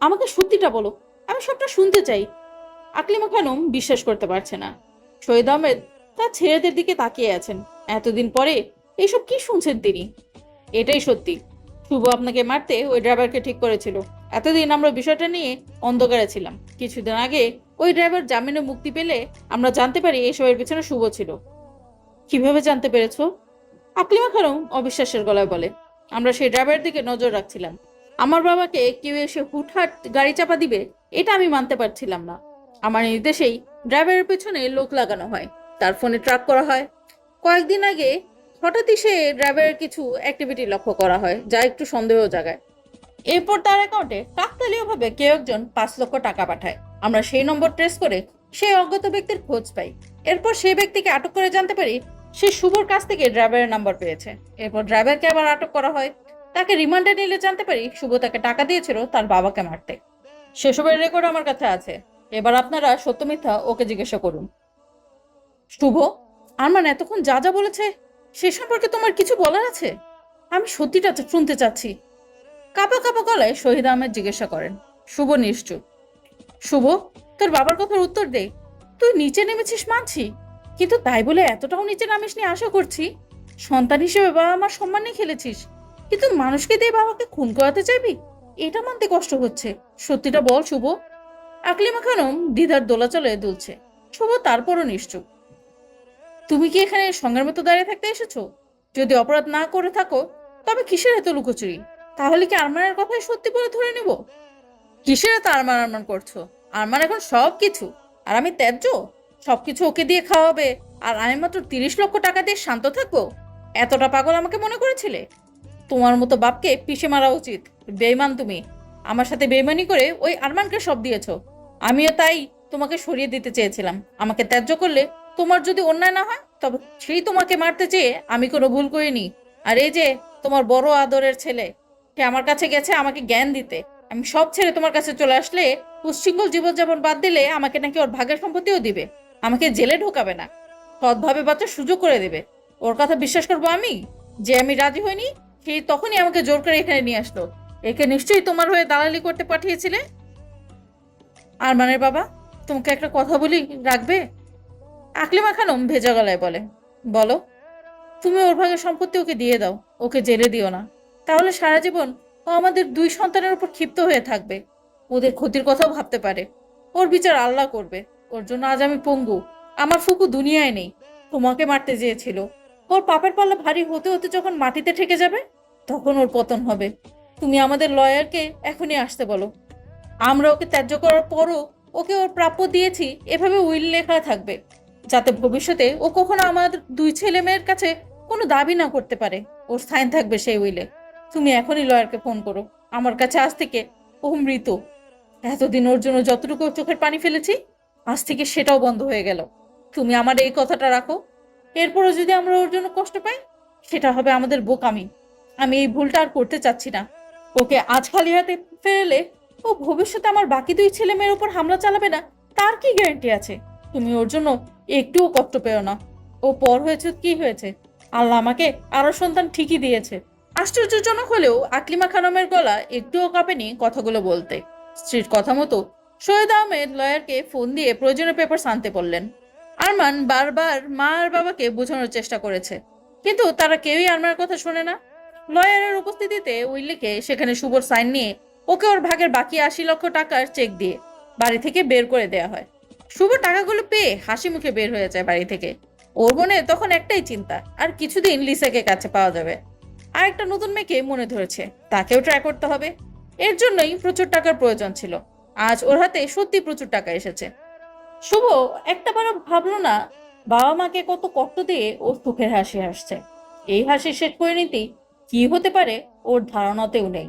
আমাকে সত্যিটা বলো, আমি সবটা শুনতে চাই। আকলিমা খানম বিশ্বাস করতে পারছে না। শহীদ আহমেদ তার ছেলেদের দিকে তাকিয়ে আছেন। এতদিন পরে এসব কি শুনছেন তিনি? এটাই সত্যি, শুভ আপনাকে মারতে ওই ড্রাইভারকে ঠিক করেছিল। এতদিন আমরা বিষয়টা নিয়ে অন্ধকারে ছিলাম। কিছুদিন আগে ওই ড্রাইভার জামিনে মুক্তি পেলে আমরা জানতে পারি এসবের পিছনে শুভ ছিল। কিভাবে জানতে পেরেছো? আকলিমা খানম অবিশ্বাসের গলায় বলে, আমরা সেই ড্রাইভারের দিকে নজর রাখছিলাম। আমার বাবাকে কেউ এসে হুটহাট গাড়ি চাপা দিবে এটা আমি মানতে পারছিলাম না। আমার নির্দেশেই ড্রাইভারের পেছনে লোক লাগানো হয়, তার ফোনে ট্র্যাক করা হয়। কয়েকদিন আগে হঠাৎই সে ড্রাইভারের কিছু অ্যাক্টিভিটি লক্ষ্য করা হয় যা একটু সন্দেহ জাগায়। এরপর তার অ্যাকাউন্টে কাকতালীয়ভাবে কেউ একজন 5 লক্ষ টাকা পাঠায়। আমরা সেই নম্বর ট্রেস করে সেই অজ্ঞাত ব্যক্তির খোঁজ পাই। এরপর সেই ব্যক্তিকে আটক করে জানতে পারি সে শুভর কাছ থেকে ড্রাইভারের নাম্বার পেয়েছে। এরপর ড্রাইভারকে আবার আটক করা হয়। তাকে রিমান্ডে নিলে জানতে পারি শুভ তাকে টাকা দিয়েছিল তার বাবাকে মারতে। সেসবের রেকর্ড আমার কাছে আছে। এবার আপনারা সত্য মিথ্যা ওকে জিজ্ঞাসা করুন। শুভ, আরমান এতক্ষণ যা যা বলেছে সে সম্পর্কে তোমার কিছু বলার আছে? আমি সত্যিটা শুনতে চাচ্ছি। কাঁপা কাঁপা গলায় শহীদ আহমেদ জিজ্ঞাসা করেন। শুভ নিশ্চুপ। শুভ, তোর বাবার কথার উত্তর দে। তুই নিচে নেমেছিস মানছি, কিন্তু তাই বলে এতটাও নিচে নামিস নি আশা করছি। সন্তান হিসেবে বাবা মার সম্মান নিয়ে খেলেছিস, কিন্তু মানুষকে দিয়ে বাবাকে খুন করাতে চাইবি? এটা মানতে কষ্ট হচ্ছে। সত্যিটা বল শুভ। আকলিমা খানম দ্বিধার দোলাচলে দুলছে। শুভ তারপরও নিশ্চুপ। তুমি কি এখানে সঙ্গের মতো দাঁড়িয়ে থাকতে এসেছো? যদি অপরাধ না করে থাকো তবে কিসের এত লুকোচুরি? তাহলে কি আরমানের কথাই সত্যি বলে ধরে নেব? কিসের এত আরমান আরমান করছো? আরমান এখন সব কিছু, আর আমি ত্যায্য? সবকিছু ওকে দিয়ে খাওয়াবে, আর আমি মাত্র 30 লক্ষ টাকা দিয়ে শান্ত থাকবো? এতটা পাগল আমাকে মনে করেছিলে? তোমার মতো বাপকে পিষে মারা উচিত। বেইমান তুমি। আমার সাথে বেইমানি করে ওই আরমানকে সব দিয়েছো। আমিও তাই তোমাকে সরিয়ে দিতে চেয়েছিলাম। আমাকে ত্যায্য করলে তোমার যদি অন্যায় না হয়, তবে সেই তোমাকে মারতে চেয়ে আমি কোনো ভুল করিনি। আর এই যে তোমার বড় আদরের ছেলে, সে আমার কাছে গেছে আমাকে জ্ঞান দিতে। আমি সব ছেড়ে তোমার কাছে চলে আসলে উচ্ছৃঙ্খল জীবনযাপন বাদ দিলে আমাকে নাকি ওর ভাগের সম্পত্তিও দিবে। আমাকে জেলে ঢোকাবে না, সৎভাবে বাঁচার সুযোগ করে দেবে। ওর কথা বিশ্বাস করবো আমি? যে আমি রাজি হইনি, সেই তখনই আমাকে জোর করে এখানে নিয়ে আসলো। একে নিশ্চয়ই তোমার হয়ে দালালি করতে পাঠিয়েছিলে। আরমানের বাবা, তোমাকে একটা কথা বলি, রাখবে? আকলিমা খানম ভেজা গলায় বলে। বলো। তুমি ওর ভাগের সম্পত্তি ওকে দিয়ে দাও। ওকে জেলে দিও না। তাহলে সারা জীবন ও আমাদের দুই সন্তানের উপর ক্ষিপ্ত হয়ে থাকবে। ওদের ক্ষতির কথাও ভাবতে পারে। ওর বিচার আল্লাহ করবে। ওর জন্য আজ আমি পঙ্গু। আমার ফুকু দুনিয়ায় নেই। তোমাকে মারতে চেয়েছিল। ওর পাপের পাল্লা ভারী হতে হতে যখন মাটিতে ঠেকে যাবে, তখন ওর পতন হবে। তুমি আমাদের লয়ারকে এখনই আসতে বলো। আমরা ওকে ত্যায্য করার পরও ওকে ওর প্রাপ্য দিয়েছি এভাবে উইল লেখা থাকবে, যাতে ভবিষ্যতে ও কখনো আমাদের দুই ছেলে মেয়ের কাছে কোনো দাবি না করতে পারে। ওর সাইন থাকবে সেই উইলে। তুমি এখনই লয়ারকে ফোন করো। আমার কাছে আজ থেকে ও মৃত। এতদিন ওর জন্য যতটুকু চোখের পানি ফেলেছি, আজ থেকে সেটাও বন্ধ হয়ে গেল। তুমি আমার এই কথাটা রাখো। এরপরও যদি আমরা ওর জন্য কষ্ট পাই, সেটা হবে আমাদের বোকামি। আমি এই ভুলটা আর করতে চাচ্ছি না। ওকে আজ খালি হাতে ফেলে ও ভবিষ্যতে আমার বাকি দুই ছেলে মেয়ের উপর হামলা চালাবে না, তার কি গ্যারান্টি আছে? তুমি ওর জন্য একটুও কষ্ট পেও না। ও পর হয়েছে কি হয়েছে, আল্লাহ আমাকে আরো সন্তান ঠিকই দিয়েছে। আশ্চর্যজনক হলেও আকলিমা খানমের গলা একটুও কাঁপেনি কথাগুলো বলতে। স্ত্রীর কথা মতো সৈয়দ আহমেদ লয়ারকে ফোন দিয়ে প্রয়োজনীয় পেপার আনতে বললেন। আরমান বারবার মা আর বাবাকে বোঝানোর চেষ্টা করেছে, কিন্তু তারা কেউই আরমানের কথা শোনে না। লয়ারের উপস্থিতিতে উইলিকে সেখানে শুভর সাইন নিয়ে ওকে ওর ভাগের বাকি 80 লক্ষ টাকার চেক দিয়ে বাড়ি থেকে বের করে দেয়া হয়। শুভ টাকাগুলো পেয়ে হাসি মুখে বের হয়ে যায় বাড়ি থেকে। ওর মনে তখন একটাই চিন্তা, আর কিছুদিন লিসাকে কাছে পাওয়া যাবে। আর একটা নতুন মেয়েকে মনে ধরেছে, তাকেও ট্রাই করতে হবে। এর জন্যই প্রচুর টাকার প্রয়োজন ছিল। আজ ওর হাতে সত্যি প্রচুর টাকা এসেছে। শুভ একটাবারও ভাবলো না বাবা মাকে কত কষ্ট দিয়ে ওর সুখের হাসি হাসছে। এই হাসির শেষ পরিণতি কি হতে পারে ওর ধারণাতেও নেই।